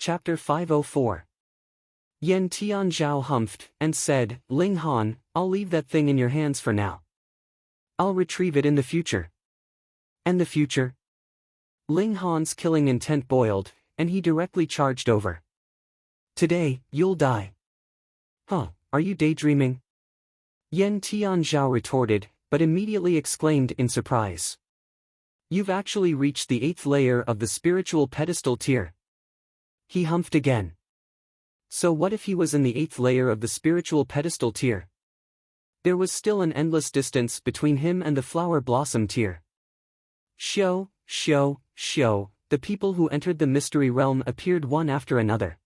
Chapter 504. Yen Tianzhao humphed and said, "Ling Han, I'll leave that thing in your hands for now. I'll retrieve it in the future." "And the future?" Ling Han's killing intent boiled, and he directly charged over. "Today, you'll die." "Huh, are you daydreaming?" Yen Tianzhao retorted, but immediately exclaimed in surprise. "You've actually reached the 8th layer of the spiritual pedestal tier." He humphed again. So what if he was in the 8th layer of the spiritual pedestal tier? There was still an endless distance between him and the flower blossom tier. Xiao, the people who entered the mystery realm appeared one after another.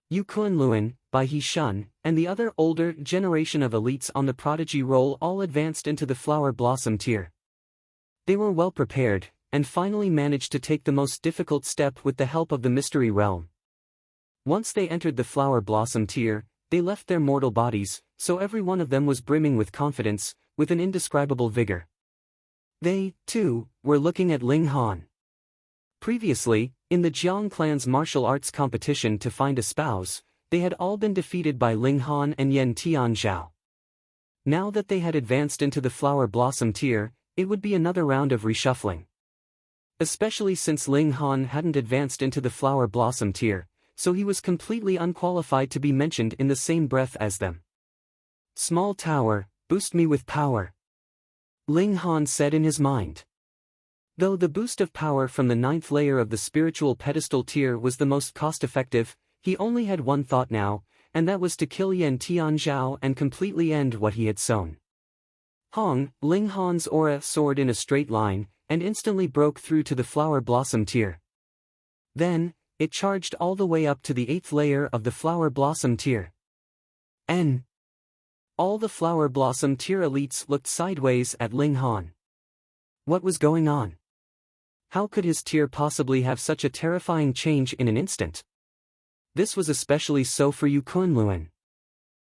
Yu Kunluan, Bai Shun, and the other older generation of elites on the prodigy roll all advanced into the flower blossom tier. They were well prepared, and finally managed to take the most difficult step with the help of the mystery realm. Once they entered the flower blossom tier, they left their mortal bodies, so every one of them was brimming with confidence, with an indescribable vigor. They, too, were looking at Ling Han. Previously, in the Jiang clan's martial arts competition to find a spouse, they had all been defeated by Ling Han and Yen Tianzhao. Now that they had advanced into the flower blossom tier, it would be another round of reshuffling. Especially since Ling Han hadn't advanced into the flower blossom tier, so he was completely unqualified to be mentioned in the same breath as them. "Small tower, boost me with power," Ling Han said in his mind. Though the boost of power from the 9th layer of the spiritual pedestal tier was the most cost-effective, he only had one thought now, and that was to kill Yen Tianzhao and completely end what he had sown. Hong, Ling Han's aura soared in a straight line, and instantly broke through to the flower blossom tier. Then, it charged all the way up to the 8th layer of the flower blossom tier. All the flower blossom tier elites looked sideways at Ling Han. What was going on? How could his tier possibly have such a terrifying change in an instant? This was especially so for Yu Kunluan.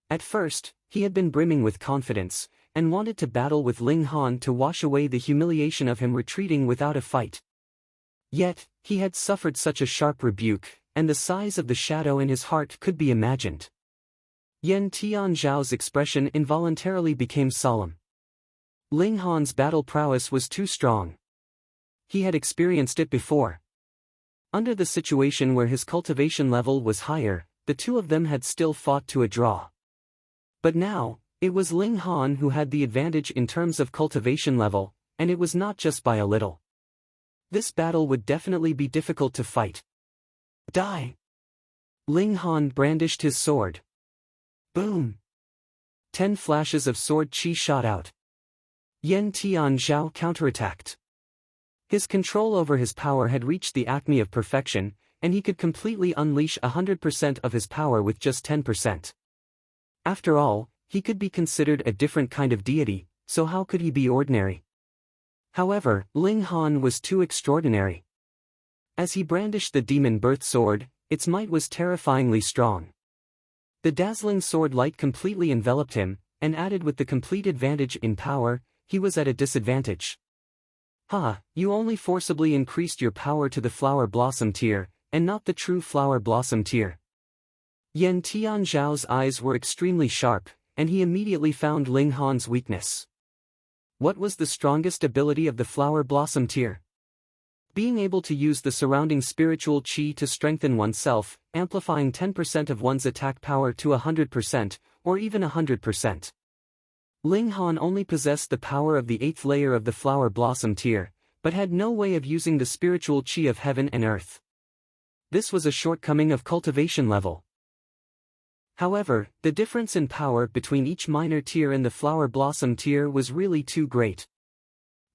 At first, he had been brimming with confidence, and wanted to battle with Ling Han to wash away the humiliation of him retreating without a fight. Yet, he had suffered such a sharp rebuke, and the size of the shadow in his heart could be imagined. Yen Tianzhao's expression involuntarily became solemn. Ling Han's battle prowess was too strong. He had experienced it before. Under the situation where his cultivation level was higher, the two of them had still fought to a draw. But now, it was Ling Han who had the advantage in terms of cultivation level, and it was not just by a little. This battle would definitely be difficult to fight. Die! Ling Han brandished his sword. Boom! 10 flashes of sword chi shot out. Yen Tianzhao counterattacked. His control over his power had reached the acme of perfection, and he could completely unleash 100% of his power with just 10%. After all, he could be considered a different kind of deity, so how could he be ordinary? However, Ling Han was too extraordinary. As he brandished the demon birth sword, its might was terrifyingly strong. The dazzling sword light completely enveloped him, and added with the complete advantage in power, he was at a disadvantage. You only forcibly increased your power to the flower blossom tier, and not the true flower blossom tier. Yen Tianzhao's eyes were extremely sharp, and he immediately found Ling Han's weakness. What was the strongest ability of the flower blossom tier? Being able to use the surrounding spiritual chi to strengthen oneself, amplifying 10% of one's attack power to 100%, or even 100%. Ling Han only possessed the power of the 8th layer of the flower blossom tier, but had no way of using the spiritual chi of heaven and earth. This was a shortcoming of cultivation level. However, the difference in power between each minor tier and the flower blossom tier was really too great.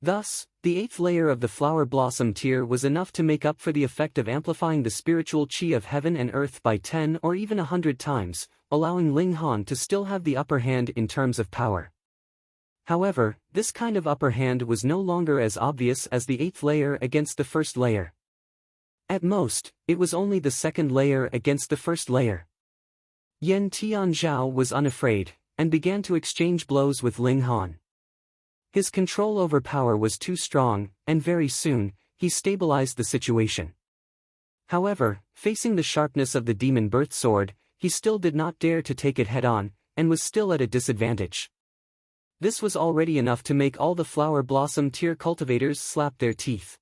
Thus, the 8th layer of the flower blossom tier was enough to make up for the effect of amplifying the spiritual chi of heaven and earth by 10 or even 100 times, allowing Ling Han to still have the upper hand in terms of power. However, this kind of upper hand was no longer as obvious as the 8th layer against the 1st layer. At most, it was only the 2nd layer against the 1st layer. Yen Tianzhao was unafraid, and began to exchange blows with Ling Han. His control over power was too strong, and very soon, he stabilized the situation. However, facing the sharpness of the demon birth sword, he still did not dare to take it head-on, and was still at a disadvantage. This was already enough to make all the flower blossom tier cultivators slap their teeth.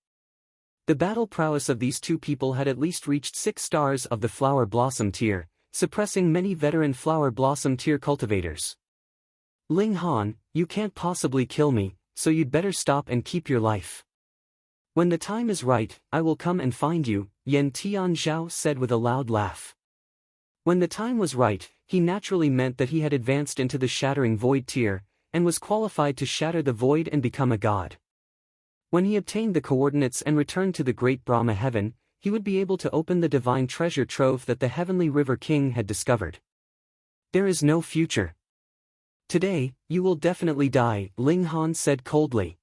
The battle prowess of these two people had at least reached 6 stars of the flower blossom tier, suppressing many veteran flower blossom tier cultivators. Ling Han, you can't possibly kill me, so you'd better stop and keep your life. When the time is right, I will come and find you, Yan Tianzhao said with a loud laugh. When the time was right, he naturally meant that he had advanced into the shattering void tier, and was qualified to shatter the void and become a god. When he obtained the coordinates and returned to the great Brahma heaven, he would be able to open the divine treasure trove that the heavenly river king had discovered. There is no future. Today, you will definitely die, Ling Han said coldly.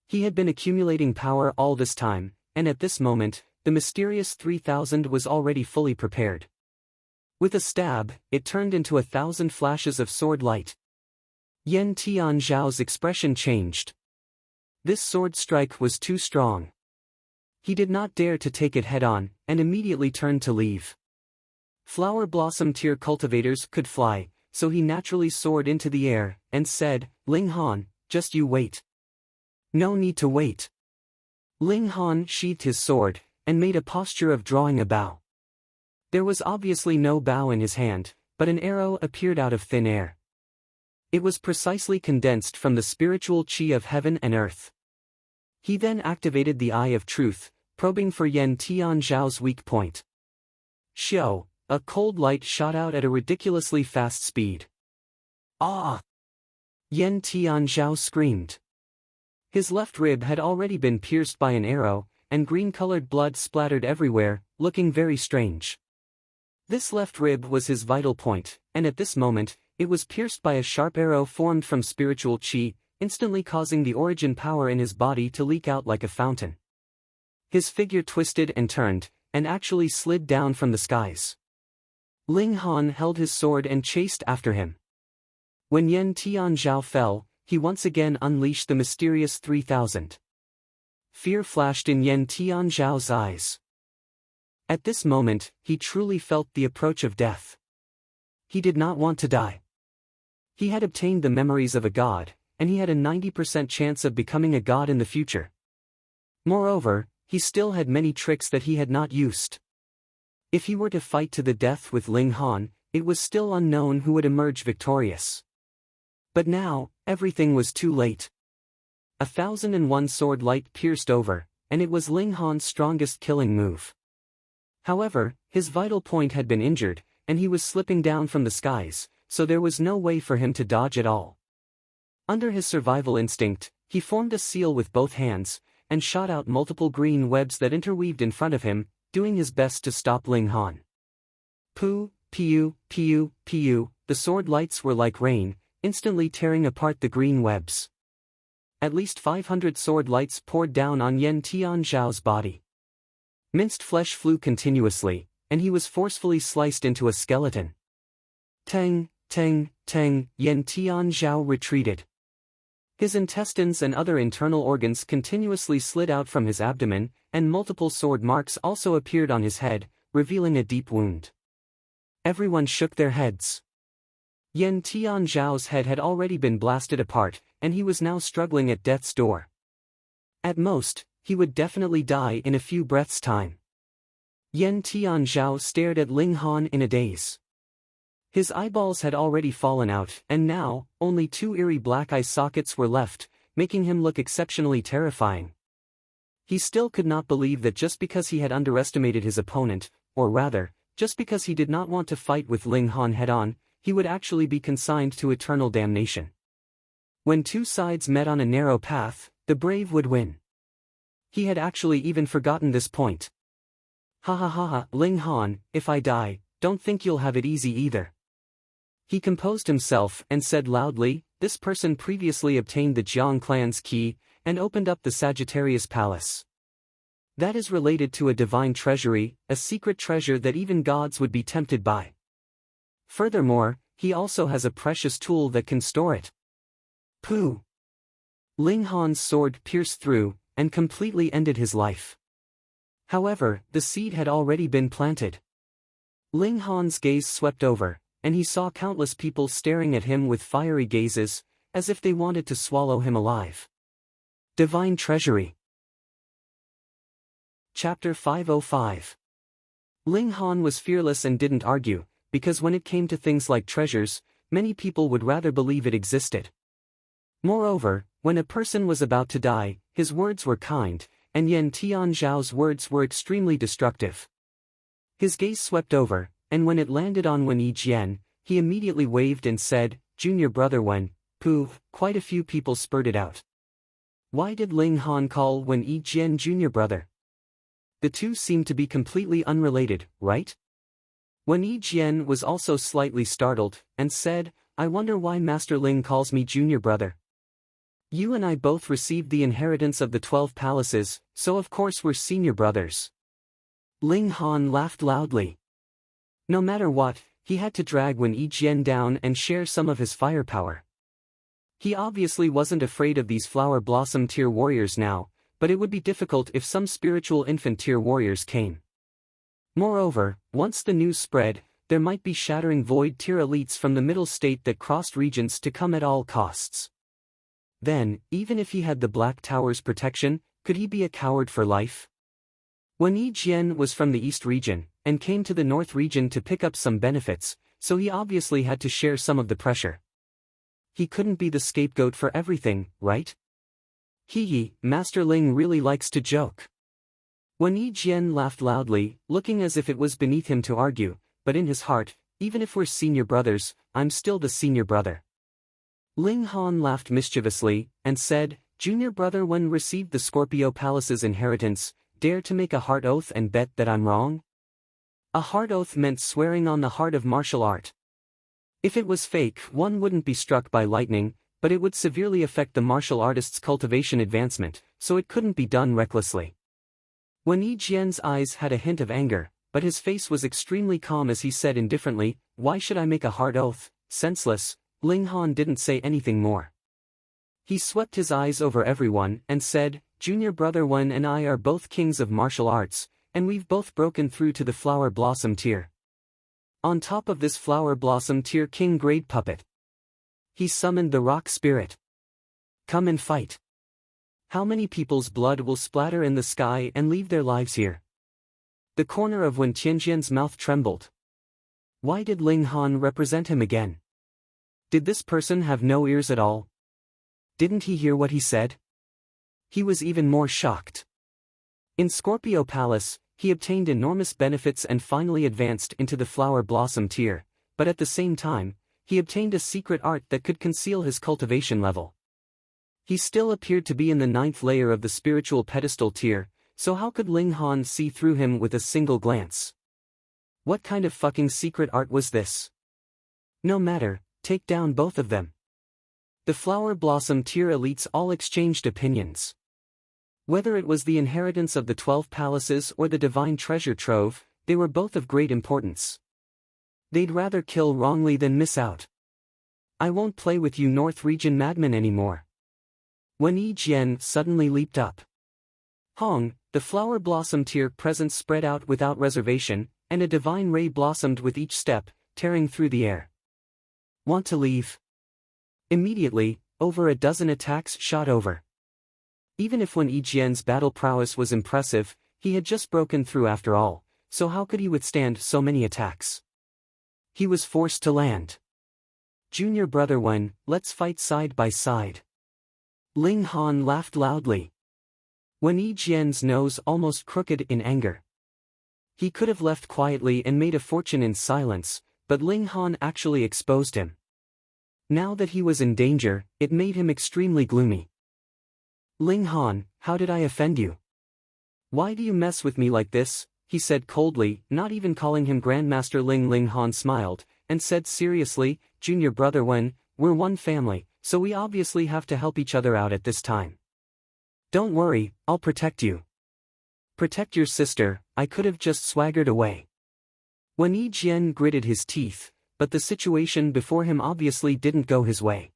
He had been accumulating power all this time, and at this moment, the mysterious 3000 was already fully prepared. With a stab, it turned into 1,000 flashes of sword light. Yan Tianzhao's expression changed. This sword strike was too strong. He did not dare to take it head-on, and immediately turned to leave. Flower blossom tier cultivators could fly, so he naturally soared into the air, and said, Ling Han, just you wait. No need to wait. Ling Han sheathed his sword, and made a posture of drawing a bow. There was obviously no bow in his hand, but an arrow appeared out of thin air. It was precisely condensed from the spiritual chi of heaven and earth. He then activated the Eye of Truth, probing for Yan Tianzhao's weak point. Xiao, a cold light shot out at a ridiculously fast speed. Ah! Yan Tianzhao screamed. His left rib had already been pierced by an arrow, and green-colored blood splattered everywhere, looking very strange. This left rib was his vital point, and at this moment, it was pierced by a sharp arrow formed from spiritual chi, instantly causing the origin power in his body to leak out like a fountain. His figure twisted and turned, and actually slid down from the skies. Ling Han held his sword and chased after him. When Yan Tianzhao fell, he once again unleashed the mysterious 3000. Fear flashed in Yan Tianzhao's eyes. At this moment, he truly felt the approach of death. He did not want to die. He had obtained the memories of a god, and he had a 90% chance of becoming a god in the future. Moreover, he still had many tricks that he had not used. If he were to fight to the death with Ling Han, it was still unknown who would emerge victorious. But now, everything was too late. 1001 sword light pierced over, and it was Ling Han's strongest killing move. However, his vital point had been injured, and he was slipping down from the skies, so there was no way for him to dodge at all. Under his survival instinct, he formed a seal with both hands, and shot out multiple green webs that interweaved in front of him, doing his best to stop Ling Han. Poo, piu, piu, piu, the sword lights were like rain, instantly tearing apart the green webs. At least 500 sword lights poured down on Yan Tianzhao's body. Minced flesh flew continuously, and he was forcefully sliced into a skeleton. Tang, tang, tang, Yan Tianzhao retreated. His intestines and other internal organs continuously slid out from his abdomen, and multiple sword marks also appeared on his head, revealing a deep wound. Everyone shook their heads. Yan Tianzhao's head had already been blasted apart, and he was now struggling at death's door. At most, he would definitely die in a few breaths' time. Yan Tianzhao stared at Ling Han in a daze. His eyeballs had already fallen out, and now, only 2 eerie black eye sockets were left, making him look exceptionally terrifying. He still could not believe that just because he had underestimated his opponent, or rather, just because he did not want to fight with Ling Han head-on, he would actually be consigned to eternal damnation. When two sides met on a narrow path, the brave would win. He had actually even forgotten this point. Ha ha ha ha, Ling Han, if I die, don't think you'll have it easy either. He composed himself and said loudly, this person previously obtained the Jiang clan's key, and opened up the Sagittarius Palace. That is related to a divine treasury, a secret treasure that even gods would be tempted by. Furthermore, he also has a precious tool that can store it. Pooh! Ling Han's sword pierced through, and completely ended his life. However, the seed had already been planted. Ling Han's gaze swept over, and he saw countless people staring at him with fiery gazes, as if they wanted to swallow him alive. Divine Treasury. Chapter 505. Ling Han was fearless and didn't argue, because when it came to things like treasures, many people would rather believe it existed. Moreover, when a person was about to die, his words were kind, and Yan Tianzhao's words were extremely destructive. His gaze swept over, and when it landed on Wen Yijian, he immediately waved and said, "Junior brother Wen." Pooh, quite a few people spurted out. Why did Ling Han call Wen Yijian junior brother? The two seemed to be completely unrelated, right? Wen Yijian was also slightly startled, and said, "I wonder why Master Ling calls me junior brother. You and I both received the inheritance of the 12 palaces, so of course we're senior brothers." Ling Han laughed loudly. No matter what, he had to drag Wen Yijian down and share some of his firepower. He obviously wasn't afraid of these flower blossom tier warriors now, but it would be difficult if some spiritual infant tier warriors came. Moreover, once the news spread, there might be shattering void tier elites from the middle state that crossed regions to come at all costs. Then, even if he had the Black Tower's protection, could he be a coward for life? Wen Yijian was from the East region, and came to the North region to pick up some benefits, so he obviously had to share some of the pressure. He couldn't be the scapegoat for everything, right? Hee, Master Ling really likes to joke. Wen Yijian laughed loudly, looking as if it was beneath him to argue, but in his heart, even if we're senior brothers, I'm still the senior brother. Ling Han laughed mischievously, and said, "Junior brother Wen received the Scorpio Palace's inheritance, dare to make a heart oath and bet that I'm wrong?" A heart oath meant swearing on the heart of martial art. If it was fake, one wouldn't be struck by lightning, but it would severely affect the martial artist's cultivation advancement, so it couldn't be done recklessly. Wen Yijian's eyes had a hint of anger, but his face was extremely calm as he said indifferently, "Why should I make a hard oath? Senseless." Ling Han didn't say anything more. He swept his eyes over everyone and said, "Junior brother Wen and I are both kings of martial arts, and we've both broken through to the flower blossom tier. On top of this flower blossom tier king grade puppet, he summoned the rock spirit. Come and fight. How many people's blood will splatter in the sky and leave their lives here?" The corner of Wen Tianjian's mouth trembled. Why did Ling Han represent him again? Did this person have no ears at all? Didn't he hear what he said? He was even more shocked. In Scorpio Palace, he obtained enormous benefits and finally advanced into the flower blossom tier, but at the same time, he obtained a secret art that could conceal his cultivation level. He still appeared to be in the 9th layer of the spiritual pedestal tier, so how could Ling Han see through him with a single glance? What kind of fucking secret art was this? No matter, take down both of them. The flower blossom tier elites all exchanged opinions. Whether it was the inheritance of the 12 palaces or the divine treasure trove, they were both of great importance. They'd rather kill wrongly than miss out. I won't play with you North Region madmen anymore. Wen Yijian suddenly leaped up. Hong, the flower blossom tier presence spread out without reservation, and a divine ray blossomed with each step, tearing through the air. Want to leave? Immediately, over a dozen attacks shot over. Even if Wen Yijian's battle prowess was impressive, he had just broken through after all, so how could he withstand so many attacks? He was forced to land. Junior brother Wen, let's fight side by side. Ling Han laughed loudly. Wen Yijian's nose almost crooked in anger. He could have left quietly and made a fortune in silence, but Ling Han actually exposed him. Now that he was in danger, it made him extremely gloomy. Ling Han, how did I offend you? Why do you mess with me like this? He said coldly, not even calling him Grandmaster Ling. Ling Han smiled, and said seriously, Junior brother Wen, we're one family, so we obviously have to help each other out at this time. Don't worry, I'll protect you. Protect your sister, I could have just swaggered away. Wen Yijian gritted his teeth, but the situation before him obviously didn't go his way.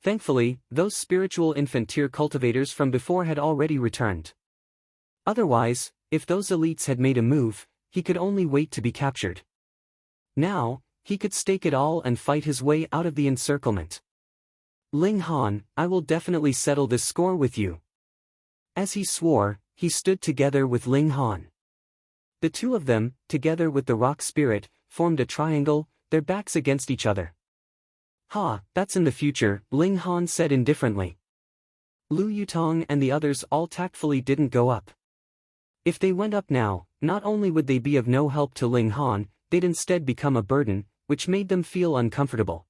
Thankfully, those spiritual infant tier cultivators from before had already returned. Otherwise, if those elites had made a move, he could only wait to be captured. Now, he could stake it all and fight his way out of the encirclement. Ling Han, I will definitely settle this score with you. As he swore, he stood together with Ling Han. The two of them, together with the rock spirit, formed a triangle, their backs against each other. Ha, that's in the future, Ling Han said indifferently. Lu Yutong and the others all tactfully didn't go up. If they went up now, not only would they be of no help to Ling Han, they'd instead become a burden, which made them feel uncomfortable.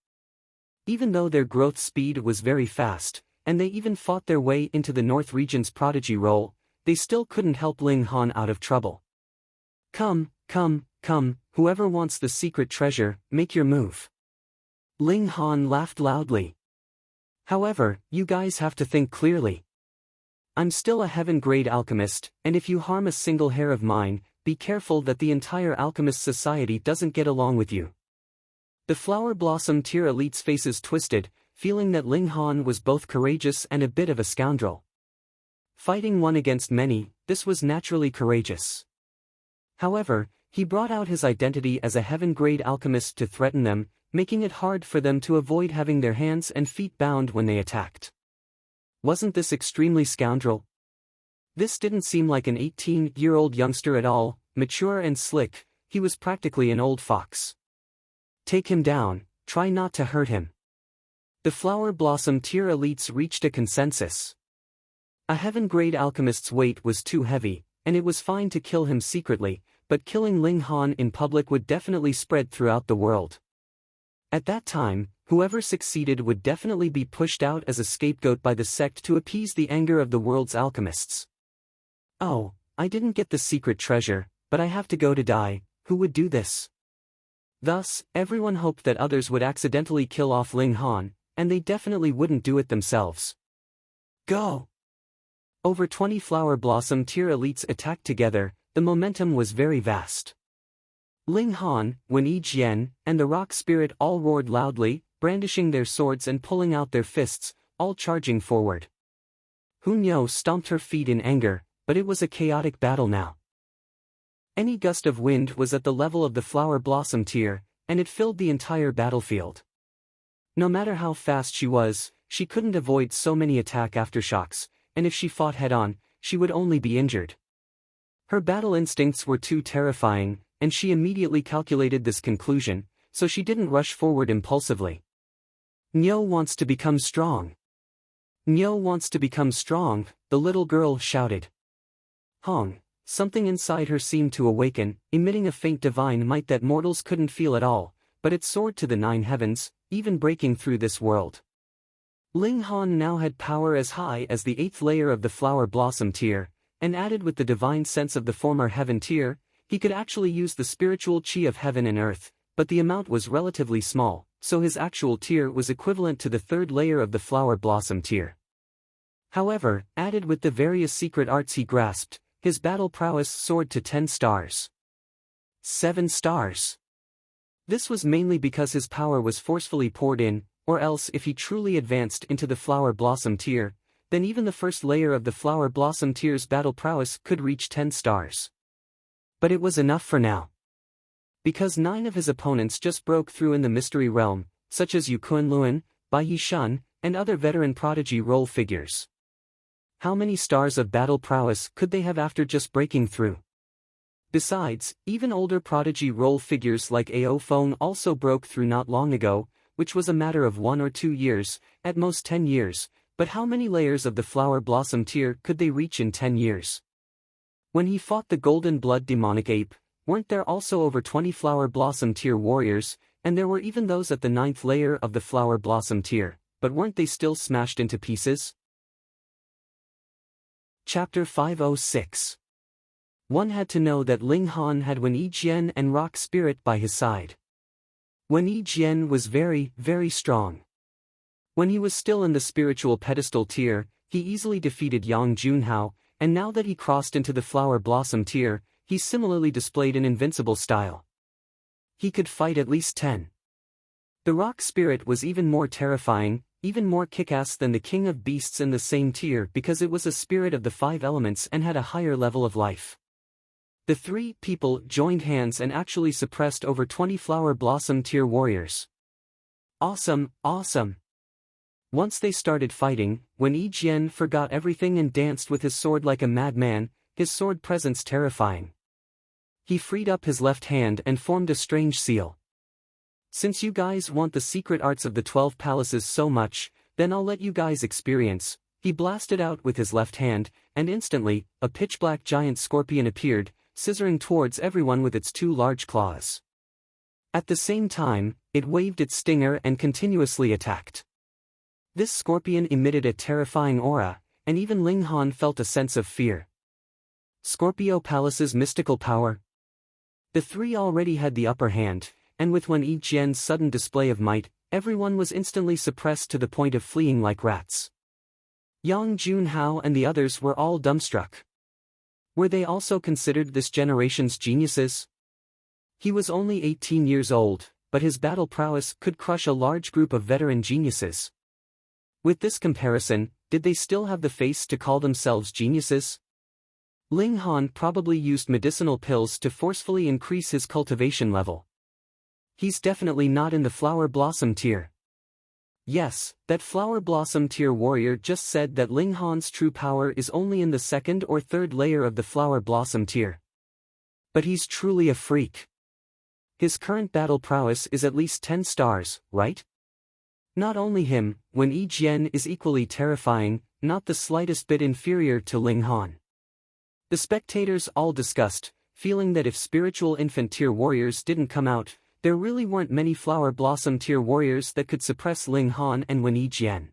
Even though their growth speed was very fast, and they even fought their way into the North region's prodigy role, they still couldn't help Ling Han out of trouble. Come, whoever wants the secret treasure, make your move. Ling Han laughed loudly. However, you guys have to think clearly. I'm still a heaven-grade alchemist, and if you harm a single hair of mine, be careful that the entire alchemist society doesn't get along with you. The Flower Blossom tier elite's faces twisted, feeling that Ling Han was both courageous and a bit of a scoundrel. Fighting one against many, this was naturally courageous. However, he brought out his identity as a heaven-grade alchemist to threaten them, making it hard for them to avoid having their hands and feet bound when they attacked. Wasn't this extremely scoundrel? This didn't seem like an 18-year-old youngster at all, mature and slick, he was practically an old fox. Take him down, try not to hurt him. The Flower Blossom tier elites reached a consensus. A heaven-grade alchemist's weight was too heavy, and it was fine to kill him secretly, but killing Ling Han in public would definitely spread throughout the world. At that time, whoever succeeded would definitely be pushed out as a scapegoat by the sect to appease the anger of the world's alchemists. Oh, I didn't get the secret treasure, but I have to go to die, who would do this? Thus, everyone hoped that others would accidentally kill off Ling Han, and they definitely wouldn't do it themselves. Go! Over 20 Flower Blossom tier elites attacked together, the momentum was very vast. Ling Han, Wen Jian, and the Rock Spirit all roared loudly, brandishing their swords and pulling out their fists, all charging forward. Hunyo stomped her feet in anger, but it was a chaotic battle now. Any gust of wind was at the level of the Flower Blossom tier, and it filled the entire battlefield. No matter how fast she was, she couldn't avoid so many attack aftershocks, and if she fought head-on, she would only be injured. Her battle instincts were too terrifying, and she immediately calculated this conclusion, so she didn't rush forward impulsively. Nyo wants to become strong. Nyo wants to become strong, the little girl shouted. Hong, something inside her seemed to awaken, emitting a faint divine might that mortals couldn't feel at all, but it soared to the 9 heavens, even breaking through this world. Ling Han now had power as high as the 8th layer of the Flower Blossom tier, and added with the divine sense of the former heaven tier, he could actually use the spiritual chi of heaven and earth, but the amount was relatively small, so his actual tier was equivalent to the 3rd layer of the Flower Blossom tier. However, added with the various secret arts he grasped, his battle prowess soared to 10 stars. 7 stars. This was mainly because his power was forcefully poured in, or else if he truly advanced into the Flower Blossom tier, then even the 1st layer of the Flower Blossom tier's battle prowess could reach 10 stars. But it was enough for now. Because 9 of his opponents just broke through in the mystery realm, such as Yu Kunluan, Bai Yishan, and other veteran prodigy role figures. How many stars of battle prowess could they have after just breaking through? Besides, even older prodigy role figures like Ao Feng also broke through not long ago, which was a matter of 1 or 2 years, at most 10 years, but how many layers of the Flower Blossom tier could they reach in 10 years? When he fought the Golden Blood Demonic Ape, weren't there also over 20 Flower Blossom tier warriors, and there were even those at the 9th layer of the Flower Blossom tier, but weren't they still smashed into pieces? Chapter 506. One had to know that Ling Han had Wen Jian and Rock Spirit by his side. Wen Jian was very, very strong. When he was still in the spiritual pedestal tier, he easily defeated Yang Junhao, and now that he crossed into the Flower Blossom tier, he similarly displayed an invincible style. He could fight at least 10. The Rock Spirit was even more terrifying, even more kick-ass than the King of Beasts in the same tier because it was a spirit of the 5 elements and had a higher level of life. The three people joined hands and actually suppressed over 20 flower blossom tier warriors. Awesome, awesome. Once they started fighting, when Yi Jian forgot everything and danced with his sword like a madman, his sword presence terrifying. He freed up his left hand and formed a strange seal. Since you guys want the secret arts of the 12 palaces so much, then I'll let you guys experience. He blasted out with his left hand, and instantly, a pitch-black giant scorpion appeared, scissoring towards everyone with its two large claws. At the same time, it waved its stinger and continuously attacked. This scorpion emitted a terrifying aura, and even Ling Han felt a sense of fear. Scorpio Palace's mystical power. The three already had the upper hand, and with Yi Jian's sudden display of might, everyone was instantly suppressed to the point of fleeing like rats. Yang Junhao and the others were all dumbstruck. Were they also considered this generation's geniuses? He was only 18 years old, but his battle prowess could crush a large group of veteran geniuses. With this comparison, did they still have the face to call themselves geniuses? Ling Han probably used medicinal pills to forcefully increase his cultivation level. He's definitely not in the flower blossom tier. Yes, that flower blossom tier warrior just said that Ling Han's true power is only in the second or third layer of the flower blossom tier. But he's truly a freak. His current battle prowess is at least 10 stars, right? Not only him, Yi Jian is equally terrifying, not the slightest bit inferior to Ling Han. The spectators all discussed, feeling that if spiritual infant tier warriors didn't come out, there really weren't many flower blossom tier warriors that could suppress Ling Han and Yi Jian.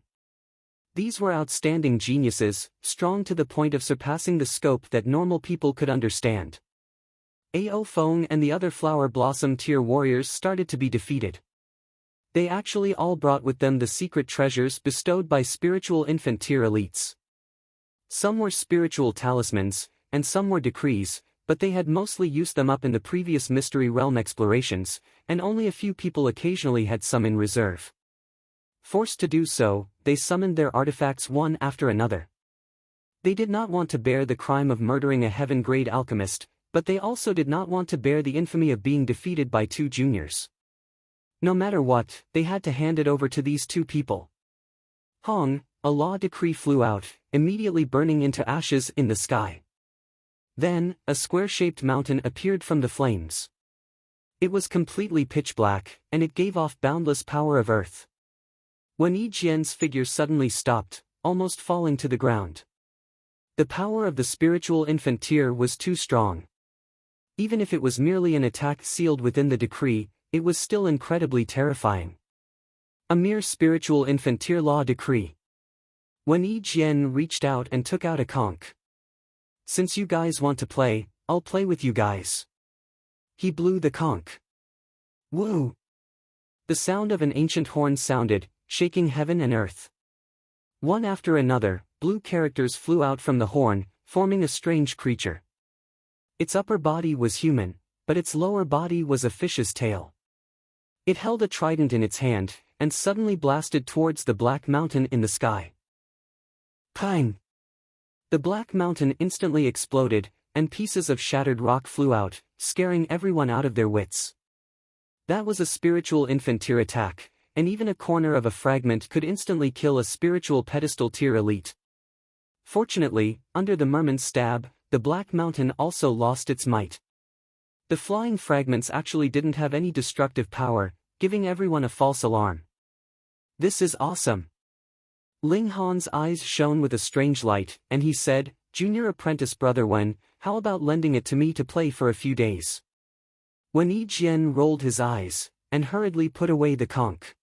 These were outstanding geniuses, strong to the point of surpassing the scope that normal people could understand. Ao Feng and the other flower blossom tier warriors started to be defeated. They actually all brought with them the secret treasures bestowed by spiritual infant tier elites. Some were spiritual talismans, and some were decrees, but they had mostly used them up in the previous Mystery Realm explorations, and only a few people occasionally had some in reserve. Forced to do so, they summoned their artifacts one after another. They did not want to bear the crime of murdering a heaven-grade alchemist, but they also did not want to bear the infamy of being defeated by two juniors. No matter what, they had to hand it over to these two people. Hong, a law decree flew out, immediately burning into ashes in the sky. Then, a square-shaped mountain appeared from the flames. It was completely pitch black, and it gave off boundless power of earth. Yi Jian's figure suddenly stopped, almost falling to the ground. The power of the spiritual infant tier was too strong. Even if it was merely an attack sealed within the decree, it was still incredibly terrifying. A mere spiritual infant tier law decree. Yi Jian reached out and took out a conch. Since you guys want to play, I'll play with you guys. He blew the conch. Woo! The sound of an ancient horn sounded, shaking heaven and earth. One after another, blue characters flew out from the horn, forming a strange creature. Its upper body was human, but its lower body was a fish's tail. It held a trident in its hand, and suddenly blasted towards the black mountain in the sky. Pang! The black mountain instantly exploded, and pieces of shattered rock flew out, scaring everyone out of their wits. That was a spiritual infant tier attack, and even a corner of a fragment could instantly kill a spiritual pedestal tier elite. Fortunately, under the merman's stab, the black mountain also lost its might. The flying fragments actually didn't have any destructive power, giving everyone a false alarm. This is awesome. Ling Han's eyes shone with a strange light, and he said, "Junior apprentice brother Wen, how about lending it to me to play for a few days?" Yi Jian rolled his eyes, and hurriedly put away the conch.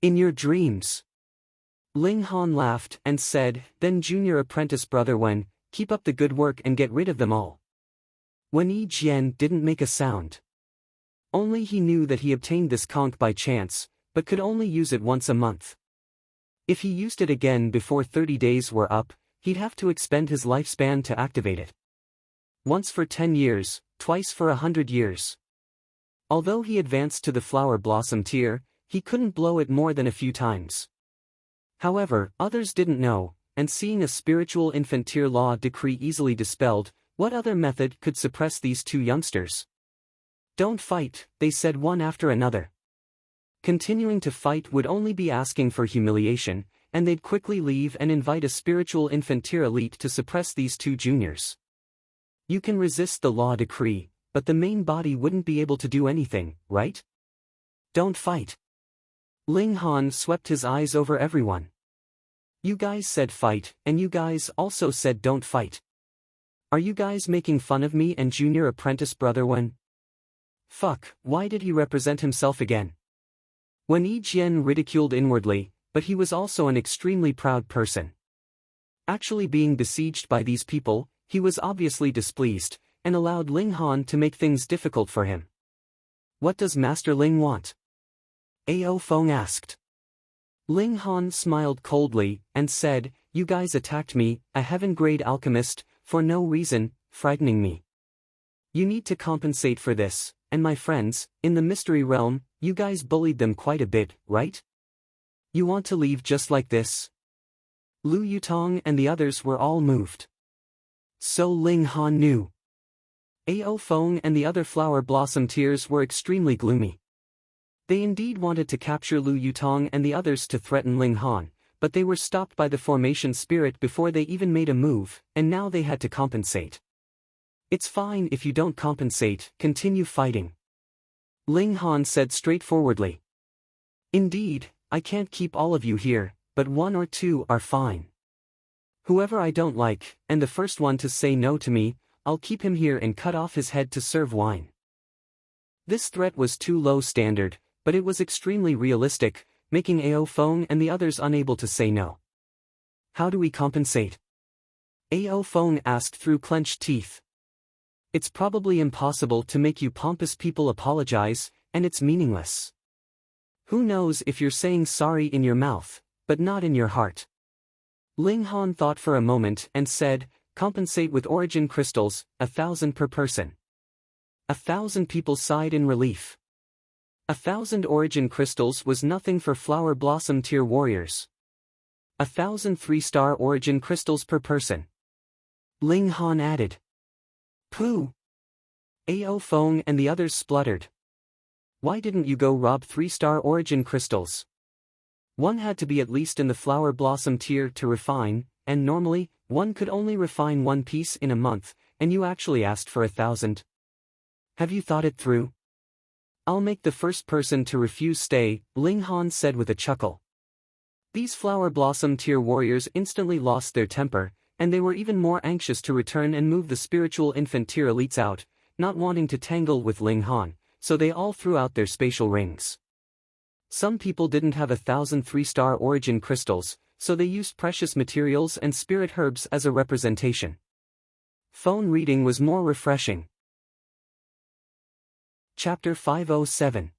"In your dreams." Ling Han laughed and said, "Then junior apprentice brother Wen, keep up the good work and get rid of them all." Yi Jian didn't make a sound. Only he knew that he obtained this conch by chance, but could only use it once a month. If he used it again before 30 days were up, he'd have to expend his lifespan to activate it. Once for 10 years, twice for 100 years. Although he advanced to the flower blossom tier, he couldn't blow it more than a few times. However, others didn't know, and seeing a spiritual infant tier law decree easily dispelled, What other method could suppress these two youngsters? Don't fight, they said one after another. Continuing to fight would only be asking for humiliation, and they'd quickly leave and invite a spiritual infant tier elite to suppress these two juniors. You can resist the law decree, but the main body wouldn't be able to do anything, right? Don't fight. Ling Han swept his eyes over everyone. You guys said fight, and you guys also said don't fight. Are you guys making fun of me and junior apprentice brother Wen? Fuck, why did he represent himself again? Wen Yi Jian ridiculed inwardly, but he was also an extremely proud person. Actually being besieged by these people, he was obviously displeased, and allowed Ling Han to make things difficult for him. What does Master Ling want? Ao Feng asked. Ling Han smiled coldly, and said, you guys attacked me, a heaven-grade alchemist, for no reason, frightening me. You need to compensate for this, and my friends, in the mystery realm, you guys bullied them quite a bit, right? You want to leave just like this? Lu Yutong and the others were all moved. So Ling Han knew. Ao Feng and the other flower blossom tiers were extremely gloomy. They indeed wanted to capture Lu Yutong and the others to threaten Ling Han, but they were stopped by the formation spirit before they even made a move, and now they had to compensate. It's fine if you don't compensate, continue fighting. Ling Han said straightforwardly. Indeed, I can't keep all of you here, but one or two are fine. Whoever I don't like, and the first one to say no to me, I'll keep him here and cut off his head to serve wine. This threat was too low standard, but it was extremely realistic, making Ao Feng and the others unable to say no. How do we compensate? Ao Feng asked through clenched teeth. It's probably impossible to make you pompous people apologize, and it's meaningless. Who knows if you're saying sorry in your mouth, but not in your heart. Ling Han thought for a moment and said, compensate with origin crystals, 1,000 per person. 1,000 people sighed in relief. 1,000 origin crystals was nothing for flower blossom tier warriors. 1,000 3-star origin crystals per person. Ling Han added. Pooh! Ao Feng and the others spluttered. Why didn't you go rob 3-star origin crystals? One had to be at least in the flower blossom tier to refine, and normally, one could only refine one piece in a month, and you actually asked for 1,000. Have you thought it through? I'll make the first person to refuse stay, Ling Han said with a chuckle. These flower blossom tier warriors instantly lost their temper, and they were even more anxious to return and move the spiritual infant tier elites out, not wanting to tangle with Ling Han, so they all threw out their spatial rings. Some people didn't have 1,000 3-star origin crystals, so they used precious materials and spirit herbs as a representation. Phone reading was more refreshing. Chapter 507.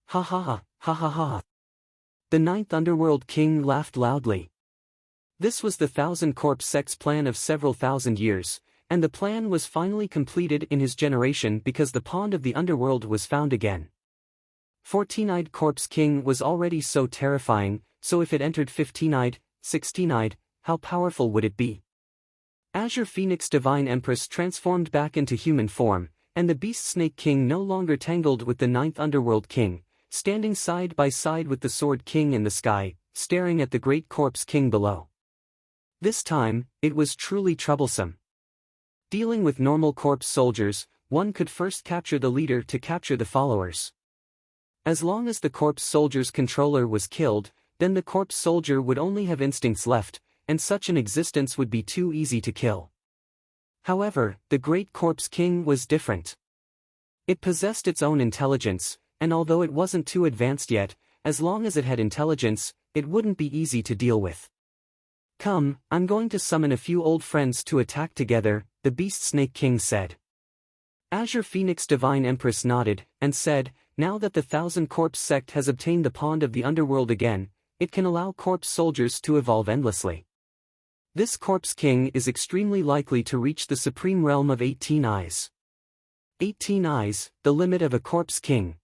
Ha ha ha, ha ha ha. The ninth underworld king laughed loudly. This was the 1,000 corpse sect's plan of several thousand years, and the plan was finally completed in his generation because the pond of the underworld was found again. 14-eyed corpse king was already so terrifying, so if it entered 15-eyed, 16-eyed, how powerful would it be? Azure Phoenix Divine Empress transformed back into human form, and the Beast Snake King no longer tangled with the ninth underworld king, standing side by side with the Sword King in the sky, staring at the great corpse king below. This time, it was truly troublesome. Dealing with normal corpse soldiers, one could first capture the leader to capture the followers. As long as the corpse soldier's controller was killed, then the corpse soldier would only have instincts left, and such an existence would be too easy to kill. However, the great corpse king was different. It possessed its own intelligence, and although it wasn't too advanced yet, as long as it had intelligence, it wouldn't be easy to deal with. Come, I'm going to summon a few old friends to attack together, the Beast Snake King said. Azure Phoenix Divine Empress nodded, and said, now that the 1,000 corpse sect has obtained the pond of the underworld again, it can allow corpse soldiers to evolve endlessly. This corpse king is extremely likely to reach the supreme realm of 18 eyes. 18 eyes, the limit of a corpse king.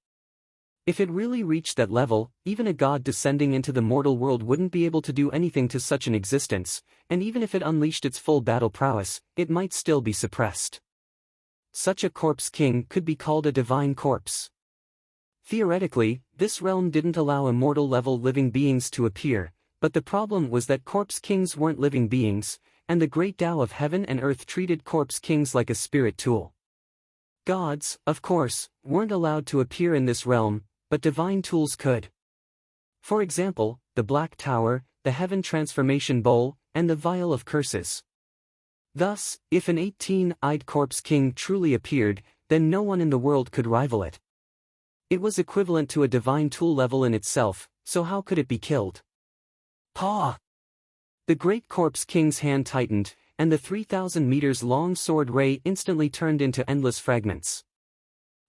If it really reached that level, even a god descending into the mortal world wouldn't be able to do anything to such an existence, and even if it unleashed its full battle prowess, it might still be suppressed. Such a corpse king could be called a divine corpse. Theoretically, this realm didn't allow immortal-level living beings to appear, but the problem was that corpse kings weren't living beings, and the great Tao of heaven and earth treated corpse kings like a spirit tool. Gods, of course, weren't allowed to appear in this realm, but divine tools could. For example, the Black Tower, the Heaven Transformation Bowl, and the Vial of Curses. Thus, if an 18-eyed corpse king truly appeared, then no one in the world could rival it. It was equivalent to a divine tool level in itself, so how could it be killed? Paw! The great corpse king's hand tightened, and the 3,000 meters long sword ray instantly turned into endless fragments.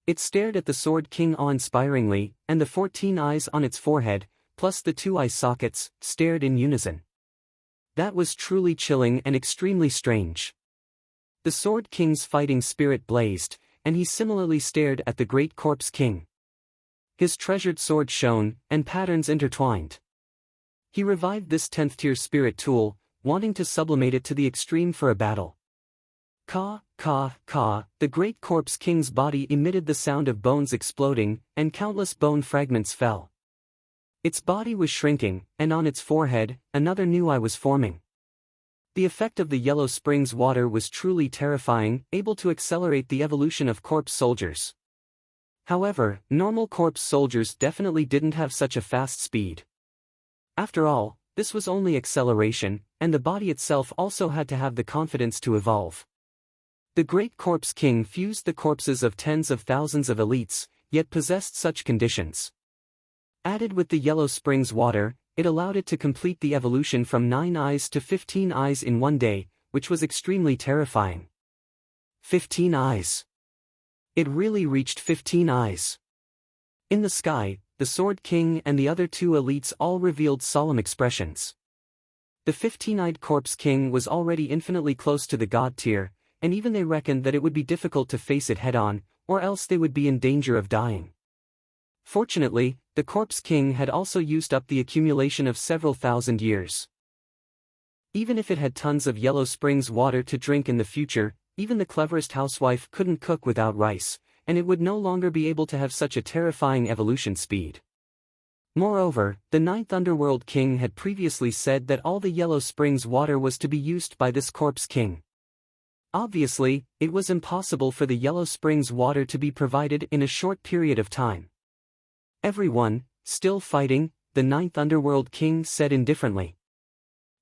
It stared at the Sword King awe-inspiringly, and the 14 eyes on its forehead, plus the 2 eye sockets, stared in unison. That was truly chilling and extremely strange. The Sword King's fighting spirit blazed, and he similarly stared at the great corpse king. His treasured sword shone, and patterns intertwined. He revived this 10th-tier spirit tool, wanting to sublimate it to the extreme for a battle. Ka, ka, ka, the great corpse king's body emitted the sound of bones exploding, and countless bone fragments fell. Its body was shrinking, and on its forehead, another new eye was forming. The effect of the Yellow Springs water was truly terrifying, able to accelerate the evolution of corpse soldiers. However, normal corpse soldiers definitely didn't have such a fast speed. After all, this was only acceleration, and the body itself also had to have the confidence to evolve. The great corpse king fused the corpses of tens of thousands of elites, yet possessed such conditions. Added with the Yellow Springs water, it allowed it to complete the evolution from 9 eyes to 15 eyes in one day, which was extremely terrifying. 15 eyes. It really reached 15 eyes. In the sky, the Sword King and the other 2 elites all revealed solemn expressions. The 15-eyed corpse king was already infinitely close to the god tier, and even they reckoned that it would be difficult to face it head-on, or else they would be in danger of dying. Fortunately, the corpse king had also used up the accumulation of several thousand years. Even if it had tons of Yellow Springs water to drink in the future, even the cleverest housewife couldn't cook without rice, and it would no longer be able to have such a terrifying evolution speed. Moreover, the 9th Underworld King had previously said that all the Yellow Springs water was to be used by this corpse king. Obviously, it was impossible for the Yellow Springs water to be provided in a short period of time. Everyone, still fighting, the 9th Underworld King said indifferently.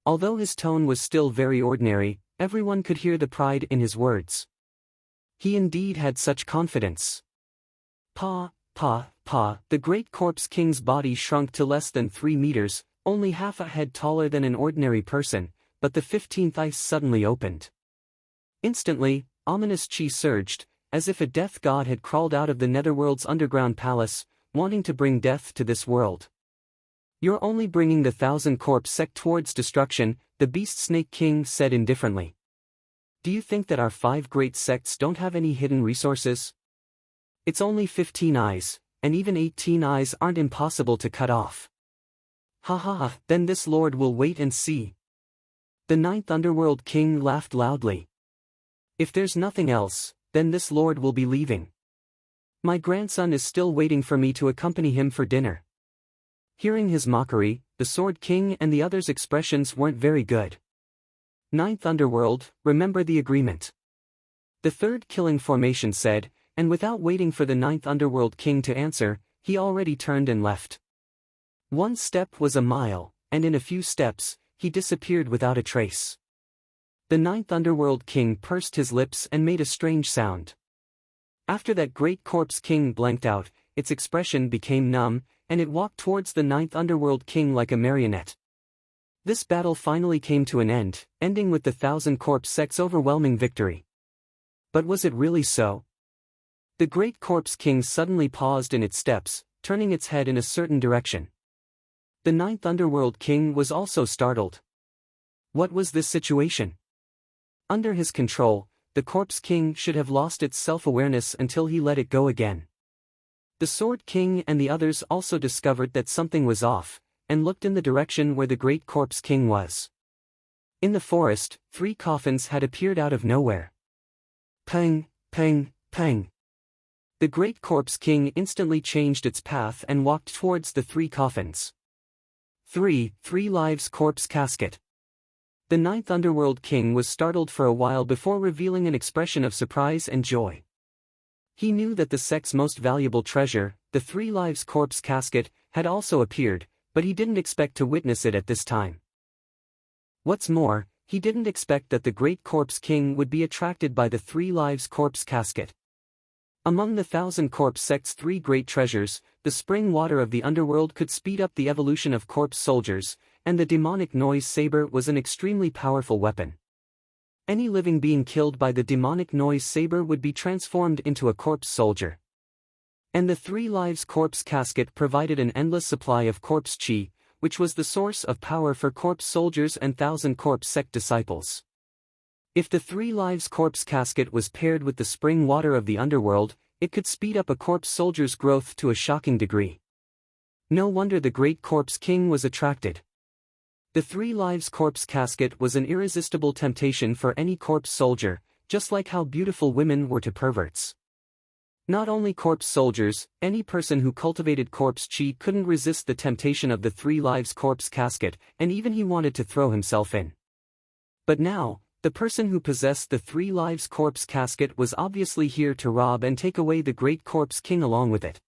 Although his tone was still very ordinary, everyone could hear the pride in his words. He indeed had such confidence. Pa, the great corpse king's body shrunk to less than 3 meters, only half a head taller than an ordinary person, but the 15th eye suddenly opened. Instantly, ominous chi surged, as if a death god had crawled out of the netherworld's underground palace, wanting to bring death to this world. You're only bringing the 1,000 corpse sect towards destruction, the beast snake king said indifferently. Do you think that our 5 great sects don't have any hidden resources? It's only 15 eyes, and even 18 eyes aren't impossible to cut off. Ha, then this lord will wait and see. The 9th Underworld King laughed loudly. If there's nothing else, then this lord will be leaving. My grandson is still waiting for me to accompany him for dinner. Hearing his mockery, the Sword King and the others' expressions weren't very good. 9th Underworld, remember the agreement. The 3rd Killing Formation said, and without waiting for the 9th Underworld King to answer, he already turned and left. 1 step was a mile, and in a few steps, he disappeared without a trace. The 9th Underworld King pursed his lips and made a strange sound. After that great corpse king blanked out, its expression became numb, and it walked towards the 9th Underworld King like a marionette. This battle finally came to an end, ending with the 1,000 corpse sect's overwhelming victory. But was it really so? The great corpse king suddenly paused in its steps, turning its head in a certain direction. The 9th Underworld King was also startled. What was this situation? Under his control, the corpse king should have lost its self-awareness until he let it go again. The Sword King and the others also discovered that something was off, and looked in the direction where the great Corpse King was. In the forest, 3 coffins had appeared out of nowhere. Pang, pang, pang. The great Corpse King instantly changed its path and walked towards the 3 coffins. 3 lives corpse casket. The 9th Underworld King was startled for a while before revealing an expression of surprise and joy. He knew that the sect's most valuable treasure, the 3 lives corpse casket, had also appeared, but he didn't expect to witness it at this time. What's more, he didn't expect that the great Corpse King would be attracted by the 3 lives corpse casket. Among the 1000 Corpse sect's 3 great treasures, the spring water of the underworld could speed up the evolution of corpse soldiers, and the demonic noise saber was an extremely powerful weapon. Any living being killed by the demonic noise saber would be transformed into a corpse soldier. And the 3 lives corpse casket provided an endless supply of corpse chi, which was the source of power for corpse soldiers and 1000 corpse sect disciples. If the 3 lives corpse casket was paired with the spring water of the underworld, it could speed up a corpse soldier's growth to a shocking degree. No wonder the great Corpse King was attracted. The 3 lives corpse casket was an irresistible temptation for any corpse soldier, just like how beautiful women were to perverts. Not only corpse soldiers, any person who cultivated corpse chi couldn't resist the temptation of the 3 lives corpse casket, and even he wanted to throw himself in. But now, the person who possessed the 3 lives corpse casket was obviously here to rob and take away the great Corpse King along with it.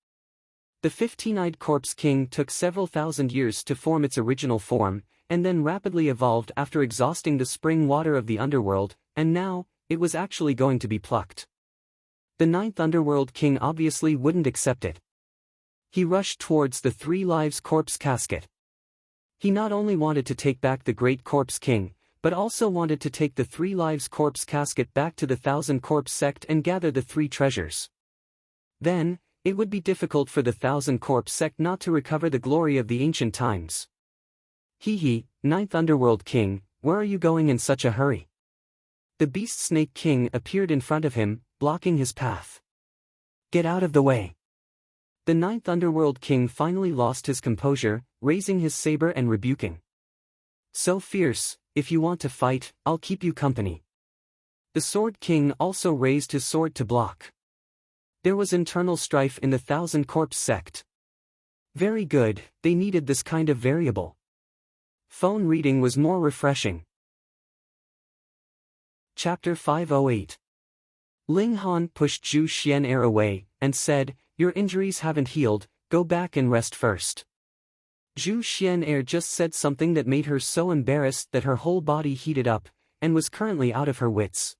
The 15-eyed Corpse King took several thousand years to form its original form, and then rapidly evolved after exhausting the spring water of the underworld, and now, it was actually going to be plucked. The 9th Underworld King obviously wouldn't accept it. He rushed towards the 3 lives corpse casket. He not only wanted to take back the great Corpse King, but also wanted to take the 3 lives corpse casket back to the 1000 corpse sect and gather the 3 treasures. Then, it would be difficult for the 1000 corpse sect not to recover the glory of the ancient times. Hee, 9th Underworld King, where are you going in such a hurry? The Beast Snake King appeared in front of him, blocking his path. Get out of the way. The 9th Underworld King finally lost his composure, raising his saber and rebuking. So fierce, if you want to fight, I'll keep you company. The Sword King also raised his sword to block. There was internal strife in the 1000 corpse sect. Very good, they needed this kind of variable. Phone reading was more refreshing. Chapter 508. Ling Han pushed Zhu Xian'er away, and said, "Your injuries haven't healed, go back and rest first." Zhu Xian'er just said something that made her so embarrassed that her whole body heated up, and was currently out of her wits.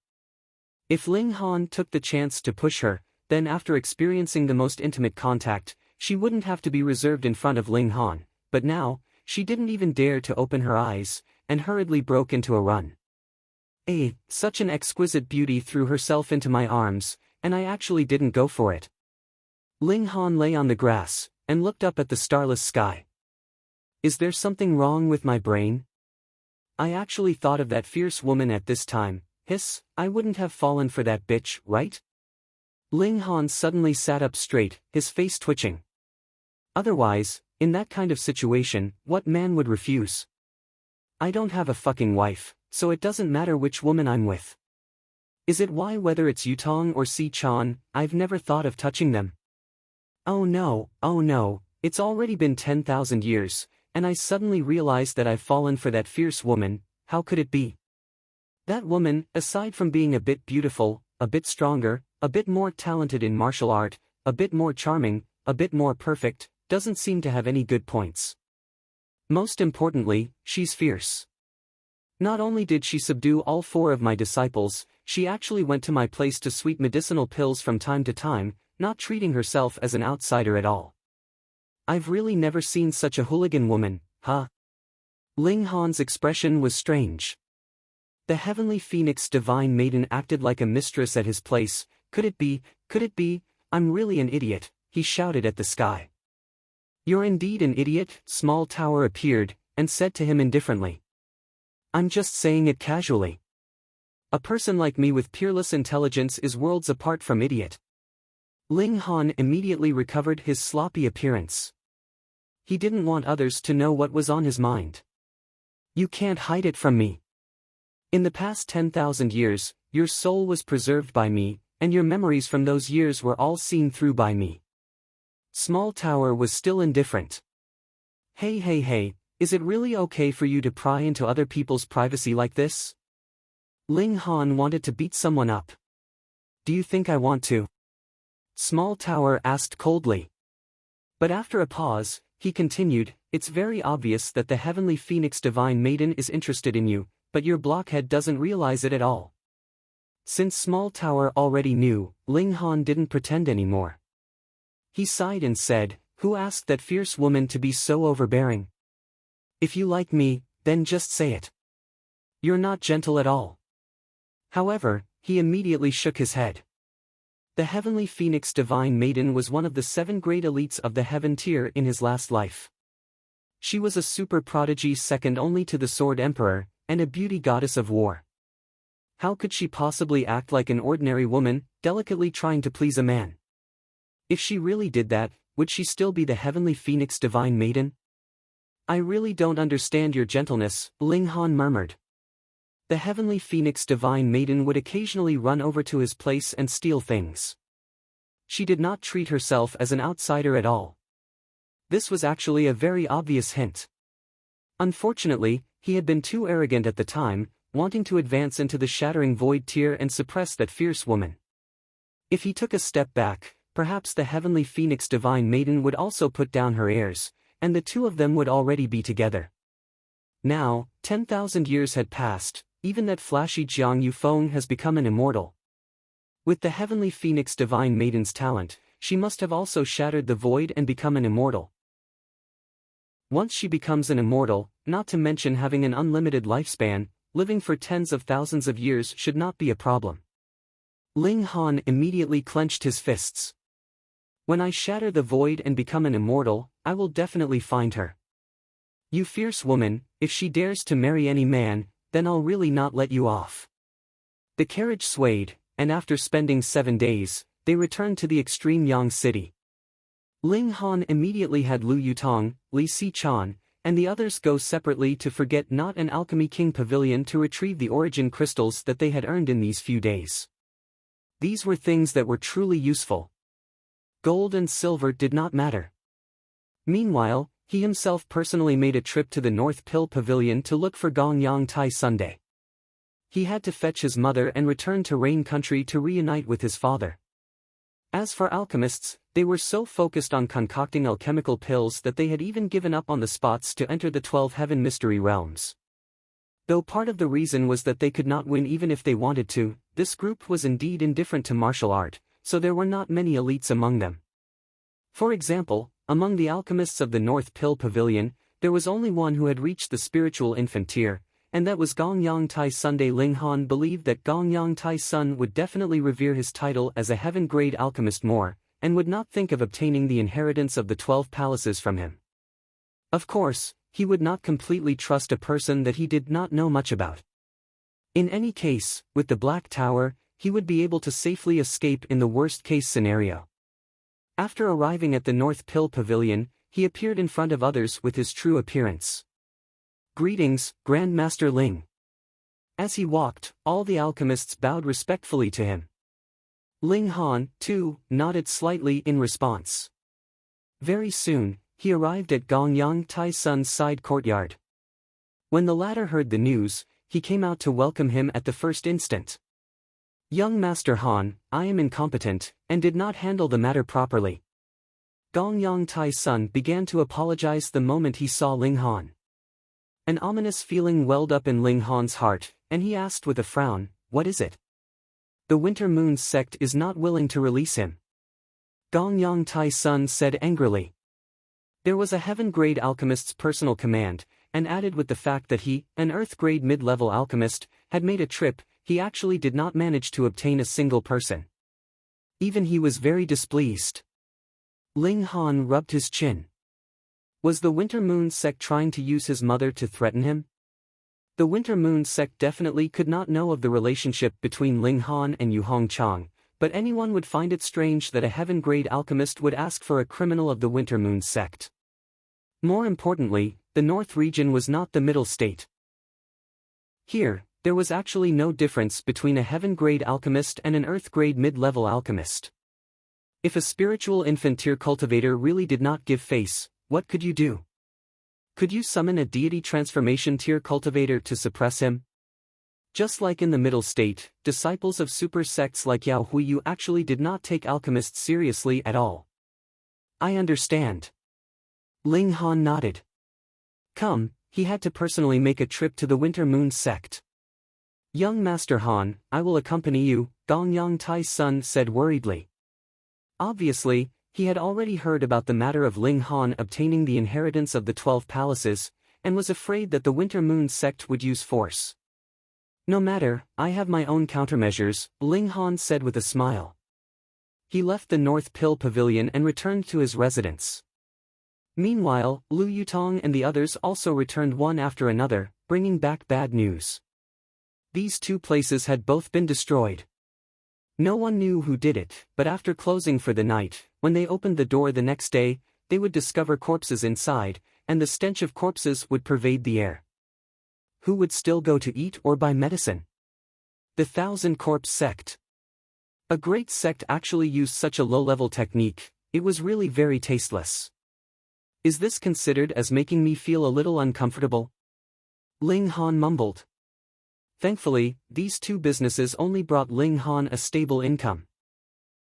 If Ling Han took the chance to push her, then after experiencing the most intimate contact, she wouldn't have to be reserved in front of Ling Han, but now, she didn't even dare to open her eyes, and hurriedly broke into a run. Such an exquisite beauty threw herself into my arms, and I actually didn't go for it. Ling Han lay on the grass, and looked up at the starless sky. Is there something wrong with my brain? I actually thought of that fierce woman at this time, hiss, I wouldn't have fallen for that bitch, right? Ling Han suddenly sat up straight, his face twitching. Otherwise, in that kind of situation, what man would refuse? I don't have a fucking wife, so it doesn't matter which woman I'm with. Is it why whether it's Yutong or Si Chan, I've never thought of touching them? Oh no, it's already been 10,000 years, and I suddenly realized that I've fallen for that fierce woman. How could it be? That woman, aside from being a bit beautiful, a bit stronger, a bit more talented in martial art, a bit more charming, a bit more perfect, doesn't seem to have any good points. Most importantly, she's fierce. Not only did she subdue all 4 of my disciples, she actually went to my place to sweep medicinal pills from time to time, not treating herself as an outsider at all. I've really never seen such a hooligan woman, huh? Ling Han's expression was strange. The heavenly phoenix divine maiden acted like a mistress at his place. Could it be, I'm really an idiot, he shouted at the sky. You're indeed an idiot, Small Tower appeared, and said to him indifferently. I'm just saying it casually. A person like me with peerless intelligence is worlds apart from idiot. Ling Han immediately recovered his sloppy appearance. He didn't want others to know what was on his mind. You can't hide it from me. In the past 10,000 years, your soul was preserved by me, and your memories from those years were all seen through by me. Small Tower was still indifferent. Hey, is it really okay for you to pry into other people's privacy like this? Ling Han wanted to beat someone up. Do you think I want to? Small Tower asked coldly. But after a pause, he continued, it's very obvious that the Heavenly Phoenix Divine Maiden is interested in you, but your blockhead doesn't realize it at all. Since Small Tower already knew, Ling Han didn't pretend anymore. He sighed and said, who asked that fierce woman to be so overbearing? If you like me, then just say it. You're not gentle at all. However, he immediately shook his head. The Heavenly Phoenix Divine Maiden was one of the 7 great elites of the Heaven tier in his last life. She was a super prodigy second only to the Sword Emperor, and a beauty goddess of war. How could she possibly act like an ordinary woman, delicately trying to please a man? If she really did that, would she still be the Heavenly Phoenix Divine Maiden? I really don't understand your gentleness, Ling Han murmured. The Heavenly Phoenix Divine Maiden would occasionally run over to his place and steal things. She did not treat herself as an outsider at all. This was actually a very obvious hint. Unfortunately, he had been too arrogant at the time, wanting to advance into the Shattering Void tier and suppress that fierce woman. If he took a step back, perhaps the Heavenly Phoenix Divine Maiden would also put down her airs, and the two of them would already be together. Now, 10,000 years had passed, even that flashy Jiang Yufeng has become an immortal. With the Heavenly Phoenix Divine Maiden's talent, she must have also shattered the void and become an immortal. Once she becomes an immortal, not to mention having an unlimited lifespan, living for tens of thousands of years should not be a problem. Ling Han immediately clenched his fists. When I shatter the void and become an immortal, I will definitely find her. You fierce woman, if she dares to marry any man, then I'll really not let you off. The carriage swayed, and after spending 7 days, they returned to the extreme Yang city. Ling Han immediately had Lu Yutong, Li Si-chan, and the others go separately to Forget Not an Alchemy King Pavilion to retrieve the origin crystals that they had earned in these few days. These were things that were truly useful. Gold and silver did not matter. Meanwhile, he himself personally made a trip to the North Pill Pavilion to look for Gongyang Tai Sunday. He had to fetch his mother and return to Rain Country to reunite with his father. As for alchemists, they were so focused on concocting alchemical pills that they had even given up on the spots to enter the 12 Heaven Mystery Realms. Though part of the reason was that they could not win even if they wanted to, this group was indeed indifferent to martial art, so there were not many elites among them. For example, among the alchemists of the North Pill Pavilion, there was only one who had reached the spiritual infant tier, and that was Gongyang Tai Sunday. Ling Han believed that Gongyang Tai Sun would definitely revere his title as a heaven-grade alchemist more, and would not think of obtaining the inheritance of the 12 palaces from him. Of course, he would not completely trust a person that he did not know much about. In any case, with the Black Tower, he would be able to safely escape in the worst-case scenario. After arriving at the North Pill Pavilion, he appeared in front of others with his true appearance. Greetings, Grandmaster Ling. As he walked, all the alchemists bowed respectfully to him. Ling Han, too, nodded slightly in response. Very soon, he arrived at Gongyang Tai Sun's side courtyard. When the latter heard the news, he came out to welcome him at the first instant. Young Master Han, I am incompetent, and did not handle the matter properly. Gongyang Tai Sun began to apologize the moment he saw Ling Han. An ominous feeling welled up in Ling Han's heart, and he asked with a frown, what is it? The Winter Moon's sect is not willing to release him. Gongyang Tai Sun said angrily. There was a heaven-grade alchemist's personal command, and added with the fact that he, an earth-grade mid-level alchemist, had made a trip, he actually did not manage to obtain a single person. Even he was very displeased. Ling Han rubbed his chin. Was the Winter Moon sect trying to use his mother to threaten him? The Winter Moon sect definitely could not know of the relationship between Ling Han and Yu Hongchang, but anyone would find it strange that a heaven-grade alchemist would ask for a criminal of the Winter Moon sect. More importantly, the North region was not the middle state. Here, there was actually no difference between a heaven-grade alchemist and an earth-grade mid-level alchemist. If a spiritual infant-tier cultivator really did not give face, what could you do? Could you summon a deity transformation tier cultivator to suppress him? Just like in the middle state, disciples of super sects like Yao Huiyu actually did not take alchemists seriously at all. I understand. Ling Han nodded. Come, he had to personally make a trip to the Winter Moon sect. Young Master Han, I will accompany you, Gong Yang Tai's son said worriedly. Obviously, he had already heard about the matter of Ling Han obtaining the inheritance of the 12 palaces, and was afraid that the Winter Moon sect would use force. No matter, I have my own countermeasures, Ling Han said with a smile. He left the North Pill Pavilion and returned to his residence. Meanwhile, Lu Yutong and the others also returned one after another, bringing back bad news. These two places had both been destroyed. No one knew who did it, but after closing for the night, when they opened the door the next day, they would discover corpses inside, and the stench of corpses would pervade the air. Who would still go to eat or buy medicine? The Thousand Corpse Sect. A great sect actually used such a low-level technique, it was really very tasteless. Is this considered as making me feel a little uncomfortable? Ling Han mumbled. Thankfully, these two businesses only brought Ling Han a stable income.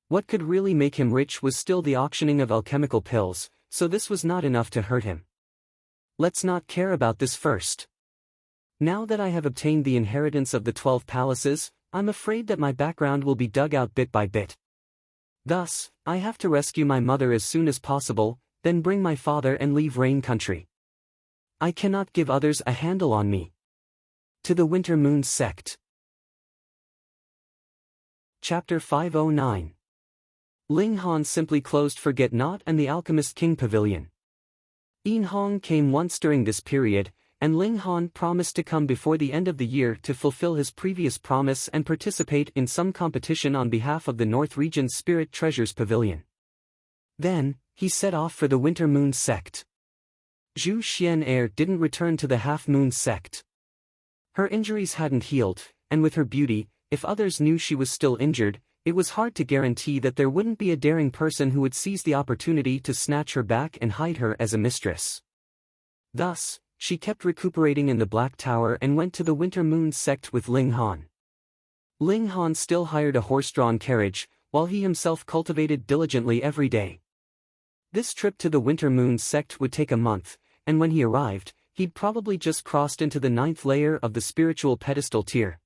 What could really make him rich was still the auctioning of alchemical pills, so this was not enough to hurt him. Let's not care about this first. Now that I have obtained the inheritance of the 12 palaces, I'm afraid that my background will be dug out bit by bit. Thus, I have to rescue my mother as soon as possible, then bring my father and leave Rain Country. I cannot give others a handle on me. To the Winter Moon sect. Chapter 509. Ling Han simply closed Forget-Not and the Alchemist King Pavilion. Yin Hong came once during this period, and Ling Han promised to come before the end of the year to fulfill his previous promise and participate in some competition on behalf of the North Region's Spirit Treasures Pavilion. Then, he set off for the Winter Moon sect. Zhu Xian'er didn't return to the Half Moon sect. Her injuries hadn't healed, and with her beauty, if others knew she was still injured, it was hard to guarantee that there wouldn't be a daring person who would seize the opportunity to snatch her back and hide her as a mistress. Thus, she kept recuperating in the Black Tower and went to the Winter Moon sect with Ling Han. Ling Han still hired a horse-drawn carriage, while he himself cultivated diligently every day. This trip to the Winter Moon sect would take a month, and when he arrived, he'd probably just crossed into the 9th layer of the spiritual pedestal tier.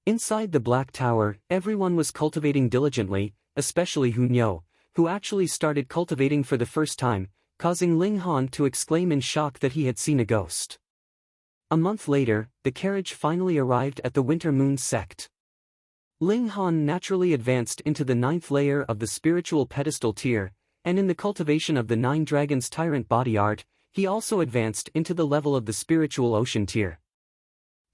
Inside the Black Tower, everyone was cultivating diligently, especially Hu Niu, who actually started cultivating for the first time, causing Ling Han to exclaim in shock that he had seen a ghost. A month later, the carriage finally arrived at the Winter Moon sect. Ling Han naturally advanced into the 9th layer of the spiritual pedestal tier, and in the cultivation of the 9 Dragons Tyrant body art, he also advanced into the level of the spiritual ocean tier.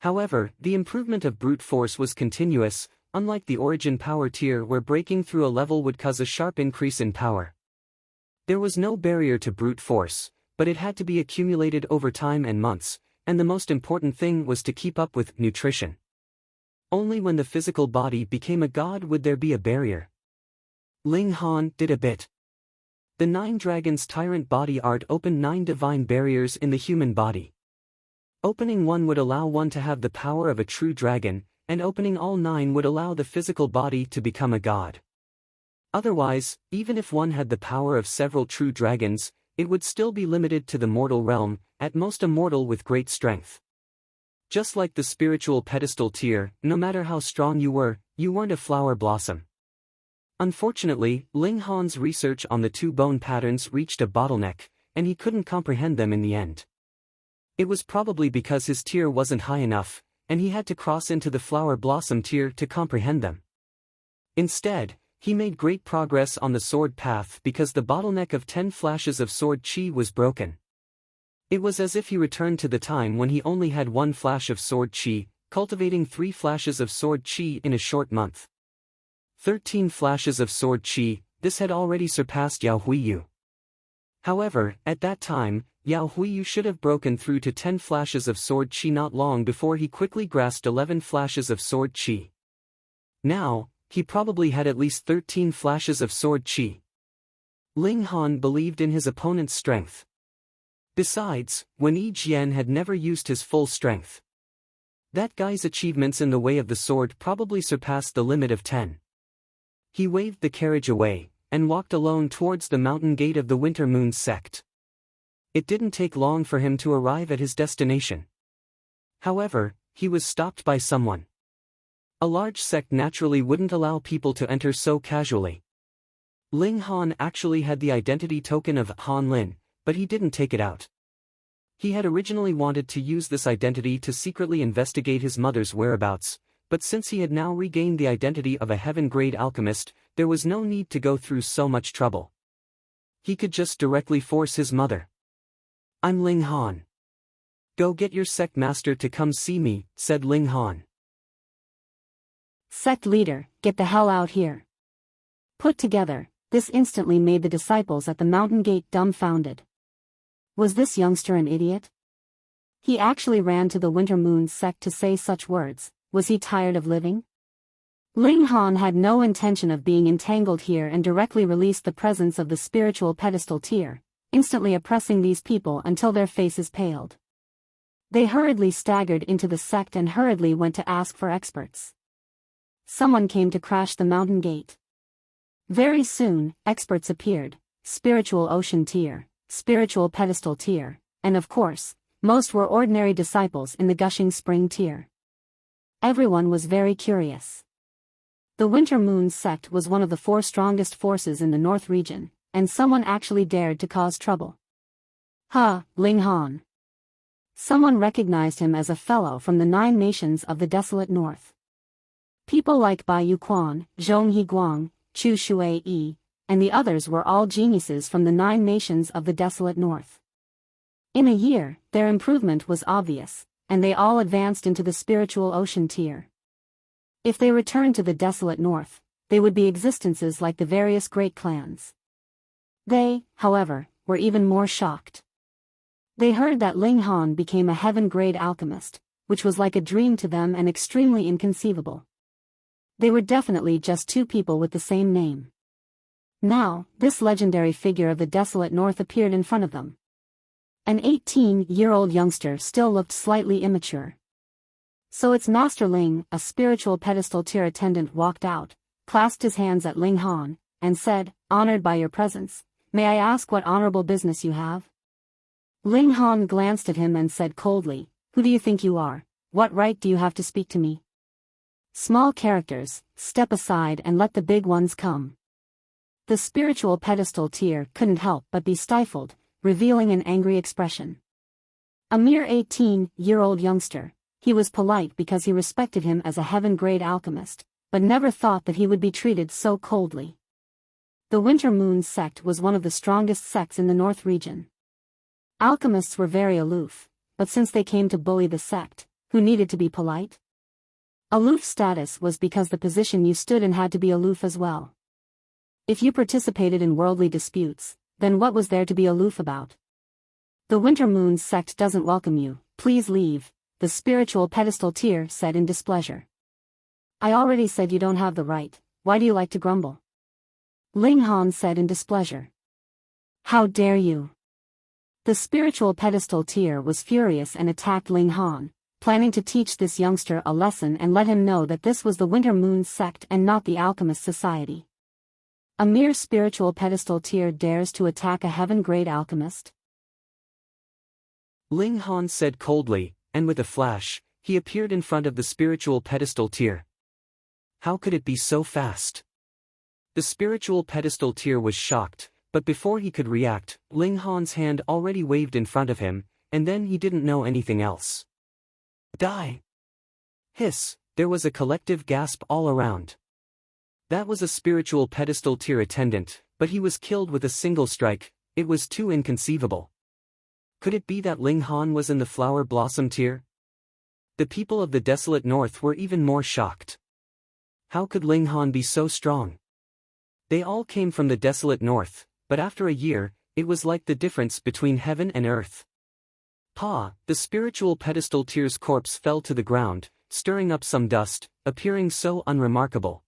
However, the improvement of brute force was continuous, unlike the origin power tier where breaking through a level would cause a sharp increase in power. There was no barrier to brute force, but it had to be accumulated over time and months, and the most important thing was to keep up with nutrition. Only when the physical body became a god would there be a barrier. Ling Han did a bit. The 9 Dragons Tyrant body art opened 9 divine barriers in the human body. Opening one would allow one to have the power of a true dragon, and opening all 9 would allow the physical body to become a god. Otherwise, even if one had the power of several true dragons, it would still be limited to the mortal realm, at most a mortal with great strength. Just like the spiritual pedestal tier, no matter how strong you weren't a flower blossom. Unfortunately, Ling Han's research on the 2 bone patterns reached a bottleneck, and he couldn't comprehend them in the end. It was probably because his tier wasn't high enough, and he had to cross into the flower blossom tier to comprehend them. Instead, he made great progress on the sword path because the bottleneck of 10 flashes of sword chi was broken. It was as if he returned to the time when he only had 1 flash of sword chi, cultivating 3 flashes of sword chi in a short month. 13 flashes of sword qi, this had already surpassed Yao Huiyu. However, at that time, Yao Huiyu should have broken through to 10 flashes of sword qi not long before he quickly grasped 11 flashes of sword qi. Now, he probably had at least 13 flashes of sword qi. Ling Han believed in his opponent's strength. Besides, Wen Jian had never used his full strength. That guy's achievements in the way of the sword probably surpassed the limit of 10. He waved the carriage away, and walked alone towards the mountain gate of the Winter Moon sect. It didn't take long for him to arrive at his destination. However, he was stopped by someone. A large sect naturally wouldn't allow people to enter so casually. Ling Han actually had the identity token of Han Lin, but he didn't take it out. He had originally wanted to use this identity to secretly investigate his mother's whereabouts, but since he had now regained the identity of a heaven-grade alchemist, there was no need to go through so much trouble. He could just directly force his mother. "I'm Ling Han. Go get your sect master to come see me," said Ling Han. Sect leader, get the hell out here. Put together, this instantly made the disciples at the mountain gate dumbfounded. Was this youngster an idiot? He actually ran to the Winter Moon sect to say such words. Was he tired of living? Ling Han had no intention of being entangled here and directly released the presence of the spiritual pedestal tier, instantly oppressing these people until their faces paled. They hurriedly staggered into the sect and hurriedly went to ask for experts. Someone came to crash the mountain gate. Very soon, experts appeared: spiritual ocean tier, spiritual pedestal tier, and of course, most were ordinary disciples in the gushing spring tier. Everyone was very curious. The Winter Moon sect was one of the 4 strongest forces in the North region, and someone actually dared to cause trouble. Ling Han. Someone recognized him as a fellow from the 9 nations of the desolate North. People like Bai Yuquan, Zhong Guang, Chu Shui, and the others were all geniuses from the 9 nations of the desolate North. In a year, their improvement was obvious, and they all advanced into the spiritual ocean tier. If they returned to the desolate North, they would be existences like the various great clans. They, however, were even more shocked. They heard that Ling Han became a heaven-grade alchemist, which was like a dream to them and extremely inconceivable. They were definitely just 2 people with the same name. Now, this legendary figure of the desolate North appeared in front of them. An 18-year-old youngster still looked slightly immature. So it's Master Ling, a spiritual pedestal tier attendant, walked out, clasped his hands at Ling Han, and said, "Honored by your presence, may I ask what honorable business you have?" Ling Han glanced at him and said coldly, "Who do you think you are? What right do you have to speak to me? Small characters, step aside and let the big ones come." The spiritual pedestal tier couldn't help but be stifled, revealing an angry expression. A mere 18-year-old youngster, he was polite because he respected him as a heaven-grade alchemist, but never thought that he would be treated so coldly. The Winter Moon sect was one of the strongest sects in the North region. Alchemists were very aloof, but since they came to bully the sect, who needed to be polite? Aloof status was because the position you stood in had to be aloof as well. If you participated in worldly disputes, then what was there to be aloof about? "The Winter Moon sect doesn't welcome you, please leave," the spiritual pedestal tier said in displeasure. "I already said you don't have the right, why do you like to grumble?" Ling Han said in displeasure. "How dare you!" The spiritual pedestal tier was furious and attacked Ling Han, planning to teach this youngster a lesson and let him know that this was the Winter Moon sect and not the Alchemist Society. A mere spiritual pedestal tier dares to attack a heaven-grade alchemist? Ling Han said coldly, and with a flash, he appeared in front of the spiritual pedestal tier. How could it be so fast? The spiritual pedestal tier was shocked, but before he could react, Ling Han's hand already waved in front of him, and then he didn't know anything else. Die! Hiss, there was a collective gasp all around. That was a spiritual pedestal tier attendant, but he was killed with a single strike. It was too inconceivable. Could it be that Ling Han was in the flower blossom tier? The people of the desolate north were even more shocked. How could Ling Han be so strong? They all came from the desolate north, but after a year, it was like the difference between heaven and earth. The spiritual pedestal tier's corpse fell to the ground, stirring up some dust, appearing so unremarkable.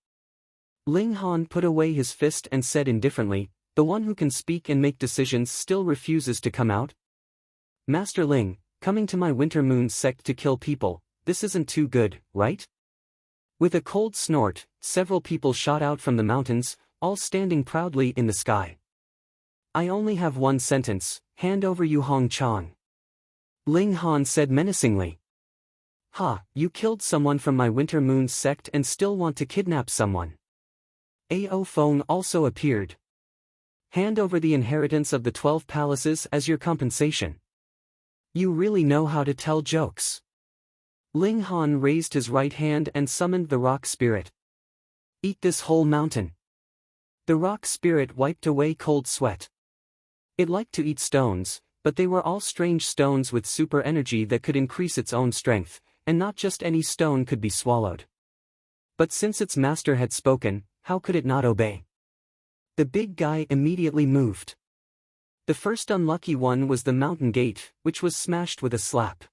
Ling Han put away his fist and said indifferently, "The one who can speak and make decisions still refuses to come out? Master Ling, coming to my Winter Moon sect to kill people, this isn't too good, right?" With a cold snort, several people shot out from the mountains, all standing proudly in the sky. "I only have one sentence, hand over Yu Hong Chang," Ling Han said menacingly. You killed someone from my Winter Moon sect and still want to kidnap someone." Ao Feng also appeared. "Hand over the inheritance of the 12 palaces as your compensation. You really know how to tell jokes." Ling Han raised his right hand and summoned the rock spirit. "Eat this whole mountain." The rock spirit wiped away cold sweat. It liked to eat stones, but they were all strange stones with super energy that could increase its own strength, and not just any stone could be swallowed. But since its master had spoken, how could it not obey? The big guy immediately moved. The first unlucky one was the mountain gate, which was smashed with a slap.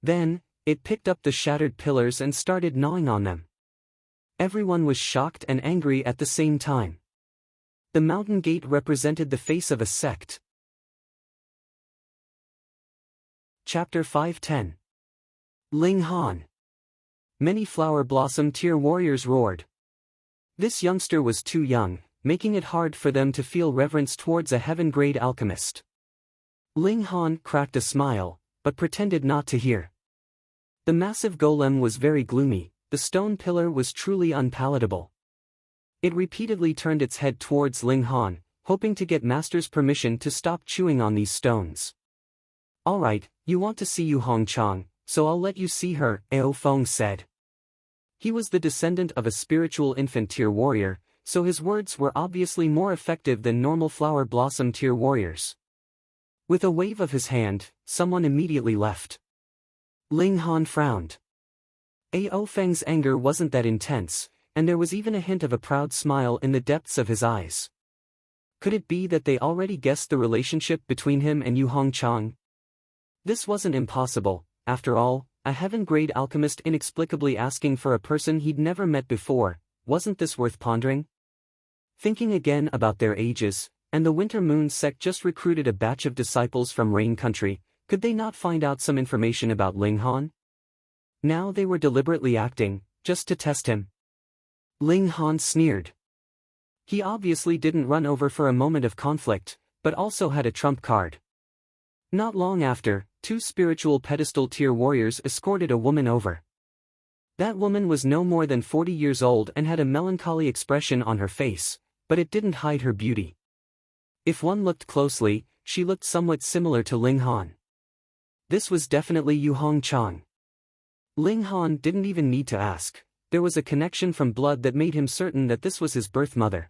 Then, it picked up the shattered pillars and started gnawing on them. Everyone was shocked and angry at the same time. The mountain gate represented the face of a sect. Chapter 510. Ling Han. Many flower blossom tier warriors roared. This youngster was too young, making it hard for them to feel reverence towards a heaven-grade alchemist. Ling Han cracked a smile, but pretended not to hear. The massive golem was very gloomy, the stone pillar was truly unpalatable. It repeatedly turned its head towards Ling Han, hoping to get Master's permission to stop chewing on these stones. "Alright, you want to see Yu Hong Chang, so I'll let you see her," Ao Feng said. He was the descendant of a spiritual infant tier warrior, so his words were obviously more effective than normal flower blossom tier warriors. With a wave of his hand, someone immediately left. Ling Han frowned. Ao Feng's anger wasn't that intense, and there was even a hint of a proud smile in the depths of his eyes. Could it be that they already guessed the relationship between him and Yu Hong Chang? This wasn't impossible, after all, a heaven-grade alchemist inexplicably asking for a person he'd never met before, wasn't this worth pondering? Thinking again about their ages, and the Winter Moon sect just recruited a batch of disciples from Rain Country, could they not find out some information about Ling Han? Now they were deliberately acting, just to test him. Ling Han sneered. He obviously didn't run over for a moment of conflict, but also had a trump card. Not long after, 2 spiritual pedestal tier warriors escorted a woman over. That woman was no more than 40 years old and had a melancholy expression on her face, but it didn't hide her beauty. If one looked closely, she looked somewhat similar to Ling Han. This was definitely Yu Hong Chang. Ling Han didn't even need to ask, there was a connection from blood that made him certain that this was his birth mother.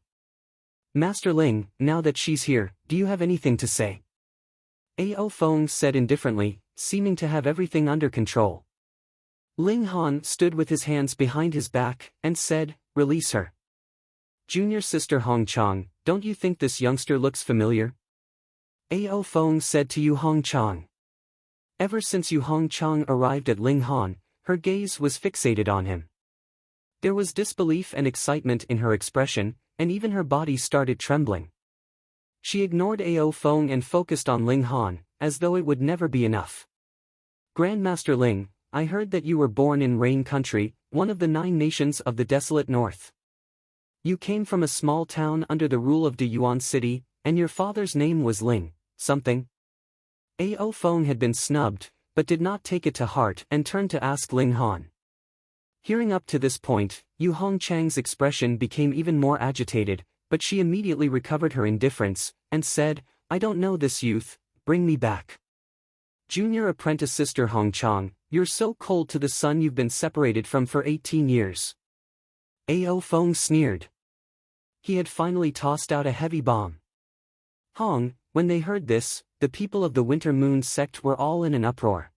"Master Ling, now that she's here, do you have anything to say?" Ao Feng said indifferently, seeming to have everything under control. Ling Han stood with his hands behind his back, and said, "Release her." "Junior sister Hong Chang, don't you think this youngster looks familiar?" Ao Feng said to Yu Hong Chang. Ever since Yu Hong Chang arrived at Ling Han, her gaze was fixated on him. There was disbelief and excitement in her expression, and even her body started trembling. She ignored Ao Feng and focused on Ling Han, as though it would never be enough. "Grandmaster Ling, I heard that you were born in Rain Country, one of the 9 nations of the desolate north. You came from a small town under the rule of De Yuan City, and your father's name was Ling, something?" Ao Feng had been snubbed, but did not take it to heart and turned to ask Ling Han. Hearing up to this point, Yu Hong Chang's expression became even more agitated, but she immediately recovered her indifference, and said, "I don't know this youth, bring me back." "Junior apprentice sister Hong Chang, you're so cold to the son you've been separated from for 18 years. Ao Feng sneered. He had finally tossed out a heavy bomb. When they heard this, the people of the Winter Moon sect were all in an uproar.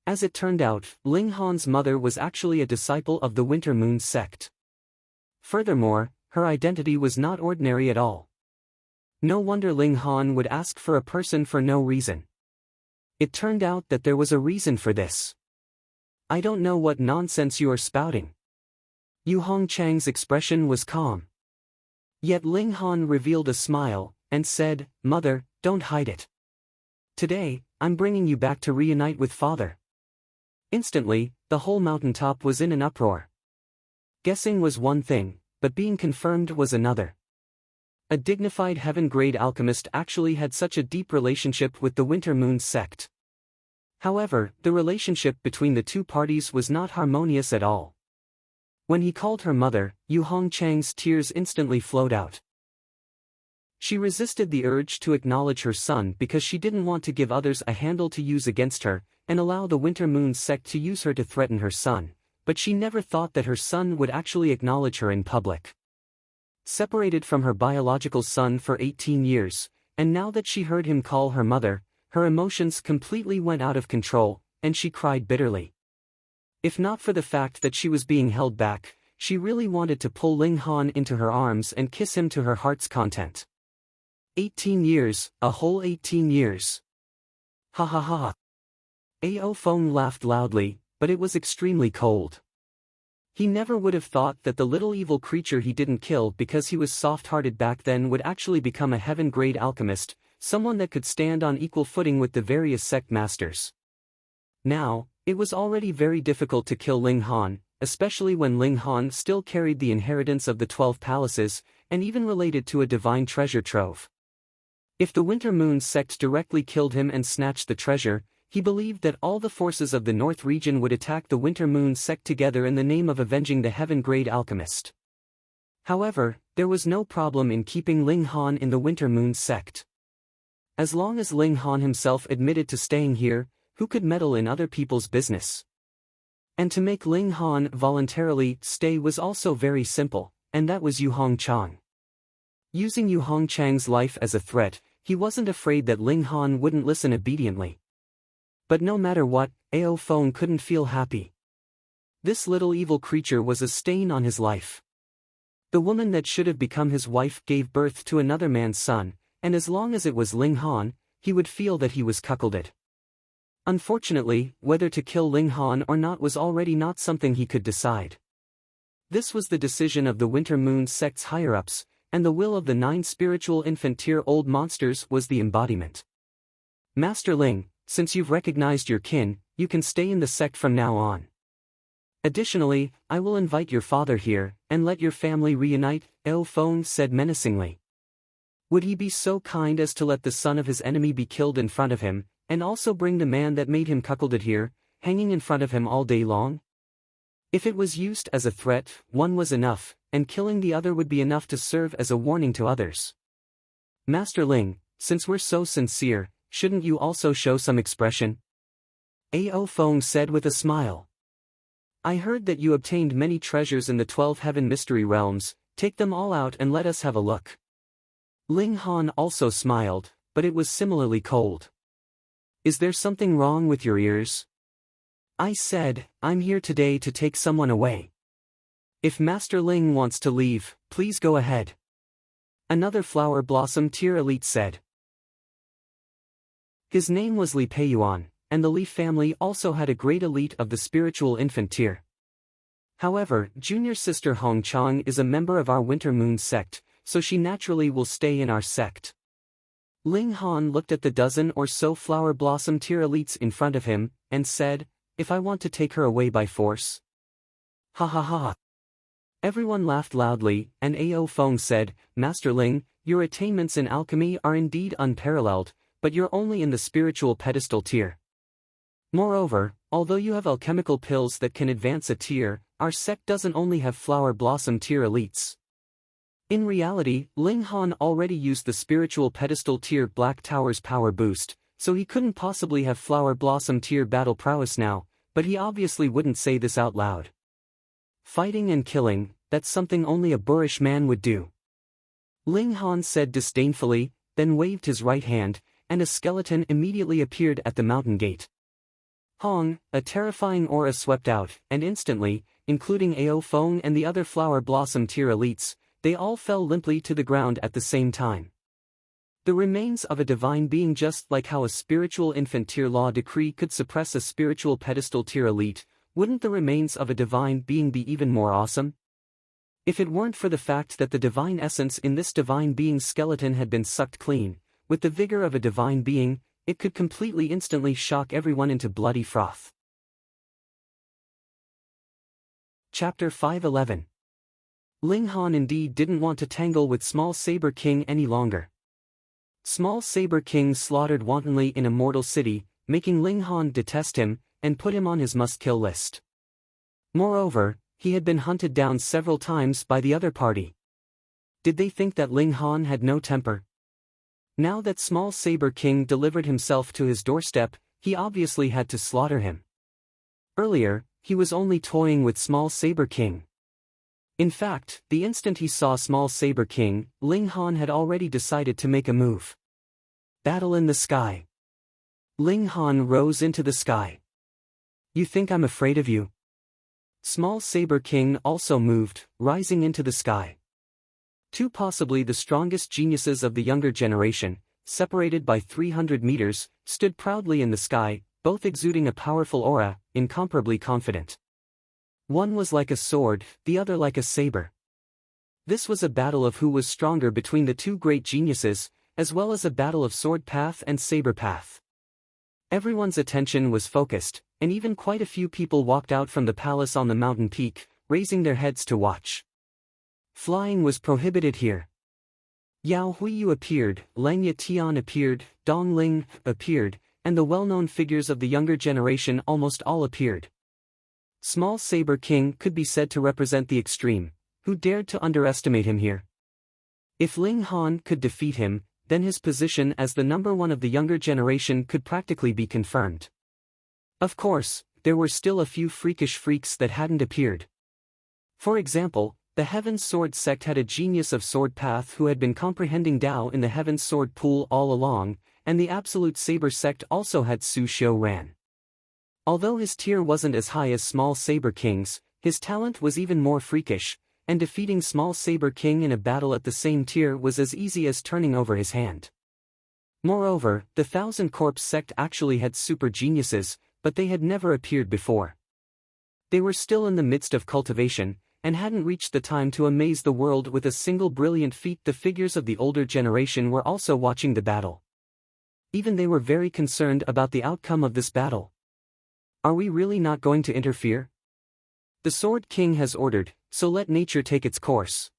As it turned out, Ling Han's mother was actually a disciple of the Winter Moon sect. Furthermore, her identity was not ordinary at all. No wonder Ling Han would ask for a person for no reason. It turned out that there was a reason for this. I don't know what nonsense you are spouting. Yu Hongchang's expression was calm. Yet Ling Han revealed a smile, and said, "Mother, don't hide it. Today, I'm bringing you back to reunite with father." Instantly, the whole mountaintop was in an uproar. Guessing was one thing, but being confirmed was another. A dignified heaven-grade alchemist actually had such a deep relationship with the Winter Moon sect. However, the relationship between the two parties was not harmonious at all. When he called her mother, Yu Hongchang's tears instantly flowed out. She resisted the urge to acknowledge her son because she didn't want to give others a handle to use against her, and allow the Winter Moon sect to use her to threaten her son, but she never thought that her son would actually acknowledge her in public. Separated from her biological son for 18 years, and now that she heard him call her mother, her emotions completely went out of control, and she cried bitterly. If not for the fact that she was being held back, she really wanted to pull Ling Han into her arms and kiss him to her heart's content. 18 years, a whole 18 years. Ha ha ha. Ao Feng laughed loudly, but it was extremely cold. He never would have thought that the little evil creature he didn't kill because he was soft-hearted back then would actually become a heaven-grade alchemist, someone that could stand on equal footing with the various sect masters. Now, it was already very difficult to kill Ling Han, especially when Ling Han still carried the inheritance of the 12 palaces, and even related to a divine treasure trove. If the Winter Moon sect directly killed him and snatched the treasure, he believed that all the forces of the North region would attack the Winter Moon sect together in the name of avenging the heaven-grade alchemist. However, there was no problem in keeping Ling Han in the Winter Moon sect. As long as Ling Han himself admitted to staying here, who could meddle in other people's business? And to make Ling Han voluntarily stay was also very simple, and that was Yu Hongchang. Using Yu Hongchang's life as a threat, he wasn't afraid that Ling Han wouldn't listen obediently. But no matter what, Ao Feng couldn't feel happy. This little evil creature was a stain on his life. The woman that should have become his wife gave birth to another man's son, and as long as it was Ling Han, he would feel that he was cuckolded. Unfortunately, whether to kill Ling Han or not was already not something he could decide. This was the decision of the Winter Moon sect's higher-ups, and the will of the 9 spiritual infant-tier-old monsters was the embodiment. Master Ling, since you've recognized your kin, you can stay in the sect from now on. Additionally, I will invite your father here, and let your family reunite, Ao Feng said menacingly. Would he be so kind as to let the son of his enemy be killed in front of him, and also bring the man that made him cuckolded here, hanging in front of him all day long? If it was used as a threat, one was enough, and killing the other would be enough to serve as a warning to others. Master Ling, since we're so sincere, shouldn't you also show some expression? Ao Feng said with a smile. I heard that you obtained many treasures in the 12 heaven mystery realms, take them all out and let us have a look. Ling Han also smiled, but it was similarly cold. Is there something wrong with your ears? I said, I'm here today to take someone away. If Master Ling wants to leave, please go ahead. Another flower blossom tier elite said. His name was Li Peiyuan, and the Li family also had a great elite of the spiritual infant tier. However, junior sister Hong Chang is a member of our Winter Moon sect, so she naturally will stay in our sect. Ling Han looked at the dozen or so flower blossom tier elites in front of him, and said, if I want to take her away by force? Ha ha ha. Everyone laughed loudly, and Ao Feng said, Master Ling, your attainments in alchemy are indeed unparalleled, but you're only in the spiritual pedestal tier. Moreover, although you have alchemical pills that can advance a tier, our sect doesn't only have flower blossom tier elites. In reality, Ling Han already used the spiritual pedestal tier Black Tower's power boost, so he couldn't possibly have flower blossom tier battle prowess now, but he obviously wouldn't say this out loud. Fighting and killing, that's something only a boorish man would do. Ling Han said disdainfully, then waved his right hand, and a skeleton immediately appeared at the mountain gate. Hong, a terrifying aura swept out, and instantly, including Ao Feng and the other flower blossom tier elites, they all fell limply to the ground at the same time. The remains of a divine being. Just like how a spiritual infant tier law decree could suppress a spiritual pedestal tier elite, wouldn't the remains of a divine being be even more awesome? If it weren't for the fact that the divine essence in this divine being's skeleton had been sucked clean, with the vigor of a divine being, it could completely instantly shock everyone into bloody froth. Chapter 511. Ling Han indeed didn't want to tangle with Small Saber King any longer. Small Saber King slaughtered wantonly in a mortal city, making Ling Han detest him, and put him on his must-kill list. Moreover, he had been hunted down several times by the other party. Did they think that Ling Han had no temper? Now that Small Saber King delivered himself to his doorstep, he obviously had to slaughter him. Earlier, he was only toying with Small Saber King. In fact, the instant he saw Small Saber King, Ling Han had already decided to make a move. Battle in the sky. Ling Han rose into the sky. You think I'm afraid of you? Small Saber King also moved, rising into the sky. Two possibly the strongest geniuses of the younger generation, separated by 300 meters, stood proudly in the sky, both exuding a powerful aura, incomparably confident. One was like a sword, the other like a saber. This was a battle of who was stronger between the two great geniuses, as well as a battle of sword path and saber path. Everyone's attention was focused, and even quite a few people walked out from the palace on the mountain peak, raising their heads to watch. Flying was prohibited here. Yao Huiyu appeared, Langya Tian appeared, Dong Ling appeared, and the well-known figures of the younger generation almost all appeared. Small Saber King could be said to represent the extreme. Who dared to underestimate him here? If Ling Han could defeat him, then his position as the number one of the younger generation could practically be confirmed. Of course, there were still a few freakish freaks that hadn't appeared. For example, the Heaven's Sword sect had a genius of sword path who had been comprehending Dao in the Heaven's Sword pool all along, and the Absolute Saber sect also had Su Xiu Ran. Although his tier wasn't as high as Small Saber King's, his talent was even more freakish, and defeating Small Saber King in a battle at the same tier was as easy as turning over his hand. Moreover, the Thousand Corpse sect actually had super geniuses, but they had never appeared before. They were still in the midst of cultivation, and hadn't reached the time to amaze the world with a single brilliant feat. The figures of the older generation were also watching the battle. Even they were very concerned about the outcome of this battle. Are we really not going to interfere? The Sword King has ordered, so let nature take its course.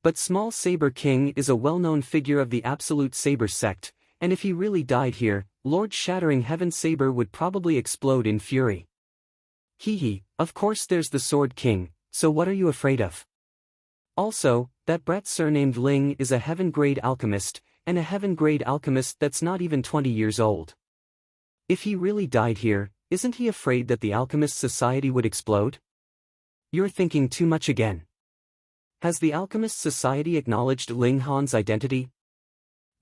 But Small Saber King is a well-known figure of the Absolute Saber sect, and if he really died here, Lord Shattering Heaven Saber would probably explode in fury. Hee, of course there's the Sword King, so what are you afraid of? Also, that brat surnamed Ling is a heaven-grade alchemist, and a heaven-grade alchemist that's not even 20 years old. If he really died here, isn't he afraid that the Alchemist Society would explode? You're thinking too much again. Has the Alchemist Society acknowledged Ling Han's identity?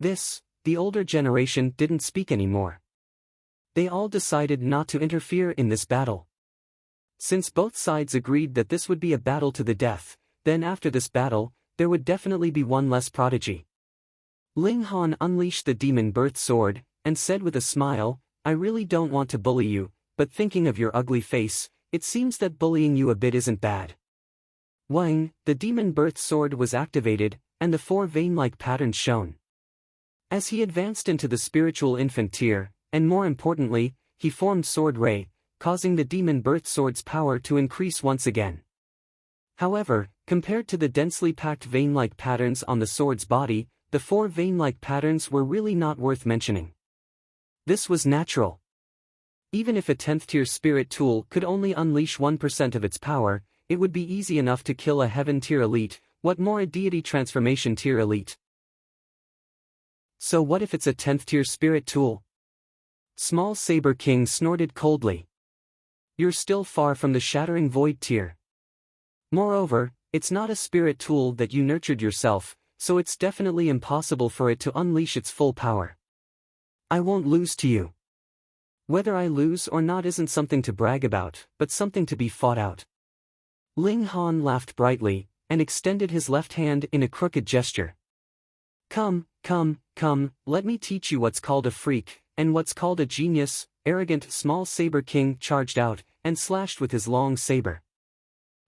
The older generation didn't speak anymore. They all decided not to interfere in this battle. Since both sides agreed that this would be a battle to the death, then after this battle, there would definitely be one less prodigy. Ling Han unleashed the Demon Birth Sword, and said with a smile, I really don't want to bully you, but thinking of your ugly face, it seems that bullying you a bit isn't bad. Wang, the Demon Birth Sword was activated, and the 4 vein-like patterns shone. As he advanced into the spiritual infant tier, and more importantly, he formed Sword Ray, causing the Demon Birth Sword's power to increase once again. However, compared to the densely packed vein-like patterns on the sword's body, the 4 vein-like patterns were really not worth mentioning. This was natural. Even if a 10th tier spirit tool could only unleash 1% of its power, it would be easy enough to kill a heaven tier elite, what more a deity transformation tier elite. So what if it's a 10th tier spirit tool? Small Saber King snorted coldly. You're still far from the Shattering Void tier. Moreover, it's not a spirit tool that you nurtured yourself, so it's definitely impossible for it to unleash its full power. I won't lose to you. Whether I lose or not isn't something to brag about, but something to be fought out. Ling Han laughed brightly, and extended his left hand in a crooked gesture. Come, let me teach you what's called a freak, and what's called a genius. Arrogant small saber king charged out, and slashed with his long saber.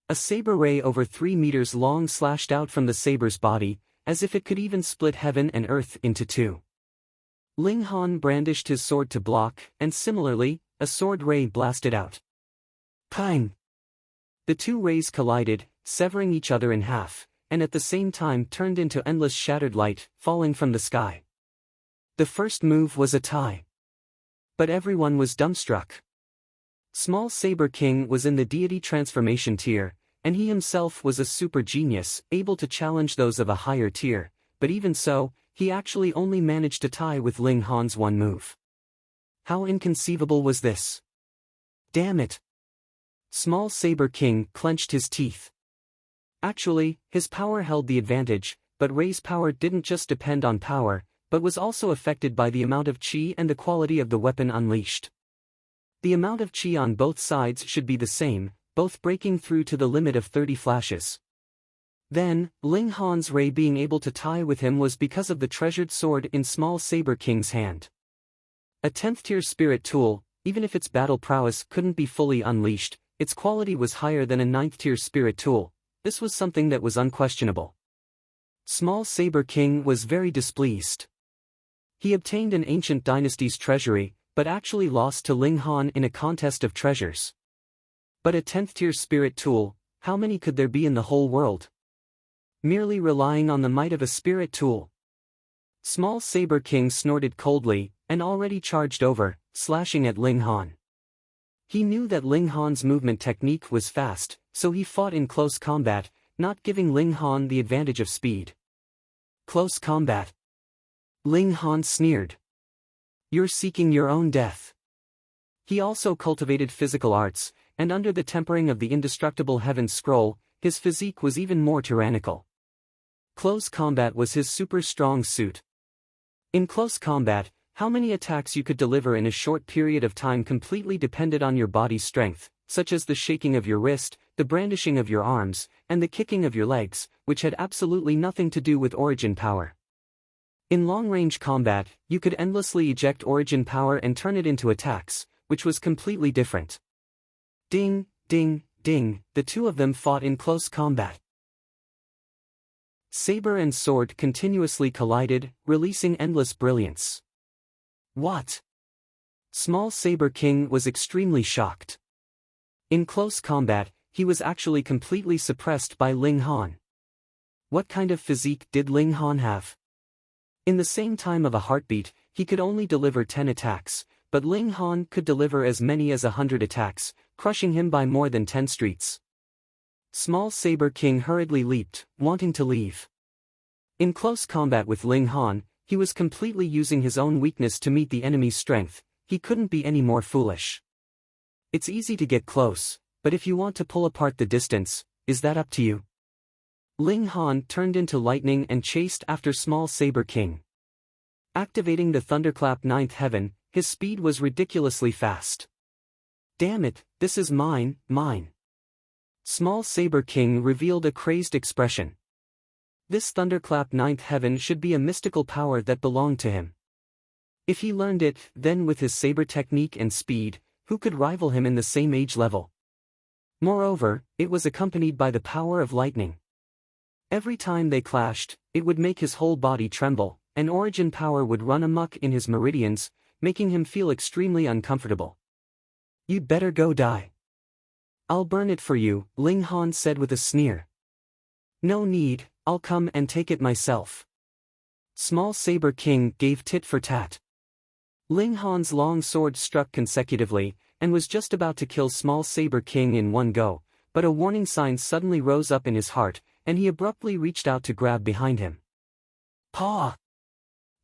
A saber ray over 3 meters long slashed out from the saber's body, as if it could even split heaven and earth into two. Ling Han brandished his sword to block, and similarly, a sword ray blasted out. Pang! The two rays collided, severing each other in half, and at the same time turned into endless shattered light, falling from the sky. The first move was a tie. But everyone was dumbstruck. Small Saber King was in the deity transformation tier, and he himself was a super genius, able to challenge those of a higher tier, but even so, he actually only managed to tie with Ling Han's one move. How inconceivable was this? Damn it! Small Saber King clenched his teeth. Actually, his power held the advantage, but Rei's power didn't just depend on power, but was also affected by the amount of chi and the quality of the weapon unleashed. The amount of chi on both sides should be the same, both breaking through to the limit of 30 flashes. Then, Ling Han's Rei being able to tie with him was because of the treasured sword in Small Saber King's hand. A 10th tier spirit tool, even if its battle prowess couldn't be fully unleashed, its quality was higher than a 9th tier spirit tool. This was something that was unquestionable. Small Saber King was very displeased. He obtained an ancient dynasty's treasury, but actually lost to Ling Han in a contest of treasures. But a 10th tier spirit tool, how many could there be in the whole world? Merely relying on the might of a spirit tool. Small Saber King snorted coldly, and already charged over, slashing at Ling Han. He knew that Ling Han's movement technique was fast, so he fought in close combat, not giving Ling Han the advantage of speed. Close combat. Ling Han sneered. You're seeking your own death. He also cultivated physical arts, and under the tempering of the indestructible Heaven Scroll, his physique was even more tyrannical. Close combat was his super strong suit. In close combat, how many attacks you could deliver in a short period of time completely depended on your body's strength, such as the shaking of your wrist, the brandishing of your arms, and the kicking of your legs, which had absolutely nothing to do with origin power. In long-range combat, you could endlessly eject origin power and turn it into attacks, which was completely different. Ding, ding, ding, the two of them fought in close combat. Saber and sword continuously collided, releasing endless brilliance. What? Small Saber King was extremely shocked. In close combat, he was actually completely suppressed by Ling Han. What kind of physique did Ling Han have? In the same time of a heartbeat, he could only deliver 10 attacks, but Ling Han could deliver as many as 100 attacks, crushing him by more than 10 streets. Small Saber King hurriedly leaped, wanting to leave. In close combat with Ling Han, he was completely using his own weakness to meet the enemy's strength. He couldn't be any more foolish. It's easy to get close, but if you want to pull apart the distance, is that up to you? Ling Han turned into lightning and chased after Small Saber King. Activating the Thunderclap 9th Heaven, his speed was ridiculously fast. Damn it, this is mine. Small Saber King revealed a crazed expression. This Thunderclap 9th Heaven should be a mystical power that belonged to him. If he learned it, then with his saber technique and speed, who could rival him in the same age level? Moreover, it was accompanied by the power of lightning. Every time they clashed, it would make his whole body tremble, and origin power would run amok in his meridians, making him feel extremely uncomfortable. You'd better go die. I'll burn it for you, Ling Han said with a sneer. No need, I'll come and take it myself. Small Saber King gave tit for tat. Ling Han's long sword struck consecutively, and was just about to kill Small Saber King in one go, but a warning sign suddenly rose up in his heart, and he abruptly reached out to grab behind him. Paw!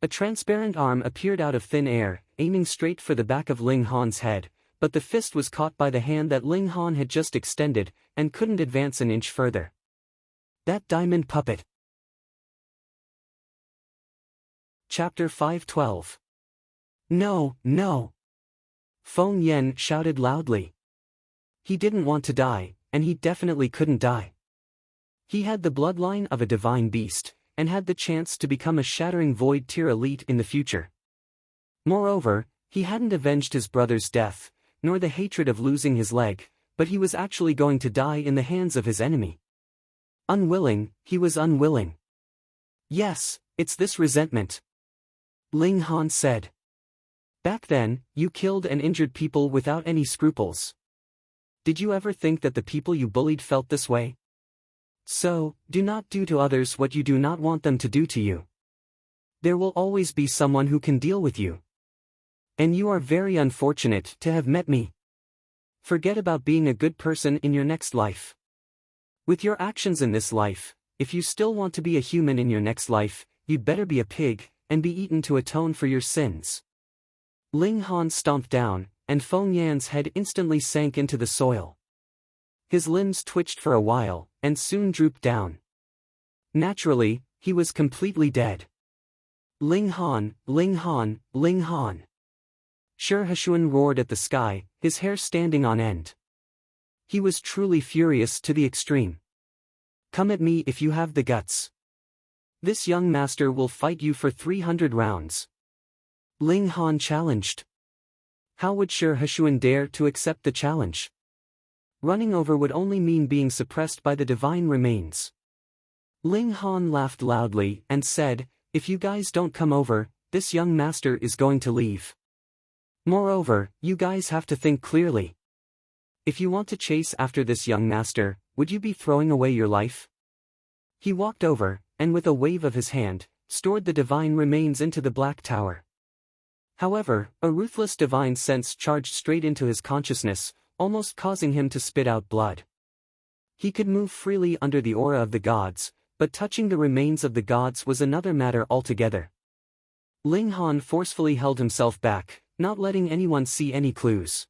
A transparent arm appeared out of thin air, aiming straight for the back of Ling Han's head, but the fist was caught by the hand that Ling Han had just extended, and couldn't advance an inch further. That diamond puppet. Chapter 512. No! Feng Yen shouted loudly. He didn't want to die, and he definitely couldn't die. He had the bloodline of a divine beast, and had the chance to become a shattering void tier elite in the future. Moreover, he hadn't avenged his brother's death, nor the hatred of losing his leg, but he was actually going to die in the hands of his enemy. Unwilling, he was unwilling. Yes, it's this resentment. Ling Han said. Back then, you killed and injured people without any scruples. Did you ever think that the people you bullied felt this way? So, do not do to others what you do not want them to do to you. There will always be someone who can deal with you. And you are very unfortunate to have met me. Forget about being a good person in your next life. With your actions in this life, if you still want to be a human in your next life, you'd better be a pig, and be eaten to atone for your sins. Ling Han stomped down, and Feng Yan's head instantly sank into the soil. His limbs twitched for a while, and soon drooped down. Naturally, he was completely dead. Ling Han, Ling Han, Ling Han. Sher Heshuan roared at the sky, his hair standing on end. He was truly furious to the extreme. Come at me if you have the guts. This young master will fight you for 300 rounds. Ling Han challenged. How would Sher Heshuan dare to accept the challenge? Running over would only mean being suppressed by the divine remains. Ling Han laughed loudly and said, if you guys don't come over, this young master is going to leave. Moreover, you guys have to think clearly. If you want to chase after this young master, would you be throwing away your life? He walked over, and with a wave of his hand, stored the divine remains into the Black Tower. However, a ruthless divine sense charged straight into his consciousness, almost causing him to spit out blood. He could move freely under the aura of the gods, but touching the remains of the gods was another matter altogether. Ling Han forcefully held himself back, not letting anyone see any clues.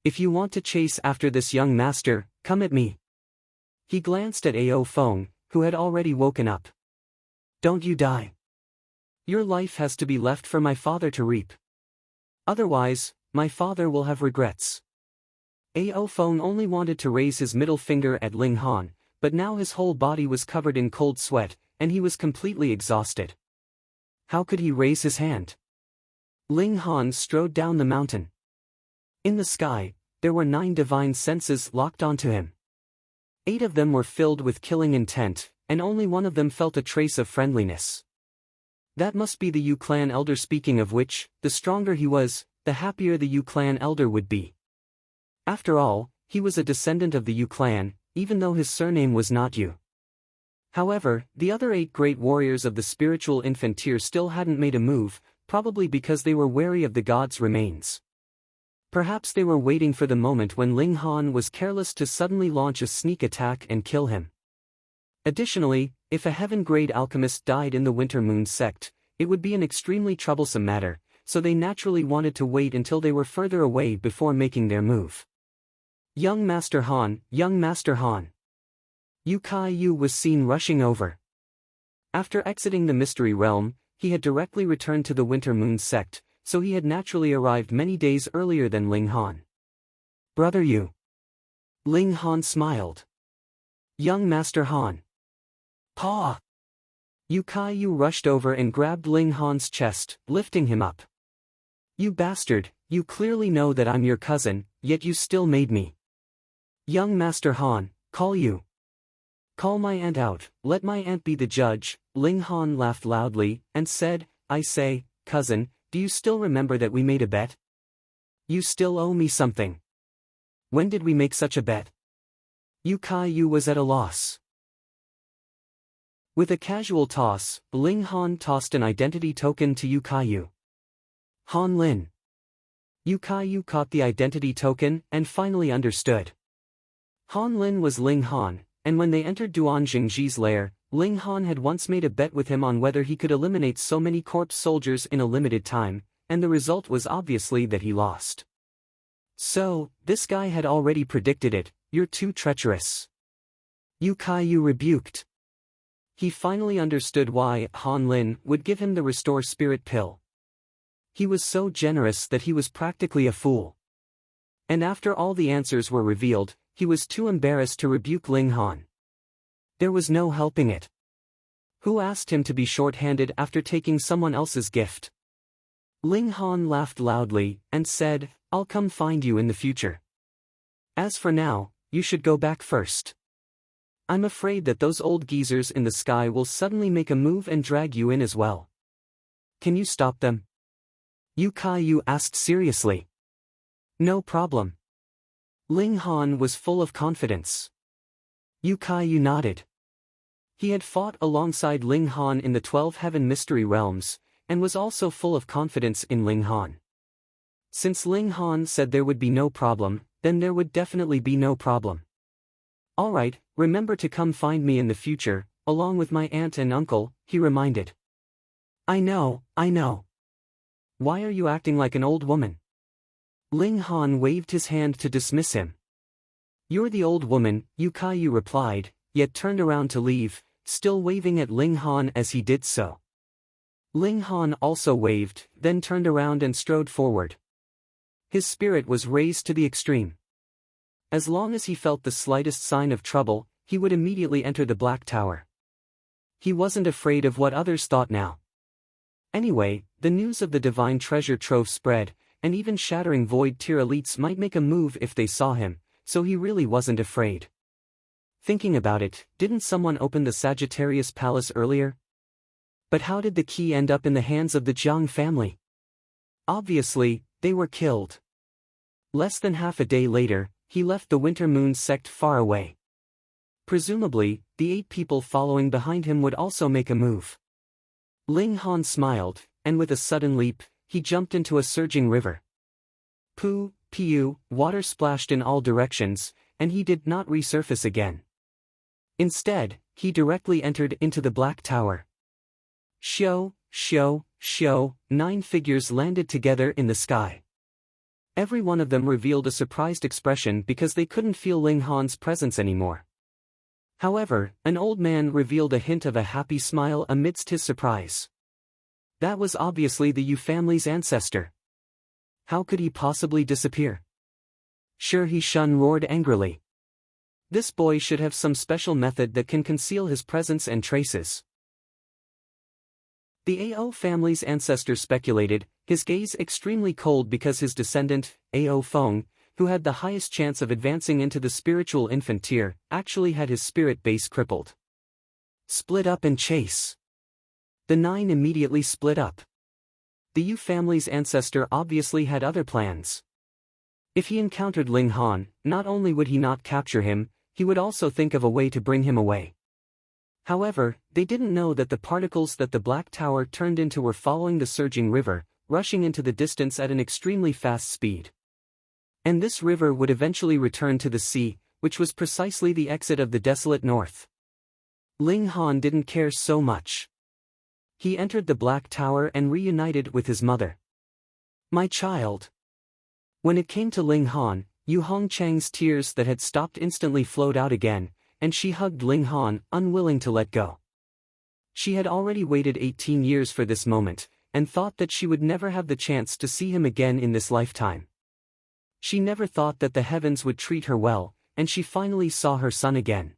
If you want to chase after this young master, come at me. He glanced at Ao Feng, who had already woken up. Don't you die. Your life has to be left for my father to reap. Otherwise, my father will have regrets. Ao Feng only wanted to raise his middle finger at Ling Han, but now his whole body was covered in cold sweat, and he was completely exhausted. How could he raise his hand? Ling Han strode down the mountain. In the sky, there were 9 divine senses locked onto him. 8 of them were filled with killing intent, and only 1 of them felt a trace of friendliness. That must be the Yu clan elder, speaking of which, the stronger he was, the happier the Yu clan elder would be. After all, he was a descendant of the Yu clan, even though his surname was not Yu. However, the other 8 great warriors of the spiritual infant tier still hadn't made a move, probably because they were wary of the gods' remains. Perhaps they were waiting for the moment when Ling Han was careless to suddenly launch a sneak attack and kill him. Additionally, if a heaven-grade alchemist died in the Winter Moon sect, it would be an extremely troublesome matter, so they naturally wanted to wait until they were further away before making their move. Young Master Han, young Master Han. Yu Kai Yu was seen rushing over. After exiting the Mystery Realm, he had directly returned to the Winter Moon sect, so he had naturally arrived many days earlier than Ling Han. Brother Yu. Ling Han smiled. Young Master Han. Paw! Yu Kai Yu rushed over and grabbed Ling Han's chest, lifting him up. You bastard, you clearly know that I'm your cousin, yet you still made me. Young Master Han, call you. Call my aunt out, let my aunt be the judge. Ling Han laughed loudly, and said, I say, cousin, do you still remember that we made a bet? You still owe me something. When did we make such a bet? Yu Kai Yu was at a loss. With a casual toss, Ling Han tossed an identity token to Yu Kai Yu. Han Lin. Yu Kai Yu caught the identity token and finally understood. Han Lin was Ling Han, and when they entered Duan Jingji's lair, Ling Han had once made a bet with him on whether he could eliminate so many corpse soldiers in a limited time, and the result was obviously that he lost. So, this guy had already predicted it. You're too treacherous. Yu Kai Yu rebuked. He finally understood why Han Lin would give him the Restore Spirit pill. He was so generous that he was practically a fool. And after all the answers were revealed, he was too embarrassed to rebuke Ling Han. There was no helping it. Who asked him to be short-handed after taking someone else's gift? Ling Han laughed loudly, and said, "I'll come find you in the future. As for now, you should go back first. I'm afraid that those old geezers in the sky will suddenly make a move and drag you in as well. Can you stop them?" Yu Kaiyu asked seriously. "No problem." Ling Han was full of confidence. Yu Kaiyu nodded. He had fought alongside Ling Han in the 12 Heaven Mystery Realms, and was also full of confidence in Ling Han. Since Ling Han said there would be no problem, then there would definitely be no problem. "Alright, remember to come find me in the future, along with my aunt and uncle," he reminded. I know. Why are you acting like an old woman?" Ling Han waved his hand to dismiss him. "You're the old woman," Yu Kaiyu replied, yet turned around to leave, still waving at Ling Han as he did so. Ling Han also waved, then turned around and strode forward. His spirit was raised to the extreme. As long as he felt the slightest sign of trouble, he would immediately enter the Black Tower. He wasn't afraid of what others thought now. Anyway, the news of the divine treasure trove spread, and even shattering void tier elites might make a move if they saw him, so he really wasn't afraid. Thinking about it, didn't someone open the Sagittarius Palace earlier? But how did the key end up in the hands of the Jiang family? Obviously, they were killed. Less than half a day later, he left the Winter Moon sect far away. Presumably, the 8 people following behind him would also make a move. Ling Han smiled, and with a sudden leap, he jumped into a surging river. Poo, piu, water splashed in all directions, and he did not resurface again. Instead, he directly entered into the Black Tower. Shoo, 9 figures landed together in the sky. Every one of them revealed a surprised expression because they couldn't feel Ling Han's presence anymore. However, an old man revealed a hint of a happy smile amidst his surprise. That was obviously the Yu family's ancestor. How could he possibly disappear? Sure, he Shun roared angrily. This boy should have some special method that can conceal his presence and traces. The Ao family's ancestor speculated, his gaze extremely cold because his descendant, Ao Feng, who had the highest chance of advancing into the spiritual infant tier, actually had his spirit base crippled. Split up and chase. The 9 immediately split up. The Yu family's ancestor obviously had other plans. If he encountered Ling Han, not only would he not capture him, he would also think of a way to bring him away. However, they didn't know that the particles that the Black Tower turned into were following the surging river, rushing into the distance at an extremely fast speed. And this river would eventually return to the sea, which was precisely the exit of the desolate north. Ling Han didn't care so much. He entered the Black Tower and reunited with his mother. "My child." When it came to Ling Han, Yu Hongchang's tears that had stopped instantly flowed out again, and she hugged Ling Han, unwilling to let go. She had already waited 18 years for this moment, and thought that she would never have the chance to see him again in this lifetime. She never thought that the heavens would treat her well, and she finally saw her son again.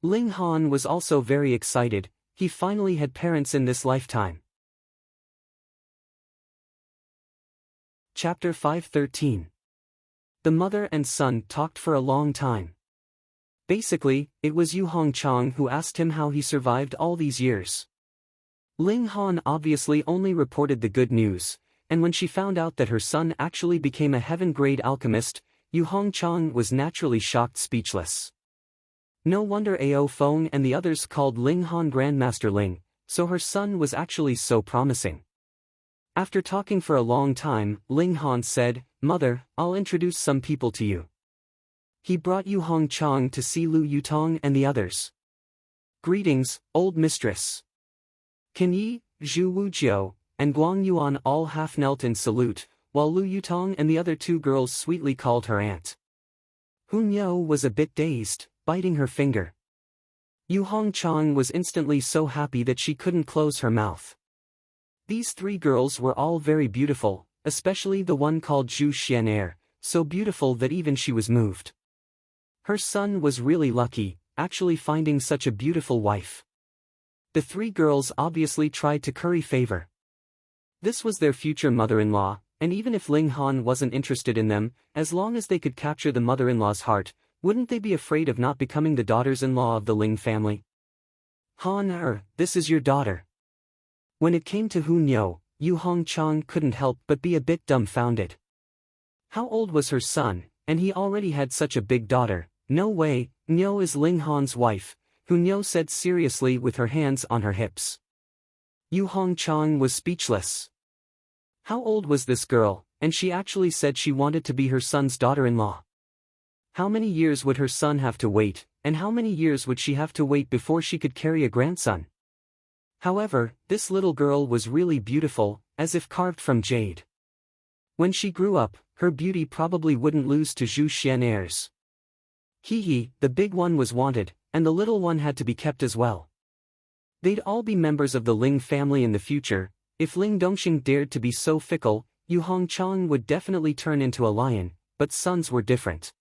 Ling Han was also very excited, he finally had parents in this lifetime. Chapter 513. The mother and son talked for a long time. Basically, it was Yu Hongchang who asked him how he survived all these years. Ling Han obviously only reported the good news, and when she found out that her son actually became a heaven-grade alchemist, Yu Hongchang was naturally shocked speechless. No wonder Ao Feng and the others called Ling Han Grandmaster Ling, so her son was actually so promising. After talking for a long time, Ling Han said, "Mother, I'll introduce some people to you." He brought Yu Hongchang to see Lu Yutong and the others. "Greetings, old mistress." Qin Yi, Zhu Wujiu, and Guang Yuan all half-knelt in salute, while Lu Yutong and the other 2 girls sweetly called her aunt. Hun Yo was a bit dazed, biting her finger. Yu Hongchang was instantly so happy that she couldn't close her mouth. These 3 girls were all very beautiful, especially the one called Zhu Xianair, so beautiful that even she was moved. Her son was really lucky, actually finding such a beautiful wife. The three girls obviously tried to curry favor. This was their future mother-in-law, and even if Ling Han wasn't interested in them, as long as they could capture the mother-in-law's heart, wouldn't they be afraid of not becoming the daughters-in-law of the Ling family? Han, this is your daughter. When it came to Hu Niu, Yu Hongchang couldn't help but be a bit dumbfounded. How old was her son, and he already had such a big daughter? No way, Niu is Ling Han's wife, Hu Niu said seriously with her hands on her hips. Yu Hongchang was speechless. How old was this girl, and she actually said she wanted to be her son's daughter-in-law? How many years would her son have to wait, and how many years would she have to wait before she could carry a grandson? However, this little girl was really beautiful, as if carved from jade. When she grew up, her beauty probably wouldn't lose to Zhu Xian heirs. The big one was wanted, and the little one had to be kept as well. They'd all be members of the Ling family in the future. If Ling Dongxing dared to be so fickle, Yu Hongchang would definitely turn into a lion, but sons were different.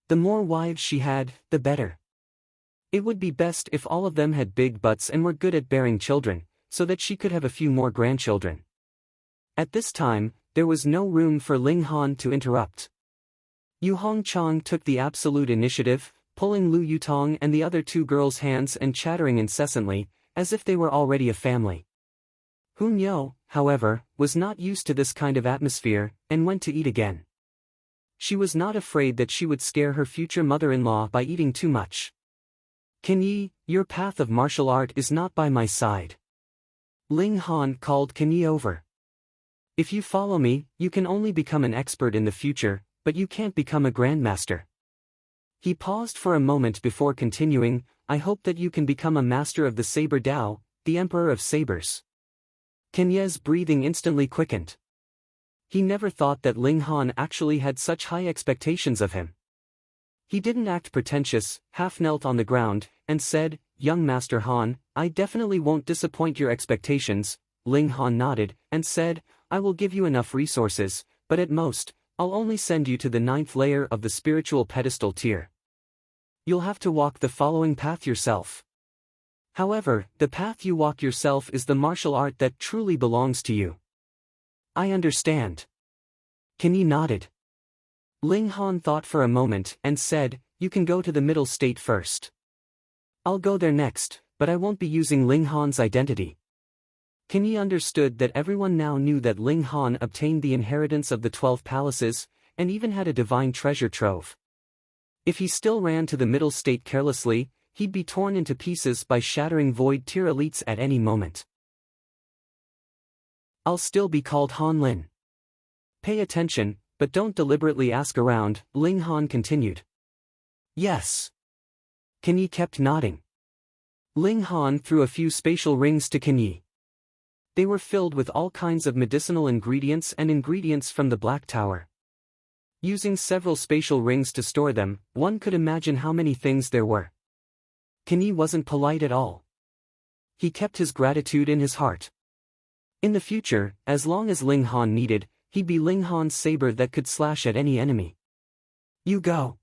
The more wives she had, the better. It would be best if all of them had big butts and were good at bearing children, so that she could have a few more grandchildren. At this time, there was no room for Ling Han to interrupt. Yu Hongchang took the absolute initiative, pulling Lu Yutong and the other two girls' hands and chattering incessantly, as if they were already a family. Hu Niu, however, was not used to this kind of atmosphere, and went to eat again. She was not afraid that she would scare her future mother-in-law by eating too much. Can Yi, your path of martial art is not by my side. Ling Han called Can Yi over. If you follow me, you can only become an expert in the future, but you can't become a grandmaster. He paused for a moment before continuing, I hope that you can become a master of the Saber Dao, the Emperor of Sabers. Can Yi's breathing instantly quickened. He never thought that Ling Han actually had such high expectations of him. He didn't act pretentious, half knelt on the ground, and said, Young Master Han, I definitely won't disappoint your expectations. Ling Han nodded, and said, I will give you enough resources, but at most, I'll only send you to the 9th layer of the spiritual pedestal tier. You'll have to walk the following path yourself. However, the path you walk yourself is the martial art that truly belongs to you. I understand. Can Yi nodded. Ling Han thought for a moment and said, You can go to the middle state first. I'll go there next, but I won't be using Ling Han's identity. Can Yi understood that everyone now knew that Ling Han obtained the inheritance of the 12 palaces, and even had a divine treasure trove. If he still ran to the middle state carelessly, he'd be torn into pieces by shattering void tier elites at any moment. I'll still be called Han Lin. Pay attention, but don't deliberately ask around, Ling Han continued. Yes. Can Yi kept nodding. Ling Han threw a few spatial rings to Can Yi. They were filled with all kinds of medicinal ingredients and ingredients from the Black Tower. Using several spatial rings to store them, one could imagine how many things there were. Can Yi wasn't polite at all. He kept his gratitude in his heart. In the future, as long as Ling Han needed, he'd be Ling Han's saber that could slash at any enemy. You go.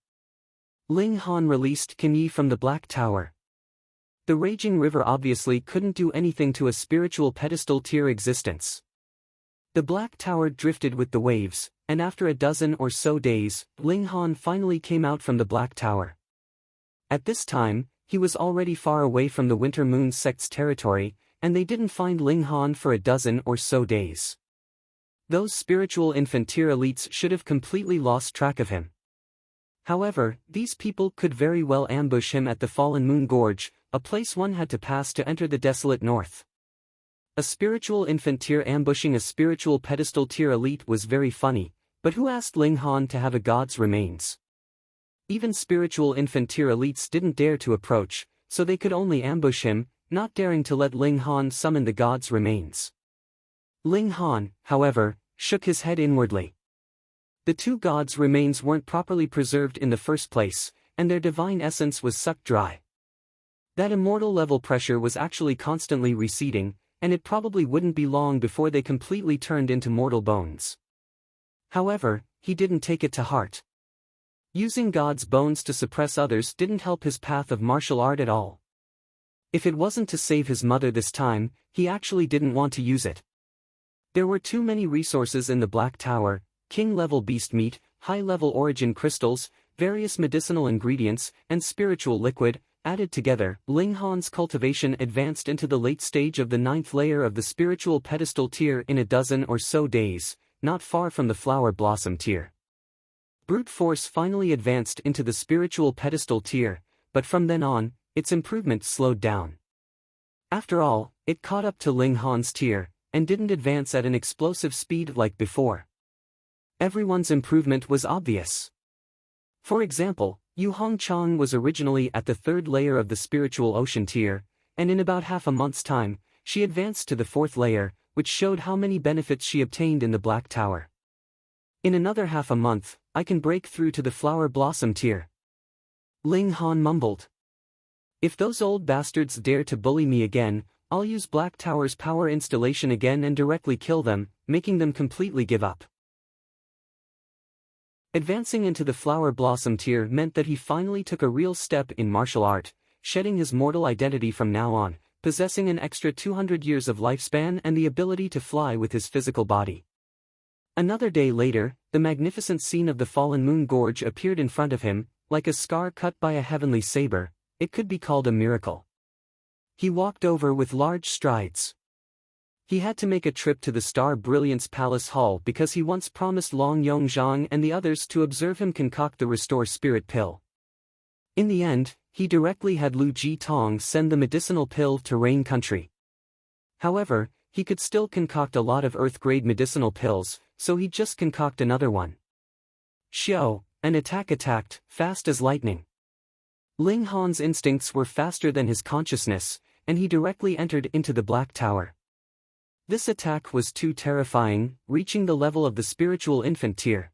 Ling Han released Can Yi from the Black Tower. The raging river obviously couldn't do anything to a spiritual pedestal tier existence. The Black Tower drifted with the waves, and after a dozen or so days, Ling Han finally came out from the Black Tower. At this time, he was already far away from the Winter Moon sect's territory, and they didn't find Ling Han for a dozen or so days. Those spiritual infant tier elites should have completely lost track of him. However, these people could very well ambush him at the Fallen Moon Gorge, a place one had to pass to enter the desolate north. A spiritual infant tier ambushing a spiritual pedestal tier elite was very funny, but who asked Ling Han to have a god's remains? Even spiritual infant tier elites didn't dare to approach, so they could only ambush him, not daring to let Ling Han summon the god's remains. Ling Han, however, shook his head inwardly. The two gods' remains weren't properly preserved in the first place, and their divine essence was sucked dry. That immortal level pressure was actually constantly receding, and it probably wouldn't be long before they completely turned into mortal bones. However, he didn't take it to heart. Using God's bones to suppress others didn't help his path of martial art at all. If it wasn't to save his mother this time, he actually didn't want to use it. There were too many resources in the Black Tower: king-level beast meat, high-level origin crystals, various medicinal ingredients, and spiritual liquid. Added together, Ling Han's cultivation advanced into the late stage of the 9th layer of the spiritual pedestal tier in a dozen or so days, not far from the flower blossom tier. Brute force finally advanced into the spiritual pedestal tier, but from then on, its improvement slowed down. After all, it caught up to Ling Han's tier, and didn't advance at an explosive speed like before. Everyone's improvement was obvious. For example, Yu Hongchang was originally at the 3rd layer of the spiritual ocean tier, and in about half a month's time, she advanced to the 4th layer, which showed how many benefits she obtained in the Black Tower. In another half a month, I can break through to the flower blossom tier. Ling Han mumbled. If those old bastards dare to bully me again, I'll use Black Tower's power installation again and directly kill them, making them completely give up. Advancing into the flower blossom tier meant that he finally took a real step in martial art, shedding his mortal identity from now on, possessing an extra 200 years of lifespan and the ability to fly with his physical body. Another day later, the magnificent scene of the fallen moon gorge appeared in front of him, like a scar cut by a heavenly saber. It could be called a miracle. He walked over with large strides. He had to make a trip to the Star Brilliance Palace Hall because he once promised Long Yongzhang and the others to observe him concoct the Restore Spirit pill. In the end, he directly had Lu Jitong send the medicinal pill to Rain Country. However, he could still concoct a lot of Earth-grade medicinal pills, so he'd just concoct another one. Xiao, an attack attacked, fast as lightning. Ling Han's instincts were faster than his consciousness, and he directly entered into the Black Tower. This attack was too terrifying, reaching the level of the spiritual infant tier.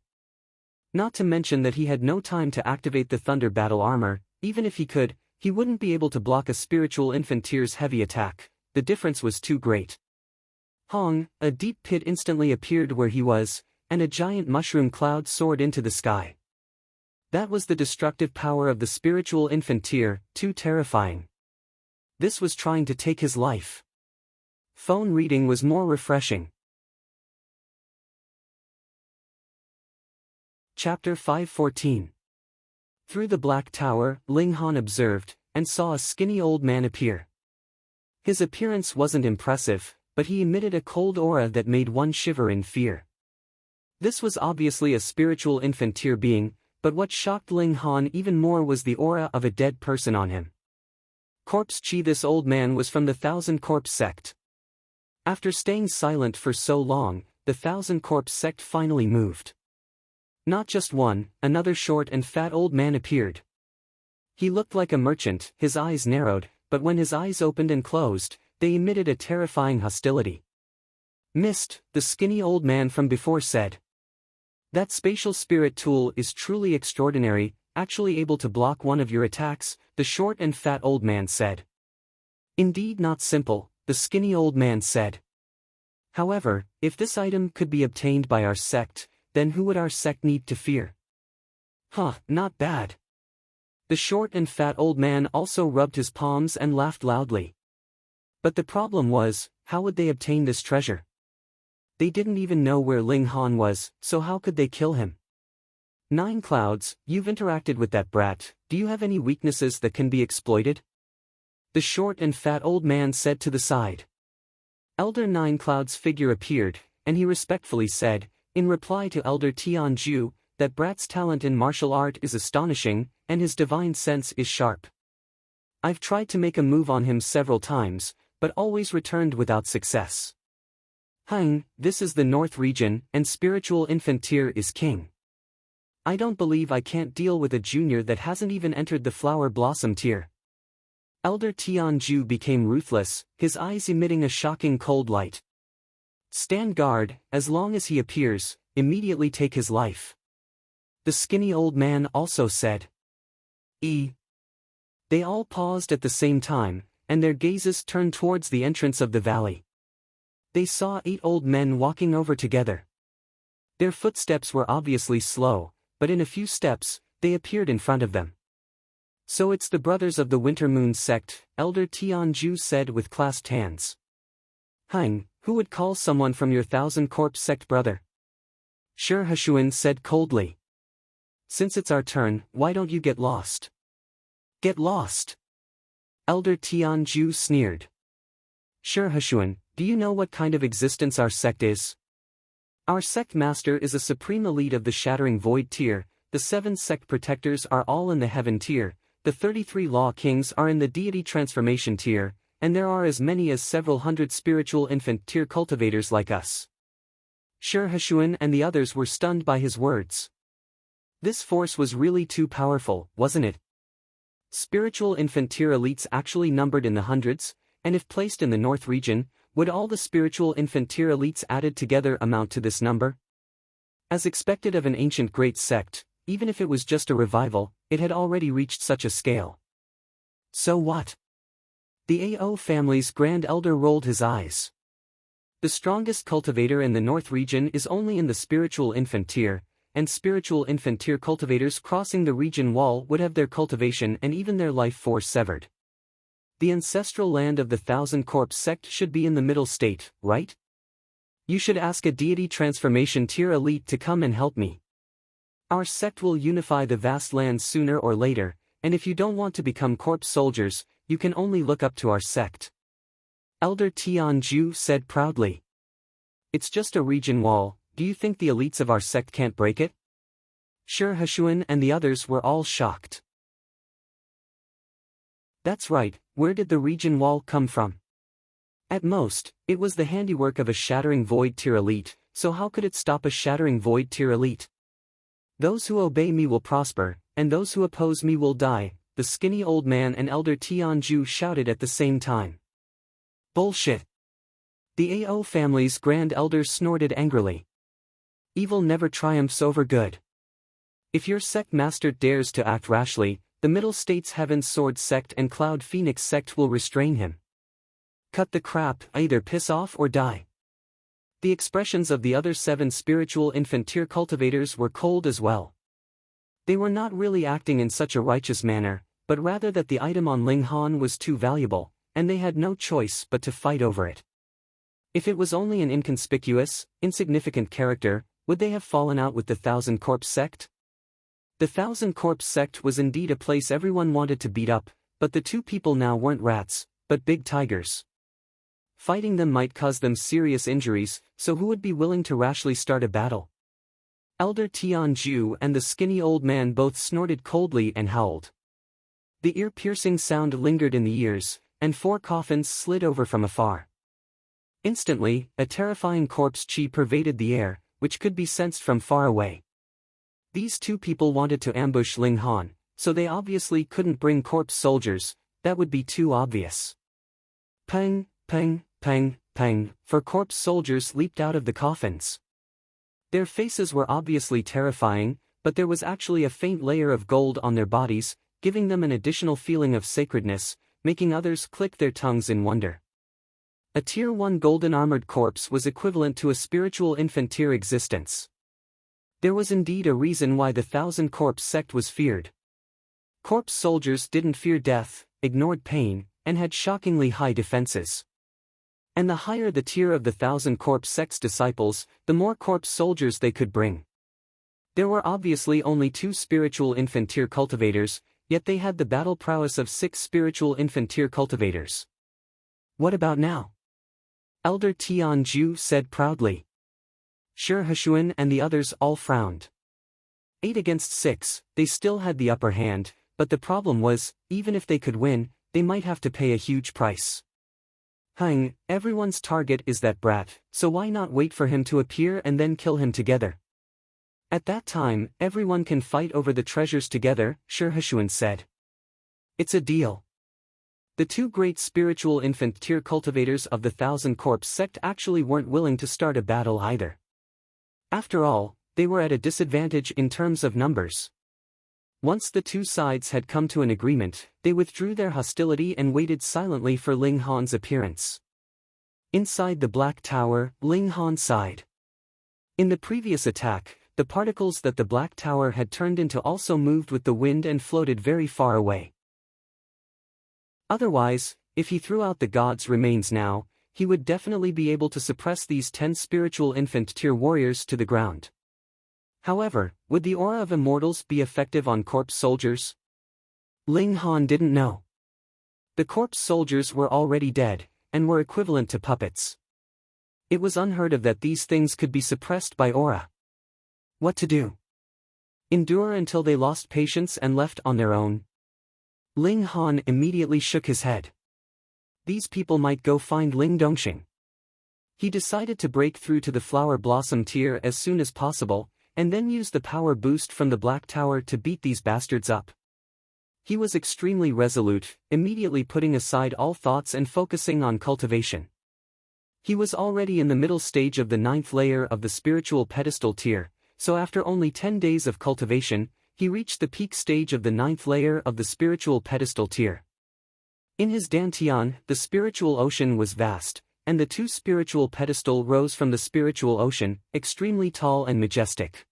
Not to mention that he had no time to activate the Thunder Battle Armor. Even if he could, he wouldn't be able to block a spiritual infant tier's heavy attack. The difference was too great. Hong, a deep pit instantly appeared where he was, and a giant mushroom cloud soared into the sky. That was the destructive power of the spiritual infant tier, too terrifying. This was trying to take his life. Phone reading was more refreshing. Chapter 514. Through the Black Tower, Ling Han observed, and saw a skinny old man appear. His appearance wasn't impressive, but he emitted a cold aura that made one shiver in fear. This was obviously a spiritual infant tier being, but what shocked Ling Han even more was the aura of a dead person on him. Corpse Chi. This old man was from the Thousand Corpse sect. After staying silent for so long, the Thousand Corpse sect finally moved. Not just one, another short and fat old man appeared. He looked like a merchant, his eyes narrowed, but when his eyes opened and closed, they emitted a terrifying hostility. Mist, the skinny old man from before said. That spatial spirit tool is truly extraordinary, actually able to block one of your attacks, the short and fat old man said. Indeed not simple, the skinny old man said. However, if this item could be obtained by our sect, then who would our sect need to fear? Not bad. The short and fat old man also rubbed his palms and laughed loudly. But the problem was, how would they obtain this treasure? They didn't even know where Ling Han was, so how could they kill him? Nine Clouds, you've interacted with that brat, do you have any weaknesses that can be exploited? The short and fat old man said to the side. Elder Nine Clouds' figure appeared, and he respectfully said, in reply to Elder Tianju, that brat's talent in martial art is astonishing, and his divine sense is sharp. I've tried to make a move on him several times, but always returned without success. This is the North region, and spiritual infant tier is king. I don't believe I can't deal with a junior that hasn't even entered the flower blossom tier. Elder Tianju became ruthless, his eyes emitting a shocking cold light. Stand guard, as long as he appears, immediately take his life. The skinny old man also said. They all paused at the same time, and their gazes turned towards the entrance of the valley. They saw 8 old men walking over together. Their footsteps were obviously slow, but in a few steps, they appeared in front of them. So it's the brothers of the Winter Moon sect, Elder Tianju said with clasped hands. Who would call someone from your Thousand Corpse sect brother? Shi Heshuan said coldly. Since it's our turn, why don't you get lost? Get lost? Elder Tianju sneered. Shi Heshuan, do you know what kind of existence our sect is? Our sect master is a supreme elite of the Shattering Void tier, the 7 sect protectors are all in the Heaven tier, the 33 Law Kings are in the Deity Transformation tier, and there are as many as several hundred spiritual infant tier cultivators like us. Shi Heshuan and the others were stunned by his words. This force was really too powerful, wasn't it? Spiritual infant tier elites actually numbered in the hundreds, and if placed in the North region, would all the spiritual infant tier elites added together amount to this number? As expected of an ancient great sect, even if it was just a revival, it had already reached such a scale. So what? The AO family's Grand Elder rolled his eyes. The strongest cultivator in the North region is only in the spiritual infant tier, and spiritual infant tier cultivators crossing the region wall would have their cultivation and even their life force severed. The ancestral land of the Thousand Corpse sect should be in the middle state, right? You should ask a deity transformation tier elite to come and help me. Our sect will unify the vast lands sooner or later, and if you don't want to become corpse soldiers, you can only look up to our sect. Elder Tianju said proudly. It's just a region wall, do you think the elites of our sect can't break it? Shi Heshuan and the others were all shocked. That's right, where did the region wall come from? At most, it was the handiwork of a Shattering Void tier elite, so how could it stop a Shattering Void tier elite? Those who obey me will prosper, and those who oppose me will die, the skinny old man and Elder Tianju shouted at the same time. Bullshit! The AO family's Grand Elder snorted angrily. Evil never triumphs over good. If your sect master dares to act rashly, the Middle States Heaven's Sword sect and Cloud Phoenix sect will restrain him. Cut the crap, either piss off or die. The expressions of the other 7 spiritual infant tier cultivators were cold as well. They were not really acting in such a righteous manner, but rather that the item on Ling Han was too valuable, and they had no choice but to fight over it. If it was only an inconspicuous, insignificant character, would they have fallen out with the Thousand Corpse sect? The Thousand Corpse sect was indeed a place everyone wanted to beat up, but the 2 people now weren't rats, but big tigers. Fighting them might cause them serious injuries, so who would be willing to rashly start a battle? Elder Tianju and the skinny old man both snorted coldly and howled. The ear-piercing sound lingered in the ears, and 4 coffins slid over from afar. Instantly, a terrifying corpse chi pervaded the air, which could be sensed from far away. These 2 people wanted to ambush Ling Han, so they obviously couldn't bring corpse soldiers, that would be too obvious. Pang, pang, pang, pang, 4 corpse soldiers leaped out of the coffins. Their faces were obviously terrifying, but there was actually a faint layer of gold on their bodies, giving them an additional feeling of sacredness, making others click their tongues in wonder. A Tier 1 golden armored corpse was equivalent to a spiritual infant tier existence. There was indeed a reason why the Thousand Corpse sect was feared. Corpse soldiers didn't fear death, ignored pain, and had shockingly high defenses. And the higher the tier of the Thousand Corpse sect's disciples, the more corpse soldiers they could bring. There were obviously only 2 spiritual infant tier cultivators, yet they had the battle prowess of 6 spiritual infant tier cultivators. What about now? Elder Tianju said proudly. Shi Heshuan and the others all frowned. 8 against 6, they still had the upper hand, but the problem was, even if they could win, they might have to pay a huge price. Everyone's target is that brat, so why not wait for him to appear and then kill him together? At that time, everyone can fight over the treasures together, Shi Heshuan said. It's a deal. The 2 great spiritual infant tier cultivators of the Thousand Corpse sect actually weren't willing to start a battle either. After all, they were at a disadvantage in terms of numbers. Once the 2 sides had come to an agreement, they withdrew their hostility and waited silently for Ling Han's appearance. Inside the Black Tower, Ling Han sighed. In the previous attack, The particles that the Black Tower had turned into also moved with the wind and floated very far away. Otherwise, if he threw out the god's remains now, he would definitely be able to suppress these 10 spiritual infant-tier warriors to the ground. However, would the aura of immortals be effective on corpse soldiers? Ling Han didn't know. The corpse soldiers were already dead, and were equivalent to puppets. It was unheard of that these things could be suppressed by aura. What to do? Endure until they lost patience and left on their own? Ling Han immediately shook his head. These people might go find Ling Dongxing. He decided to break through to the flower blossom tier as soon as possible, and then use the power boost from the Black Tower to beat these bastards up. He was extremely resolute, immediately putting aside all thoughts and focusing on cultivation. He was already in the middle stage of the 9th layer of the spiritual pedestal tier, so after only 10 days of cultivation, he reached the peak stage of the 9th layer of the spiritual pedestal tier. In his dantian, the spiritual ocean was vast, and the 2 spiritual pedestal rose from the spiritual ocean, extremely tall and majestic.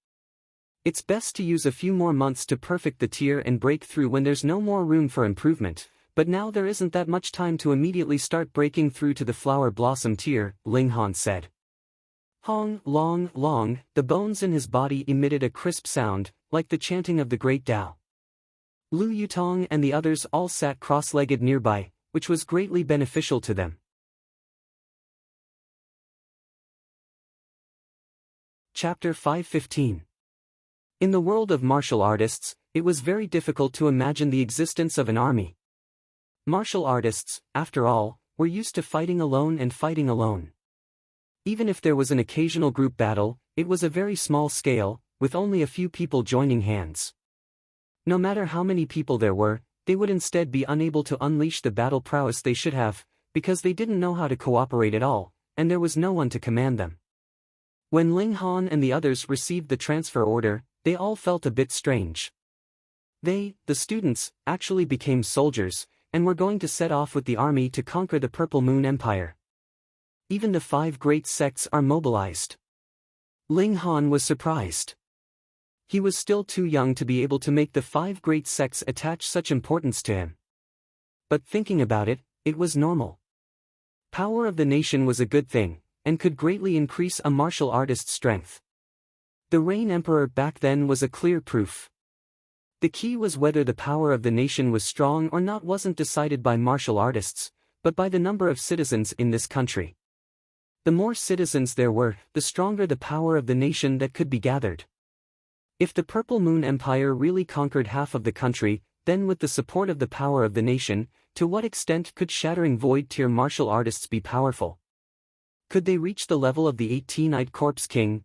It's best to use a few more months to perfect the tier and break through when there's no more room for improvement, but now there isn't that much time to immediately start breaking through to the flower blossom tier, Ling Han said. Hong, long, long, the bones in his body emitted a crisp sound, like the chanting of the great Tao. Lu Yutong and the others all sat cross-legged nearby, which was greatly beneficial to them. Chapter 515. In the world of martial artists, it was very difficult to imagine the existence of an army. Martial artists, after all, were used to fighting alone and fighting alone. Even if there was an occasional group battle, it was a very small scale, with only a few people joining hands. No matter how many people there were, they would instead be unable to unleash the battle prowess they should have, because they didn't know how to cooperate at all, and there was no one to command them. When Ling Han and the others received the transfer order, they all felt a bit strange. They, the students, actually became soldiers, and were going to set off with the army to conquer the Purple Moon Empire. Even the 5 great sects are mobilized. Ling Han was surprised. He was still too young to be able to make the 5 great sects attach such importance to him. But thinking about it, it was normal. Power of the nation was a good thing, and could greatly increase a martial artist's strength. The Rain Emperor back then was a clear proof. The key was whether the power of the nation was strong or not wasn't decided by martial artists, but by the number of citizens in this country. The more citizens there were, the stronger the power of the nation that could be gathered. If the Purple Moon Empire really conquered half of the country, then with the support of the power of the nation, to what extent could Shattering Void tier martial artists be powerful? Could they reach the level of the 18-eyed Corpse King?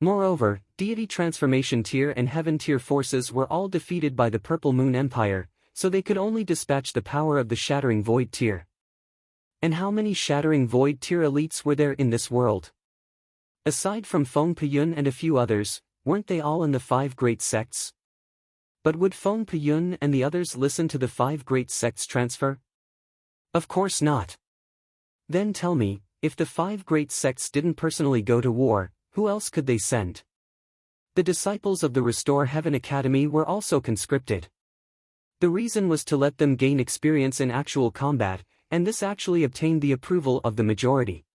Moreover, Deity Transformation tier and Heaven tier forces were all defeated by the Purple Moon Empire, so they could only dispatch the power of the Shattering Void tier. And how many Shattering Void tier elites were there in this world? Aside from Feng Piyun and a few others, weren't they all in the 5 great sects? But would Feng Piyun and the others listen to the 5 great sects transfer? Of course not. Then tell me, if the 5 great sects didn't personally go to war, who else could they send? The disciples of the Restore Heaven Academy were also conscripted. The reason was to let them gain experience in actual combat, and this actually obtained the approval of the majority.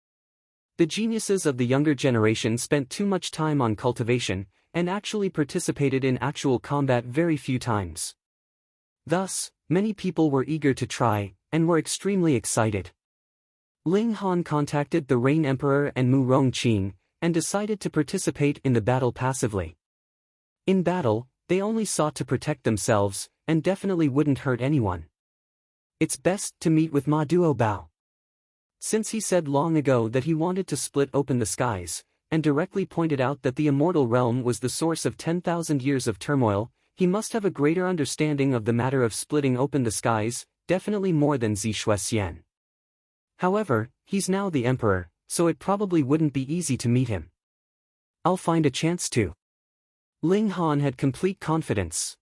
The geniuses of the younger generation spent too much time on cultivation, and actually participated in actual combat very few times. Thus, many people were eager to try, and were extremely excited. Ling Han contacted the Rain Emperor and Mu Rongqing, and decided to participate in the battle passively. In battle, they only sought to protect themselves, and definitely wouldn't hurt anyone. It's best to meet with Ma Duobao. Since he said long ago that he wanted to split open the skies, and directly pointed out that the immortal realm was the source of 10,000 years of turmoil, he must have a greater understanding of the matter of splitting open the skies, definitely more than Zi Shuexian. However, he's now the emperor, so it probably wouldn't be easy to meet him. I'll find a chance to. Ling Han had complete confidence.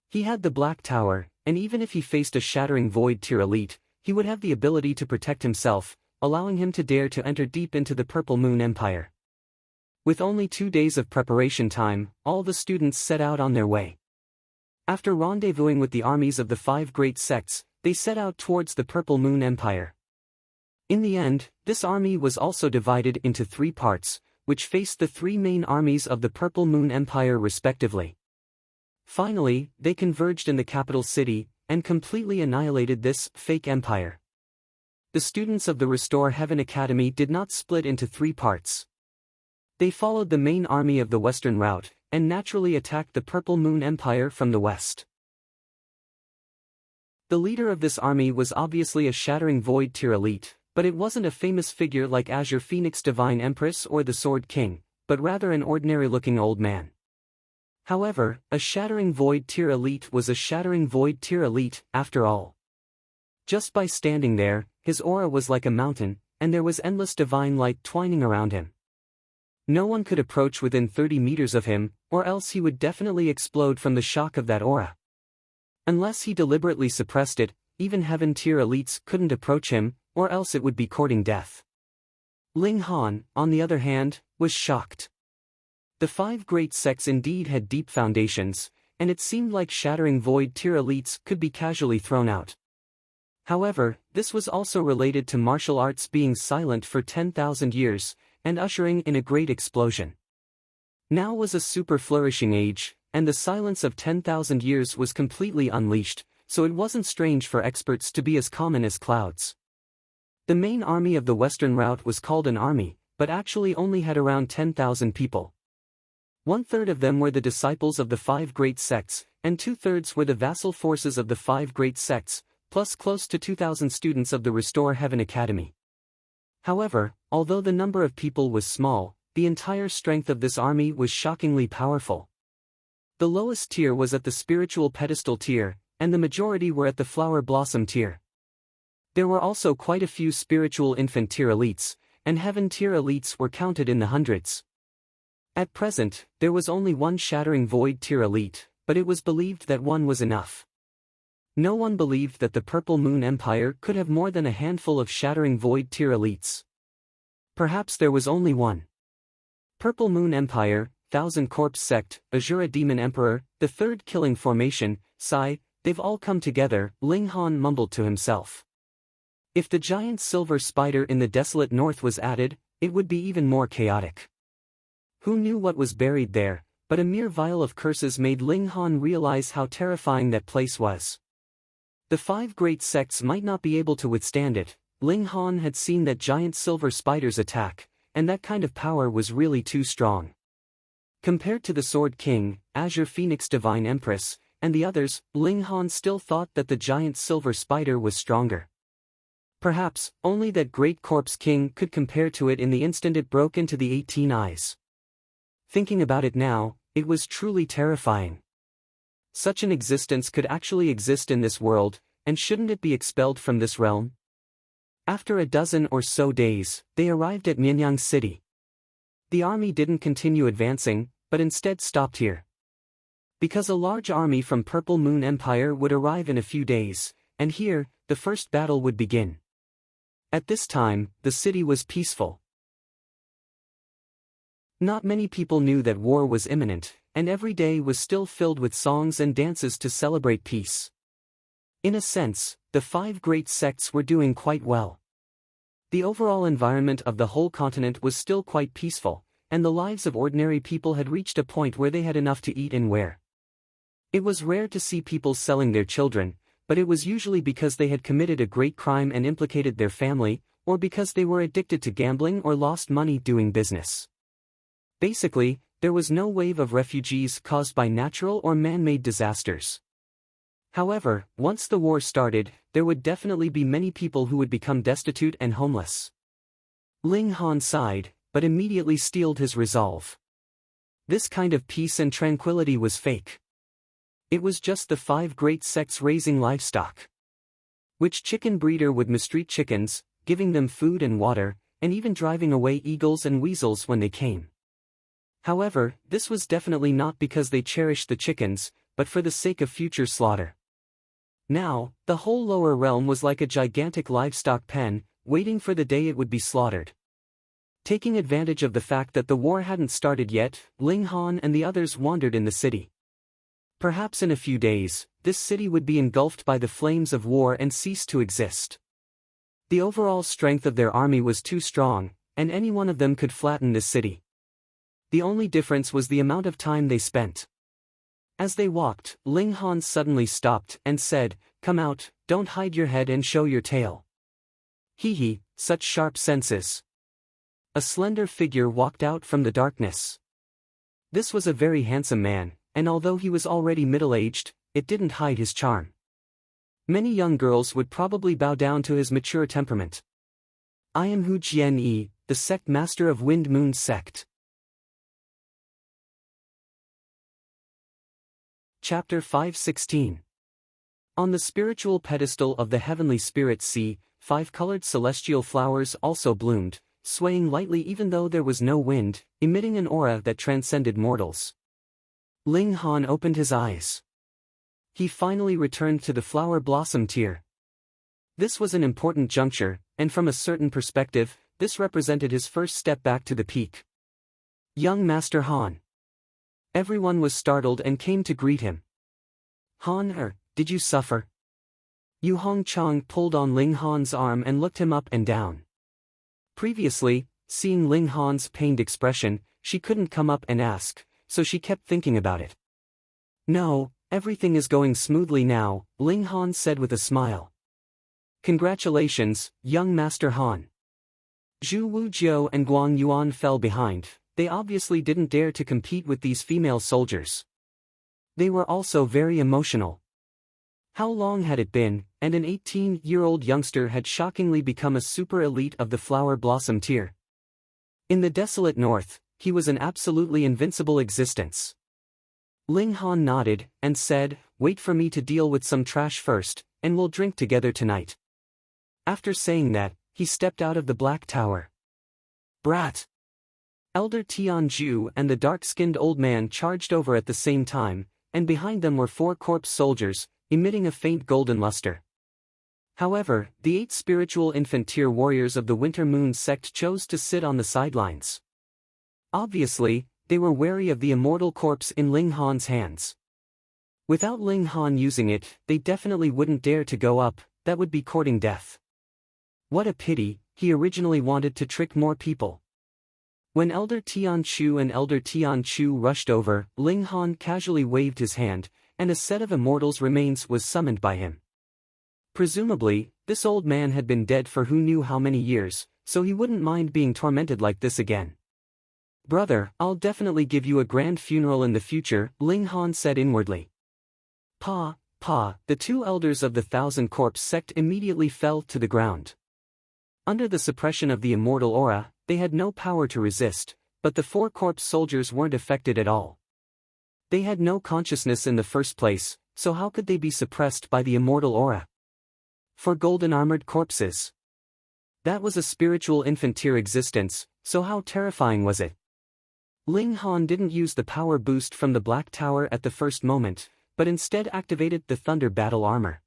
He had the Black Tower, and even if he faced a Shattering Void tier elite, he would have the ability to protect himself, allowing him to dare to enter deep into the Purple Moon Empire. With only 2 days of preparation time, all the students set out on their way. After rendezvousing with the armies of the 5 great sects, they set out towards the Purple Moon Empire. In the end, this army was also divided into 3 parts, which faced the 3 main armies of the Purple Moon Empire respectively. Finally, they converged in the capital city, and completely annihilated this fake empire. The students of the Restore Heaven Academy did not split into 3 parts. They followed the main army of the western route, and naturally attacked the Purple Moon Empire from the west. The leader of this army was obviously a Shattering Void tier elite, but it wasn't a famous figure like Azure Phoenix Divine Empress or the Sword King, but rather an ordinary-looking old man. However, a Shattering Void tier elite was a Shattering Void tier elite, after all. Just by standing there, his aura was like a mountain, and there was endless divine light twining around him. No one could approach within 30 meters of him, or else he would definitely explode from the shock of that aura. Unless he deliberately suppressed it, even Heaven tier elites couldn't approach him, or else it would be courting death. Ling Han, on the other hand, was shocked. The 5 great sects indeed had deep foundations, and it seemed like Shattering Void tier elites could be casually thrown out. However, this was also related to martial arts being silent for 10,000 years, and ushering in a great explosion. Now was a super flourishing age, and the silence of 10,000 years was completely unleashed, so it wasn't strange for experts to be as common as clouds. The main army of the western route was called an army, but actually only had around 10,000 people. 1/3 of them were the disciples of the 5 great sects, and 2/3 were the vassal forces of the 5 great sects, plus close to 2,000 students of the Restore Heaven Academy. However, although the number of people was small, the entire strength of this army was shockingly powerful. The lowest tier was at the spiritual pedestal tier, and the majority were at the flower blossom tier. There were also quite a few spiritual infant tier elites, and heaven tier elites were counted in the hundreds. At present, there was only one Shattering Void tier elite, but it was believed that one was enough. No one believed that the Purple Moon Empire could have more than a handful of Shattering Void tier elites. Perhaps there was only one. Purple Moon Empire, Thousand Corpse Sect, Azura Demon Emperor, the Third Killing Formation, Sai, they've all come together, Ling Han mumbled to himself. If the giant silver spider in the desolate north was added, it would be even more chaotic. Who knew what was buried there, but a mere vial of curses made Ling Han realize how terrifying that place was. The 5 great sects might not be able to withstand it. Ling Han had seen that giant silver spiders attack, and that kind of power was really too strong. Compared to the Sword King, Azure Phoenix Divine Empress, and the others, Ling Han still thought that the giant silver spider was stronger. Perhaps, only that great Corpse King could compare to it in the instant it broke into the 18 eyes. Thinking about it now, it was truly terrifying. Such an existence could actually exist in this world, and shouldn't it be expelled from this realm? After a dozen or so days, they arrived at Mianyang City. The army didn't continue advancing, but instead stopped here. Because a large army from Purple Moon Empire would arrive in a few days, and here, the first battle would begin. At this time, the city was peaceful. Not many people knew that war was imminent, and every day was still filled with songs and dances to celebrate peace. In a sense, the 5 great sects were doing quite well. The overall environment of the whole continent was still quite peaceful, and the lives of ordinary people had reached a point where they had enough to eat and wear. It was rare to see people selling their children, but it was usually because they had committed a great crime and implicated their family, or because they were addicted to gambling or lost money doing business. Basically, there was no wave of refugees caused by natural or man-made disasters. However, once the war started, there would definitely be many people who would become destitute and homeless. Ling Han sighed, but immediately steeled his resolve. This kind of peace and tranquility was fake. It was just the 5 great sects raising livestock. Which chicken breeder would mistreat chickens, giving them food and water, and even driving away eagles and weasels when they came. However, this was definitely not because they cherished the chickens, but for the sake of future slaughter. Now, the whole lower realm was like a gigantic livestock pen, waiting for the day it would be slaughtered. Taking advantage of the fact that the war hadn't started yet, Ling Han and the others wandered in the city. Perhaps in a few days, this city would be engulfed by the flames of war and cease to exist. The overall strength of their army was too strong, and any one of them could flatten this city. The only difference was the amount of time they spent. As they walked, Ling Han suddenly stopped and said, "Come out, don't hide your head and show your tail." Hee, such sharp senses. A slender figure walked out from the darkness. This was a very handsome man, and although he was already middle-aged, it didn't hide his charm. Many young girls would probably bow down to his mature temperament. "I am Hu Jian-yi, the sect master of Wind Moon Sect." Chapter 5:16. On the spiritual pedestal of the heavenly spirit sea, 5-colored celestial flowers also bloomed, swaying lightly even though there was no wind, emitting an aura that transcended mortals. Ling Han opened his eyes. He finally returned to the flower blossom tier. This was an important juncture, and from a certain perspective, this represented his first step back to the peak. "Young Master Han." Everyone was startled and came to greet him. "Han, did you suffer?" Yu Hongchang pulled on Ling Han's arm and looked him up and down. Previously, seeing Ling Han's pained expression, she couldn't come up and ask, so she kept thinking about it. "No, everything is going smoothly now," Ling Han said with a smile. "Congratulations, young Master Han." Zhu Wujiu and Guang Yuan fell behind. They obviously didn't dare to compete with these female soldiers. They were also very emotional. How long had it been, and an 18-year-old youngster had shockingly become a super elite of the flower blossom tier. In the desolate north, he was an absolutely invincible existence. Ling Han nodded, and said, "Wait for me to deal with some trash first, and we'll drink together tonight." After saying that, he stepped out of the black tower. "Brat!" Elder Tianju and the dark-skinned old man charged over at the same time, and behind them were 4 corpse soldiers, emitting a faint golden luster. However, the 8 spiritual infant tier warriors of the Winter Moon sect chose to sit on the sidelines. Obviously, they were wary of the immortal corpse in Ling Han's hands. Without Ling Han using it, they definitely wouldn't dare to go up, that would be courting death. What a pity, he originally wanted to trick more people. When Elder Tianchu and Elder Tianchu rushed over, Ling Han casually waved his hand, and a set of immortals' remains was summoned by him. Presumably, this old man had been dead for who knew how many years, so he wouldn't mind being tormented like this again. "Brother, I'll definitely give you a grand funeral in the future," Ling Han said inwardly. Pa, the 2 elders of the 1,000 Corpse sect immediately fell to the ground. Under the suppression of the immortal aura, they had no power to resist, but the 4 corpse soldiers weren't affected at all. They had no consciousness in the first place, so how could they be suppressed by the immortal aura? 4 golden-armored corpses. That was a spiritual infant tier existence, so how terrifying was it? Ling Han didn't use the power boost from the Black Tower at the first moment, but instead activated the Thunder Battle Armor.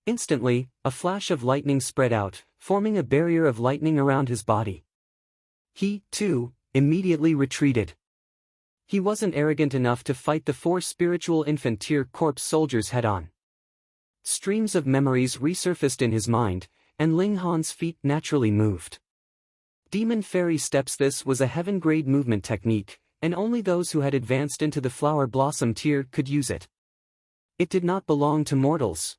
Instantly, a flash of lightning spread out, forming a barrier of lightning around his body. He, too, immediately retreated. He wasn't arrogant enough to fight the 4 spiritual infant tier corpse soldiers head-on. Streams of memories resurfaced in his mind, and Ling Han's feet naturally moved. Demon Fairy Steps. This was a heaven-grade movement technique, and only those who had advanced into the flower blossom tier could use it. It did not belong to mortals.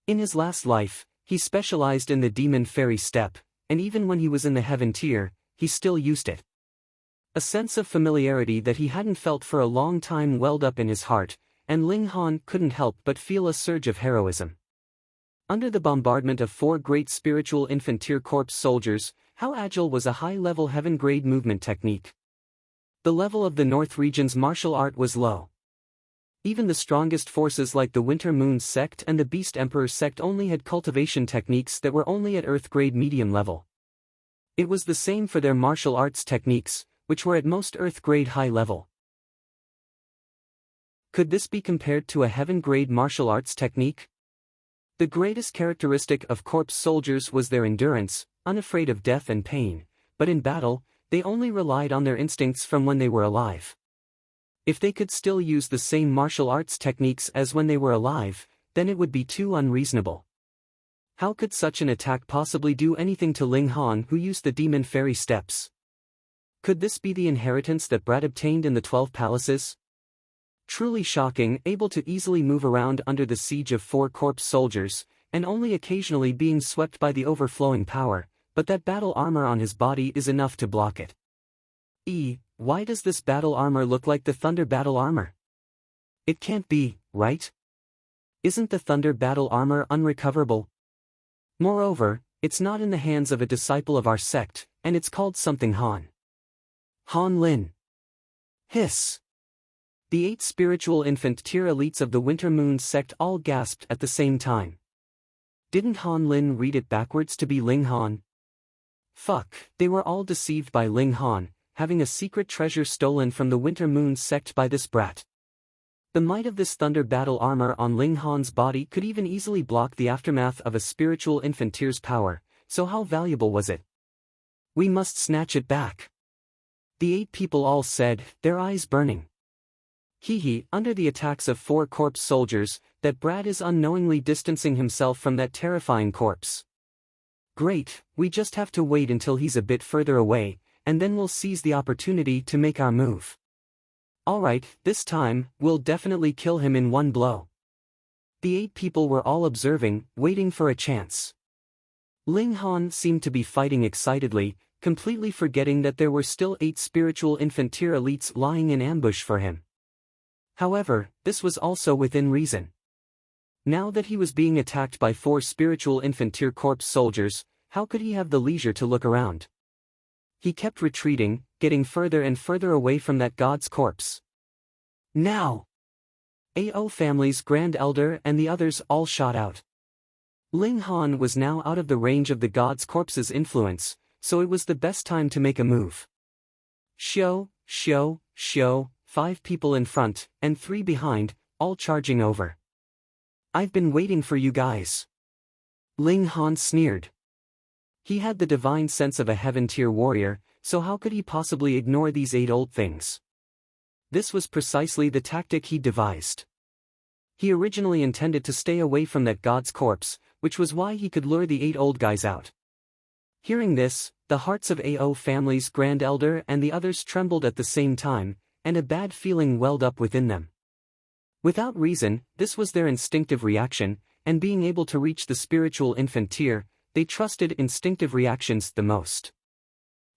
In his last life, he specialized in the Demon Fairy Step, and even when he was in the heaven tier, he still used it. A sense of familiarity that he hadn't felt for a long time welled up in his heart, and Ling Han couldn't help but feel a surge of heroism. Under the bombardment of 4 great spiritual infant tier corpse soldiers, how agile was a high-level heaven-grade movement technique? The level of the North region's martial art was low. Even the strongest forces like the Winter Moon sect and the Beast Emperor sect only had cultivation techniques that were only at Earth-grade medium level. It was the same for their martial arts techniques, which were at most Earth-grade high level. Could this be compared to a heaven-grade martial arts technique? The greatest characteristic of corpse soldiers was their endurance, unafraid of death and pain, but in battle, they only relied on their instincts from when they were alive. If they could still use the same martial arts techniques as when they were alive, then it would be too unreasonable. How could such an attack possibly do anything to Ling Han, who used the demon fairy steps? Could this be the inheritance that Brad obtained in the 12 palaces? Truly shocking, able to easily move around under the siege of 4 corpse soldiers, and only occasionally being swept by the overflowing power, but that battle armor on his body is enough to block it. Why does this battle armor look like the Thunder battle armor? It can't be, right? Isn't the Thunder battle armor unrecoverable? Moreover, it's not in the hands of a disciple of our sect, and it's called something Han. Han Lin. Hiss. The 8 spiritual infant tier elites of the Winter Moon sect all gasped at the same time. Didn't Han Lin read it backwards to be Ling Han? Fuck, they were all deceived by Ling Han, having a secret treasure stolen from the Winter Moon sect by this brat. The might of this Thunder battle armor on Ling Han's body could even easily block the aftermath of a spiritual infant tier's power, so how valuable was it? We must snatch it back. The 8 people all said, their eyes burning. Under the attacks of 4 corpse soldiers, that Brad is unknowingly distancing himself from that terrifying corpse. Great, we just have to wait until he's a bit further away, and then we'll seize the opportunity to make our move. Alright, this time, we'll definitely kill him in one blow. The 8 people were all observing, waiting for a chance. Ling Han seemed to be fighting excitedly, completely forgetting that there were still 8 spiritual infant tier elites lying in ambush for him. However, this was also within reason. Now that he was being attacked by 4 spiritual infant tier corpse soldiers, how could he have the leisure to look around? He kept retreating, getting further and further away from that god's corpse. Now! AO family's grand elder and the others all shot out. Ling Han was now out of the range of the god's corpse's influence, so it was the best time to make a move. Show, 5 people in front, and 3 behind, all charging over. I've been waiting for you guys. Ling Han sneered. He had the divine sense of a heaven-tier warrior, so how could he possibly ignore these 8 old things? This was precisely the tactic he devised. He originally intended to stay away from that god's corpse, which was why he could lure the 8 old guys out. Hearing this, the hearts of AO family's grand elder and the others trembled at the same time, and a bad feeling welled up within them. Without reason, this was their instinctive reaction, and being able to reach the spiritual infant tier, they trusted instinctive reactions the most.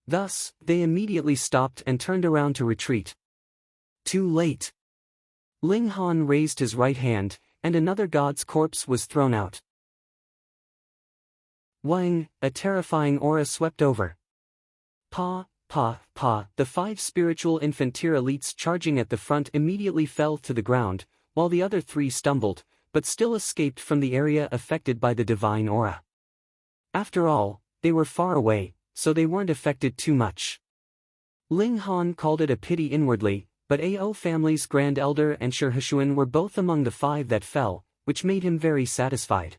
Thus, they immediately stopped and turned around to retreat. Too late. Ling Han raised his right hand, and another god's corpse was thrown out. Wang, a terrifying aura swept over. The 5 spiritual infant tier elites charging at the front immediately fell to the ground, while the other 3 stumbled, but still escaped from the area affected by the divine aura. After all, they were far away, so they weren't affected too much. Ling Han called it a pity inwardly, but AO family's grand elder and Shihushuan were both among the 5 that fell, which made him very satisfied.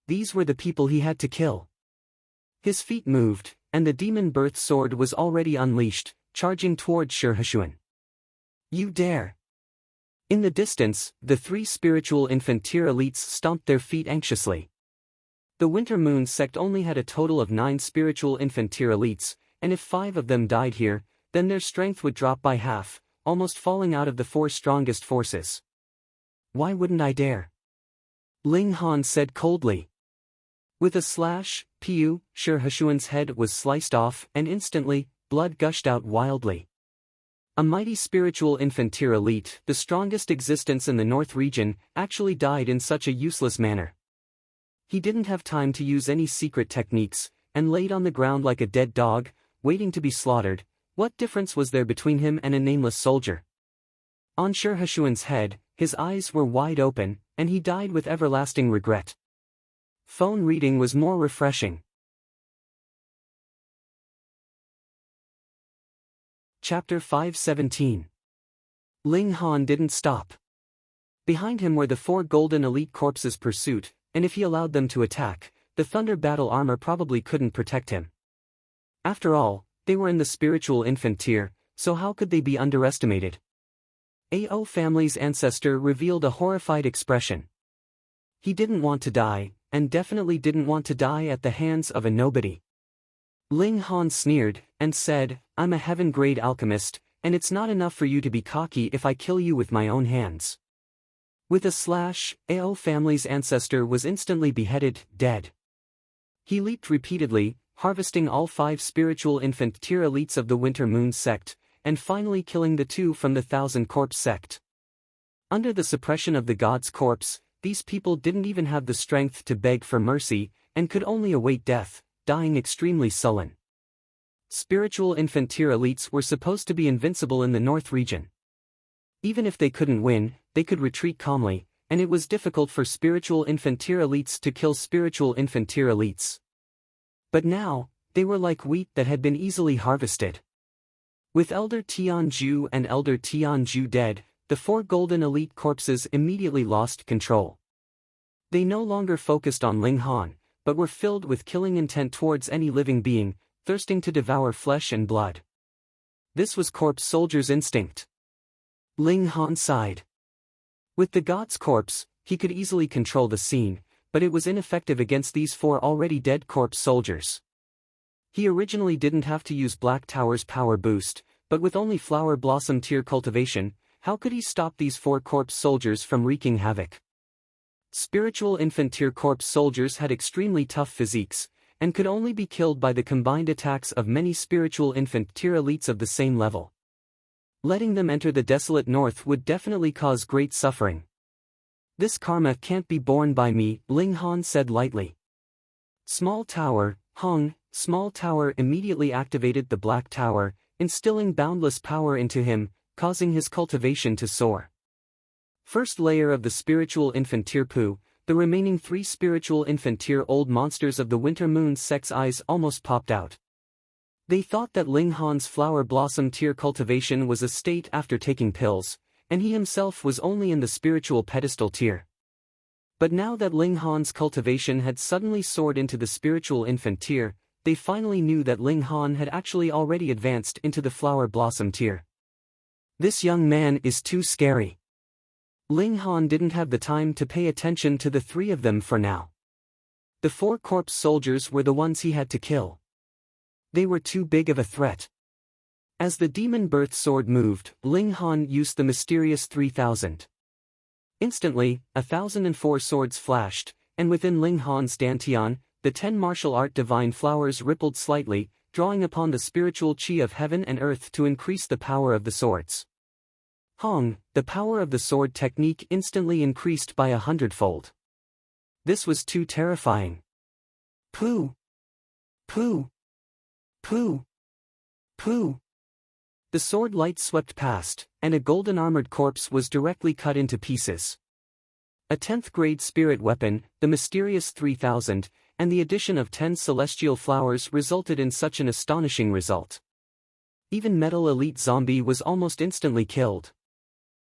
These were the people he had to kill. His feet moved, and the demon birth sword was already unleashed, charging toward Shihushuan. You dare! In the distance, the 3 spiritual infant tier elites stomped their feet anxiously. The Winter Moon sect only had a total of 9 spiritual infant tier elites, and if 5 of them died here, then their strength would drop by half, almost falling out of the 4 strongest forces. Why wouldn't I dare? Ling Han said coldly. With a slash, Shihushuan's head was sliced off, and instantly, blood gushed out wildly. A mighty spiritual infant tier elite, the strongest existence in the North region, actually died in such a useless manner. He didn't have time to use any secret techniques, and laid on the ground like a dead dog, waiting to be slaughtered. What difference was there between him and a nameless soldier? On Shihushuan's head, his eyes were wide open, and he died with everlasting regret. Phone reading was more refreshing. Chapter 517. Ling Han didn't stop. Behind him were the 4 golden elite corpses' pursuit, and if he allowed them to attack, the thunder battle armor probably couldn't protect him. After all, they were in the spiritual infant tier, so how could they be underestimated? AO family's ancestor revealed a horrified expression. He didn't want to die, and definitely didn't want to die at the hands of a nobody. Ling Han sneered, and said, "I'm a heaven-grade alchemist, and it's not enough for you to be cocky if I kill you with my own hands." With a slash, AO family's ancestor was instantly beheaded, dead. He leaped repeatedly, harvesting all 5 spiritual infant tier elites of the Winter Moon sect, and finally killing the 2 from the Thousand Corpse sect. Under the suppression of the god's corpse, these people didn't even have the strength to beg for mercy, and could only await death, dying extremely sullen. Spiritual infant tier elites were supposed to be invincible in the North region. Even if they couldn't win, they could retreat calmly, and it was difficult for spiritual infant tier elites to kill spiritual infant tier elites. But now, they were like wheat that had been easily harvested. With Elder Tianju and Elder Tianju dead, the 4 golden elite corpses immediately lost control. They no longer focused on Ling Han, but were filled with killing intent towards any living being, thirsting to devour flesh and blood. This was corpse soldier's instinct. Ling Han sighed. With the god's corpse, he could easily control the scene, but it was ineffective against these 4 already dead corpse soldiers. He originally didn't have to use Black Tower's power boost, but with only flower blossom tier cultivation, how could he stop these 4 corpse soldiers from wreaking havoc? Spiritual infant tier corpse soldiers had extremely tough physiques, and could only be killed by the combined attacks of many spiritual infant tier elites of the same level. Letting them enter the desolate north would definitely cause great suffering. "This karma can't be borne by me," Ling Han said lightly. Small Tower, Hung, Small Tower immediately activated the Black Tower, instilling boundless power into him, causing his cultivation to soar. First layer of the spiritual infant tier Poo, the remaining 3 spiritual infant tier old monsters of the Winter Moon sect's eyes almost popped out. They thought that Ling Han's flower blossom tier cultivation was a state after taking pills, and he himself was only in the spiritual pedestal tier. But now that Ling Han's cultivation had suddenly soared into the spiritual infant tier, they finally knew that Ling Han had actually already advanced into the flower blossom tier. This young man is too scary. Ling Han didn't have the time to pay attention to the 3 of them for now. The 4 corpse soldiers were the ones he had to kill. They were too big of a threat. As the demon birth sword moved, Ling Han used the mysterious 3000. Instantly, 1004 swords flashed, and within Ling Han's dantian, the 10 martial art divine flowers rippled slightly, drawing upon the spiritual chi of heaven and earth to increase the power of the swords. Hong, the power of the sword technique instantly increased by 100-fold. This was too terrifying. Pooh! Pooh! Pooh! Pooh! The sword light swept past, and a golden armored corpse was directly cut into pieces. A 10th grade spirit weapon, the mysterious 3000, and the addition of 10 celestial flowers resulted in such an astonishing result. Even Metal Elite Zombie was almost instantly killed.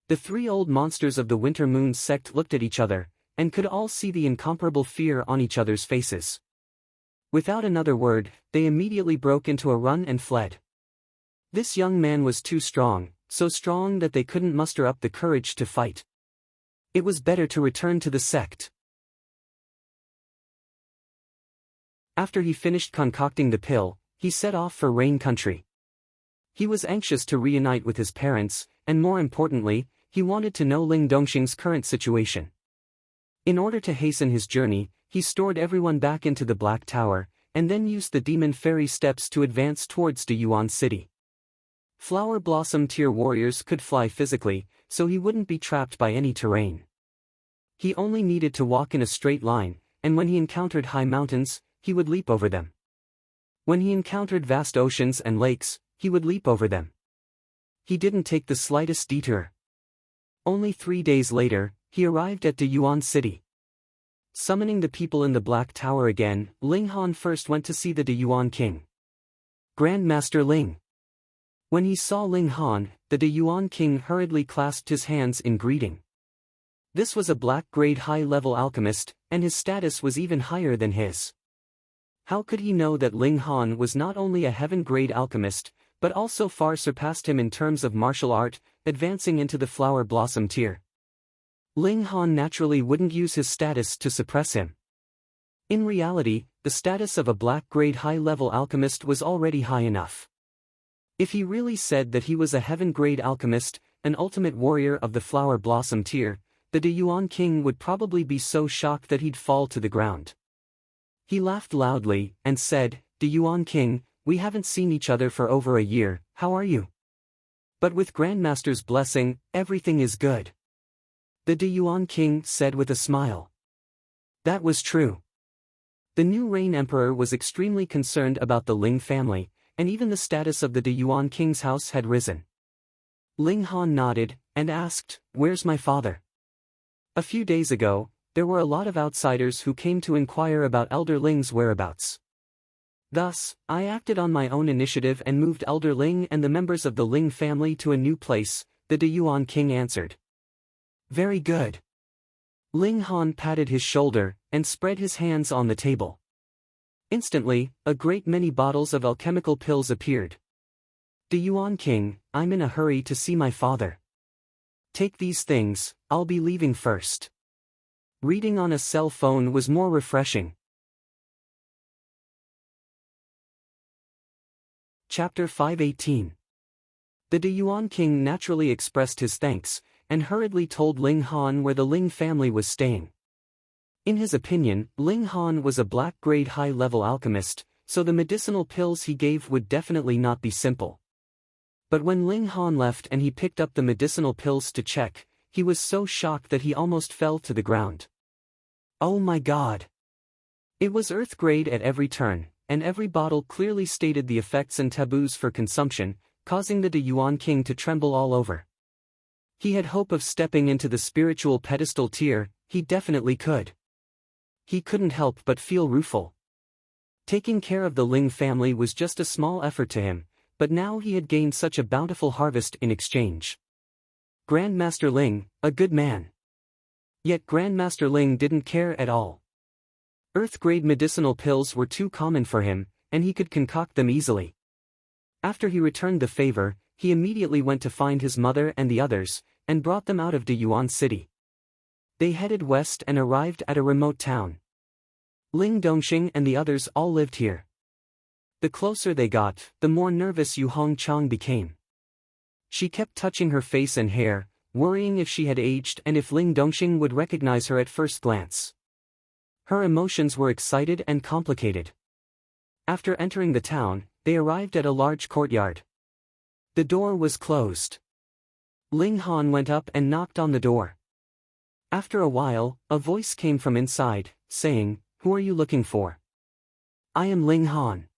The 3 old monsters of the Winter Moon sect looked at each other, and could all see the incomparable fear on each other's faces. Without another word, they immediately broke into a run and fled. This young man was too strong, so strong that they couldn't muster up the courage to fight. It was better to return to the sect. After he finished concocting the pill, he set off for Rain Country. He was anxious to reunite with his parents, and more importantly, he wanted to know Ling Dongxing's current situation. In order to hasten his journey, he stored everyone back into the Black Tower, and then used the Demon Fairy steps to advance towards Deyuan City. Flower Blossom tier warriors could fly physically, so he wouldn't be trapped by any terrain. He only needed to walk in a straight line, and when he encountered high mountains, he would leap over them. When he encountered vast oceans and lakes, he would leap over them. He didn't take the slightest detour. Only 3 days later, he arrived at Deyuan City. Summoning the people in the Black Tower again, Ling Han first went to see the Deyuan King. Grandmaster Ling. When he saw Ling Han, the Deyuan King hurriedly clasped his hands in greeting. This was a black-grade high-level alchemist, and his status was even higher than his. How could he know that Ling Han was not only a heaven-grade alchemist, but also far surpassed him in terms of martial art, advancing into the flower blossom tier? Ling Han naturally wouldn't use his status to suppress him. In reality, the status of a black-grade high-level alchemist was already high enough. If he really said that he was a heaven-grade alchemist, an ultimate warrior of the flower blossom tier, the De Yuan king would probably be so shocked that he'd fall to the ground. He laughed loudly, and said, "De Yuan king, we haven't seen each other for over a year, how are you?" "But with Grandmaster's blessing, everything is good," the De Yuan king said with a smile. That was true. The new Rain Emperor was extremely concerned about the Ling family, and even the status of the De Yuan king's house had risen. Ling Han nodded, and asked, "Where's my father?" "A few days ago, there were a lot of outsiders who came to inquire about Elder Ling's whereabouts. Thus, I acted on my own initiative and moved Elder Ling and the members of the Ling family to a new place," the De Yuan king answered. "Very good." Ling Han patted his shoulder, and spread his hands on the table. Instantly, a great many bottles of alchemical pills appeared. "De Yuan king, I'm in a hurry to see my father. Take these things, I'll be leaving first." Reading on a cell phone was more refreshing. Chapter 518. The De Yuan king naturally expressed his thanks, and hurriedly told Ling Han where the Ling family was staying. In his opinion, Ling Han was a black-grade high-level alchemist, so the medicinal pills he gave would definitely not be simple. But when Ling Han left and he picked up the medicinal pills to check, he was so shocked that he almost fell to the ground. Oh my god! It was earth-grade at every turn, and every bottle clearly stated the effects and taboos for consumption, causing the De Yuan king to tremble all over. He had hope of stepping into the spiritual pedestal tier, he definitely could. He couldn't help but feel rueful. Taking care of the Ling family was just a small effort to him, but now he had gained such a bountiful harvest in exchange. Grandmaster Ling, a good man. Yet Grandmaster Ling didn't care at all. Earth-grade medicinal pills were too common for him, and he could concoct them easily. After he returned the favor, he immediately went to find his mother and the others, and brought them out of De Yuan City. They headed west and arrived at a remote town. Ling Dongxing and the others all lived here. The closer they got, the more nervous Yu Hongchang became. She kept touching her face and hair, worrying if she had aged and if Ling Dongxing would recognize her at first glance. Her emotions were excited and complicated. After entering the town, they arrived at a large courtyard. The door was closed. Ling Han went up and knocked on the door. After a while, a voice came from inside, saying, "Who are you looking for?" "I am Ling Han."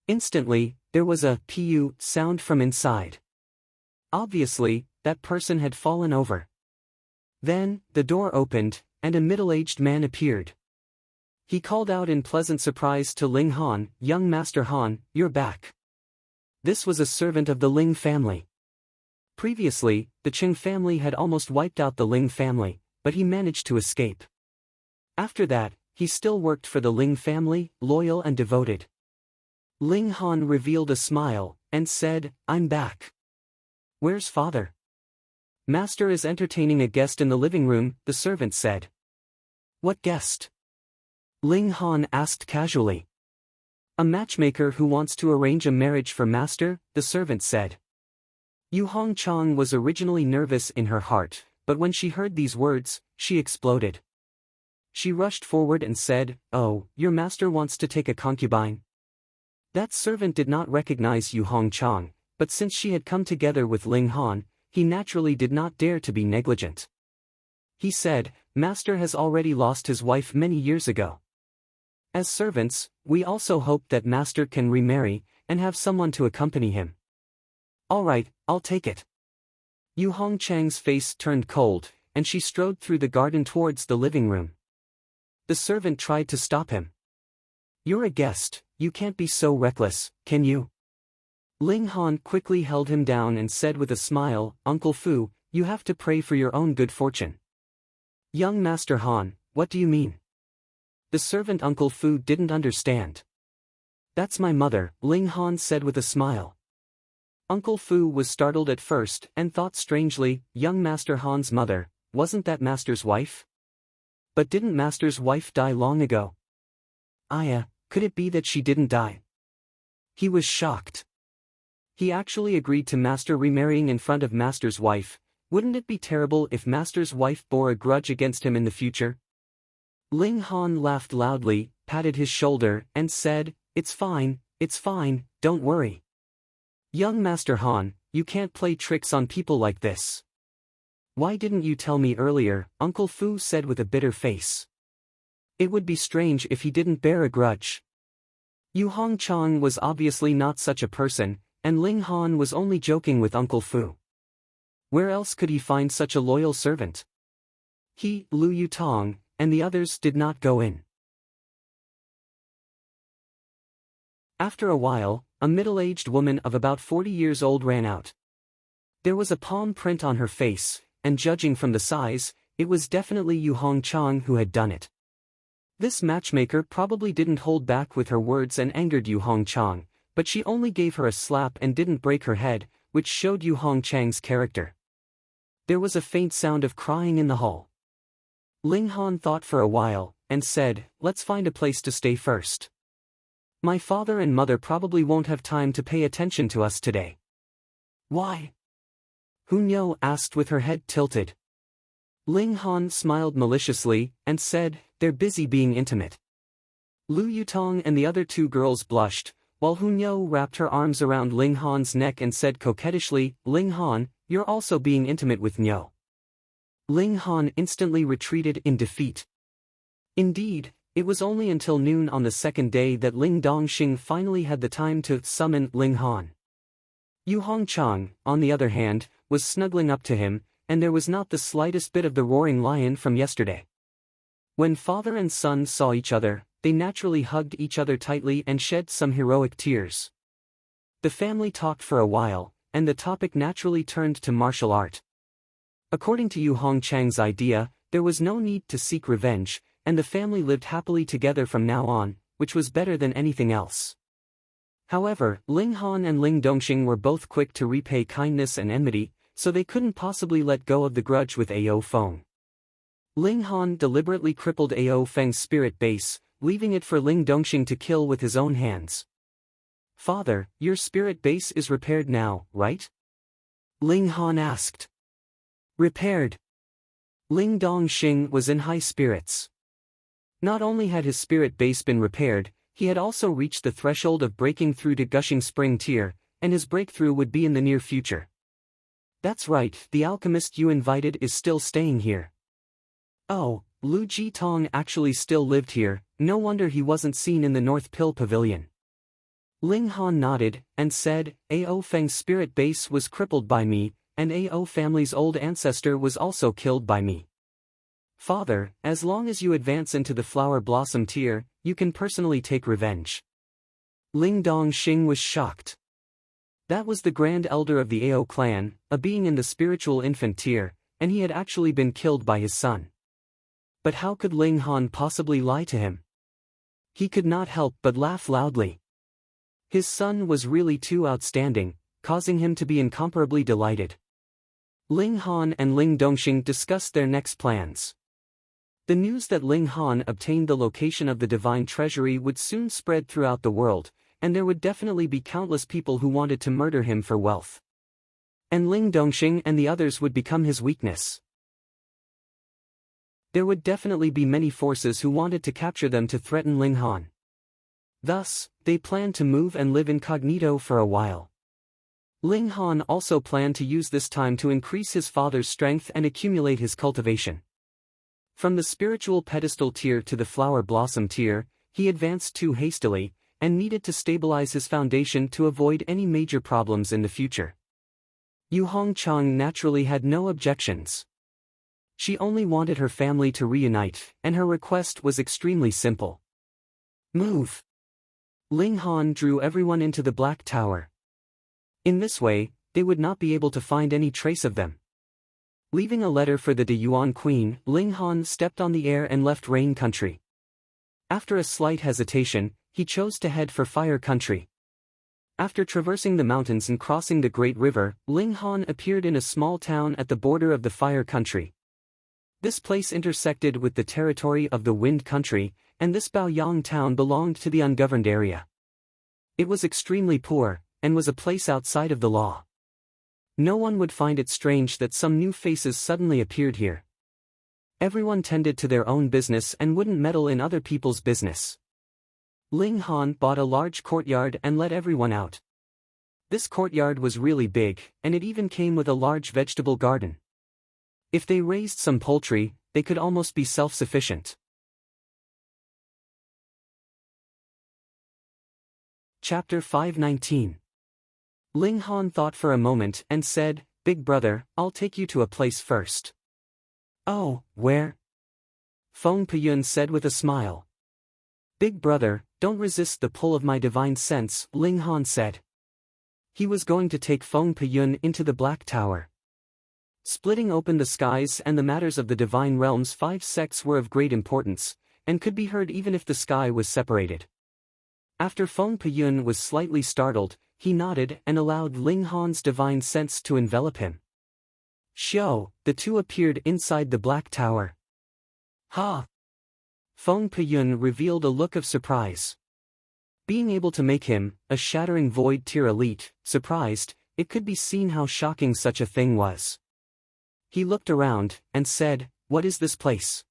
Instantly, there was a "pu" sound from inside. Obviously, that person had fallen over. Then, the door opened, and a middle-aged man appeared. He called out in pleasant surprise to Ling Han, "Young Master Han, you're back." This was a servant of the Ling family. Previously, the Qing family had almost wiped out the Ling family, but he managed to escape. After that, he still worked for the Ling family, loyal and devoted. Ling Han revealed a smile, and said, "I'm back." "Where's father?" "Master is entertaining a guest in the living room," the servant said. "What guest?" Ling Han asked casually. "A matchmaker who wants to arrange a marriage for Master," the servant said. Yu Hongchang was originally nervous in her heart, but when she heard these words, she exploded. She rushed forward and said, "Oh, your master wants to take a concubine?" That servant did not recognize Yu Hongchang, but since she had come together with Ling Han, he naturally did not dare to be negligent. He said, "Master has already lost his wife many years ago. As servants, we also hope that Master can remarry, and have someone to accompany him." "All right, I'll take it." Yu Hongchang's face turned cold, and she strode through the garden towards the living room. The servant tried to stop him. "You're a guest, you can't be so reckless, can you?" Ling Han quickly held him down and said with a smile, "Uncle Fu, you have to pray for your own good fortune." "Young Master Han, what do you mean?" The servant Uncle Fu didn't understand. "That's my mother," Ling Han said with a smile. Uncle Fu was startled at first and thought strangely, young Master Han's mother, wasn't that Master's wife? But didn't Master's wife die long ago? Could it be that she didn't die? He was shocked. He actually agreed to Master remarrying in front of Master's wife. Wouldn't it be terrible if Master's wife bore a grudge against him in the future? Ling Han laughed loudly, patted his shoulder, and said, it's fine, don't worry. Young Master Han, you can't play tricks on people like this. Why didn't you tell me earlier? Uncle Fu said with a bitter face. It would be strange if he didn't bear a grudge. Yu Hongchang was obviously not such a person, and Ling Han was only joking with Uncle Fu. Where else could he find such a loyal servant? He, Lu Yutong, and the others did not go in. After a while, a middle-aged woman of about 40 years old ran out. There was a palm print on her face, and judging from the size, it was definitely Yu Hongchang who had done it. This matchmaker probably didn't hold back with her words and angered Yu Hongchang, but she only gave her a slap and didn't break her head, which showed Yu Hongchang's character. There was a faint sound of crying in the hall. Ling Han thought for a while, and said, let's find a place to stay first. My father and mother probably won't have time to pay attention to us today. Why? Hunyo asked with her head tilted. Ling Han smiled maliciously, and said, they're busy being intimate. Lu Yutong and the other two girls blushed, while Hunyo wrapped her arms around Ling Han's neck and said coquettishly, Ling Han, you're also being intimate with Nyo. Ling Han instantly retreated in defeat. Indeed, it was only until noon on the second day that Ling Dongxing finally had the time to summon Ling Han. Yu Hongchang, on the other hand, was snuggling up to him, and there was not the slightest bit of the roaring lion from yesterday. When father and son saw each other, they naturally hugged each other tightly and shed some heroic tears. The family talked for a while, and the topic naturally turned to martial art. According to Yu Hongchang's idea, there was no need to seek revenge, and the family lived happily together from now on, which was better than anything else. However, Ling Han and Ling Dongxing were both quick to repay kindness and enmity, so they couldn't possibly let go of the grudge with Ao Feng. Ling Han deliberately crippled Ao Feng's spirit base, leaving it for Ling Dongxing to kill with his own hands. Father, your spirit base is repaired now, right? Ling Han asked. Repaired. Ling Dongxing was in high spirits. Not only had his spirit base been repaired, he had also reached the threshold of breaking through to Gushing Spring Tier, and his breakthrough would be in the near future. That's right, the alchemist you invited is still staying here. Oh, Lu Jitong actually still lived here, no wonder he wasn't seen in the North Pill Pavilion. Ling Han nodded, and said, Ao Feng's spirit base was crippled by me, and Ao family's old ancestor was also killed by me. Father, as long as you advance into the Flower Blossom Tier, you can personally take revenge. Ling Dongxing was shocked. That was the Grand Elder of the Ao clan, a being in the Spiritual Infant Tier, and he had actually been killed by his son. But how could Ling Han possibly lie to him? He could not help but laugh loudly. His son was really too outstanding, causing him to be incomparably delighted. Ling Han and Ling Dongxing discussed their next plans. The news that Ling Han obtained the location of the Divine Treasury would soon spread throughout the world, and there would definitely be countless people who wanted to murder him for wealth. And Ling Dongxing and the others would become his weakness. There would definitely be many forces who wanted to capture them to threaten Ling Han. Thus, they planned to move and live incognito for a while. Ling Han also planned to use this time to increase his father's strength and accumulate his cultivation. From the spiritual pedestal tier to the flower blossom tier, he advanced too hastily, and needed to stabilize his foundation to avoid any major problems in the future. Yu Hongchang naturally had no objections. She only wanted her family to reunite, and her request was extremely simple. Move. Ling Han drew everyone into the Black Tower. In this way, they would not be able to find any trace of them. Leaving a letter for the De Yuan Queen, Ling Han stepped on the air and left Rain Country. After a slight hesitation, he chose to head for Fire Country. After traversing the mountains and crossing the Great River, Ling Han appeared in a small town at the border of the Fire Country. This place intersected with the territory of the Wind Country, and this Baoyang town belonged to the ungoverned area. It was extremely poor, and was a place outside of the law. No one would find it strange that some new faces suddenly appeared here. Everyone tended to their own business and wouldn't meddle in other people's business. Ling Han bought a large courtyard and let everyone out. This courtyard was really big, and it even came with a large vegetable garden. If they raised some poultry, they could almost be self-sufficient. Chapter 519. Ling Han thought for a moment and said, "Big brother, I'll take you to a place first." "Oh, where?" Feng Peyun said with a smile. "Big brother, don't resist the pull of my divine sense," Ling Han said. He was going to take Feng Peyun into the Black Tower. Splitting open the skies and the matters of the divine realm's 5 sects were of great importance, and could be heard even if the sky was separated. After Feng Peyun was slightly startled, he nodded and allowed Ling Han's divine sense to envelop him. Xiao, the two appeared inside the Black Tower. "Ha!" Feng Peyun revealed a look of surprise. Being able to make him, a shattering void tier elite, surprised, it could be seen how shocking such a thing was. He looked around, and said, "What is this place?"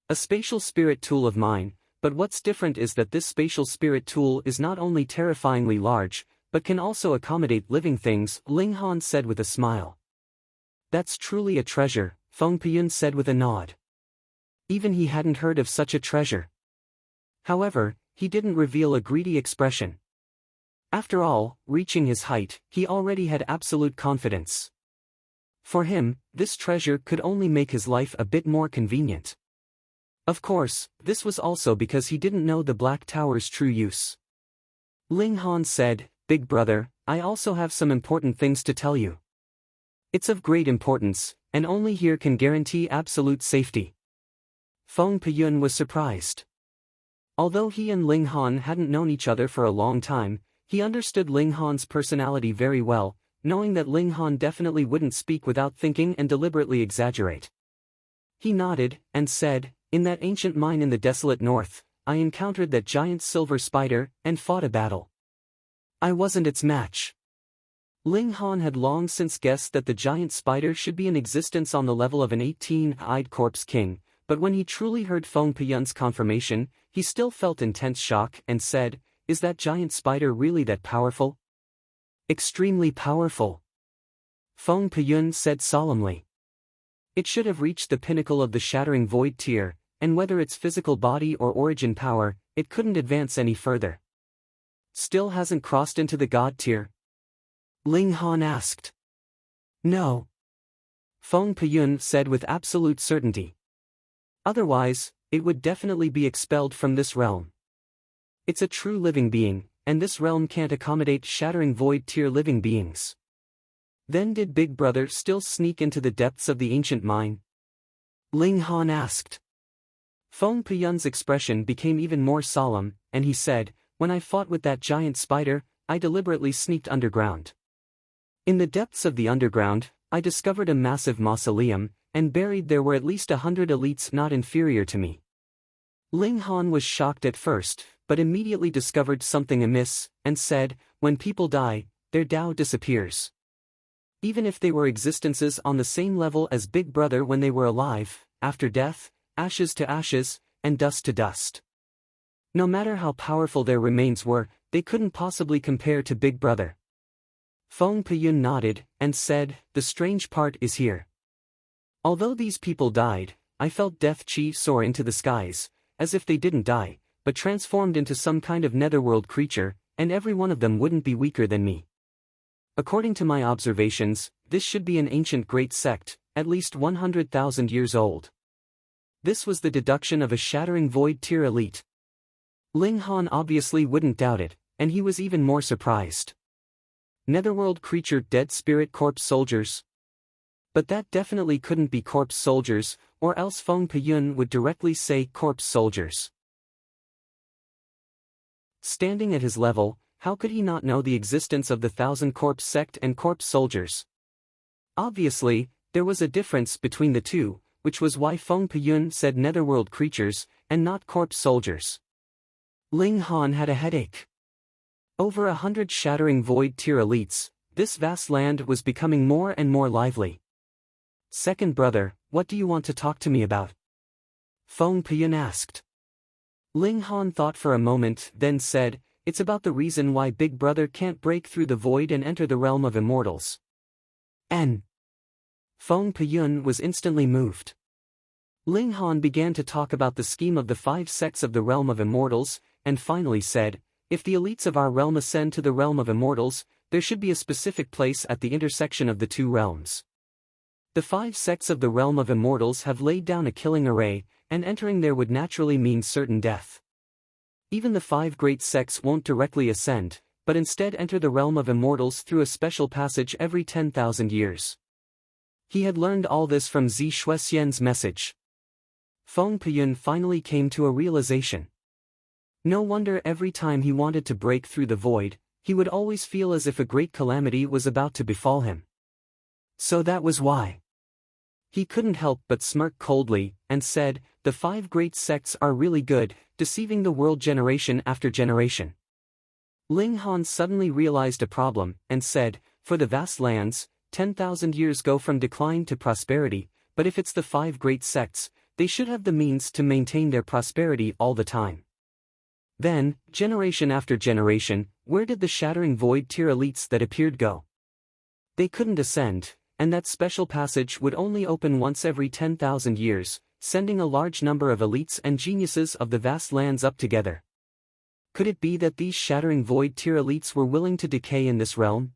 "A spatial spirit tool of mine, but what's different is that this spatial spirit tool is not only terrifyingly large, but can also accommodate living things," Ling Han said with a smile. "That's truly a treasure," Feng Peyun said with a nod. Even he hadn't heard of such a treasure. However, he didn't reveal a greedy expression. After all, reaching his height, he already had absolute confidence. For him, this treasure could only make his life a bit more convenient. Of course, this was also because he didn't know the Black Tower's true use. Ling Han said, "Big brother, I also have some important things to tell you. It's of great importance, and only here can guarantee absolute safety." Feng Peyun was surprised. Although he and Ling Han hadn't known each other for a long time, he understood Ling Han's personality very well, knowing that Ling Han definitely wouldn't speak without thinking and deliberately exaggerate. He nodded, and said, "In that ancient mine in the desolate north, I encountered that giant silver spider, and fought a battle. I wasn't its match." Ling Han had long since guessed that the giant spider should be in existence on the level of an 18-eyed corpse king, but when he truly heard Feng Peyun's confirmation, he still felt intense shock and said, "Is that giant spider really that powerful?" "Extremely powerful," Feng Peyun said solemnly. "It should have reached the pinnacle of the shattering void tier, and whether its physical body or origin power, it couldn't advance any further." "Still hasn't crossed into the god tier?" Ling Han asked. "No," Feng Peyun said with absolute certainty. "Otherwise, it would definitely be expelled from this realm. It's a true living being, and this realm can't accommodate shattering void tier living beings." "Then did Big Brother still sneak into the depths of the ancient mine?" Ling Han asked. Feng Peyun's expression became even more solemn, and he said, "When I fought with that giant spider, I deliberately sneaked underground. In the depths of the underground, I discovered a massive mausoleum, and buried there were at least 100 elites not inferior to me." Ling Han was shocked at first, but immediately discovered something amiss, and said, "When people die, their Tao disappears. Even if they were existences on the same level as Big Brother when they were alive, after death, ashes to ashes, and dust to dust. No matter how powerful their remains were, they couldn't possibly compare to Big Brother." Feng Peyun nodded, and said, "The strange part is here. Although these people died, I felt death chi soar into the skies, as if they didn't die, but transformed into some kind of netherworld creature, and every one of them wouldn't be weaker than me. According to my observations, this should be an ancient great sect, at least 100,000 years old." This was the deduction of a shattering void tier elite. Ling Han obviously wouldn't doubt it, and he was even more surprised. Netherworld creature dead spirit corpse soldiers? But that definitely couldn't be corpse soldiers, or else Feng Peyun would directly say corpse soldiers. Standing at his level, how could he not know the existence of the Thousand Corpse sect and corpse soldiers? Obviously, there was a difference between the two, which was why Feng Piyun said netherworld creatures, and not corpse soldiers. Ling Han had a headache. Over 100 shattering void tier elites, this vast land was becoming more and more lively. Second brother, what do you want to talk to me about? Feng Piyun asked. Ling Han thought for a moment, then said, it's about the reason why Big Brother can't break through the void and enter the realm of immortals. N. Feng Piyun was instantly moved. Ling Han began to talk about the scheme of the 5 sects of the realm of immortals, and finally said, if the elites of our realm ascend to the realm of immortals, there should be a specific place at the intersection of the 2 realms. The 5 sects of the realm of immortals have laid down a killing array, and entering there would naturally mean certain death. Even the 5 great sects won't directly ascend, but instead enter the realm of immortals through a special passage every 10,000 years. He had learned all this from Zi Shuexian's message. Feng Piyun finally came to a realization. No wonder every time he wanted to break through the void, he would always feel as if a great calamity was about to befall him. So that was why. He couldn't help but smirk coldly, and said, the 5 great sects are really good, deceiving the world generation after generation. Ling Han suddenly realized a problem, and said, for the vast lands, 10,000 years go from decline to prosperity, but if it's the 5 great sects, they should have the means to maintain their prosperity all the time. Then, generation after generation, where did the shattering void tier elites that appeared go? They couldn't ascend, and that special passage would only open once every 10,000 years, sending a large number of elites and geniuses of the vast lands up together. Could it be that these shattering void tier elites were willing to decay in this realm?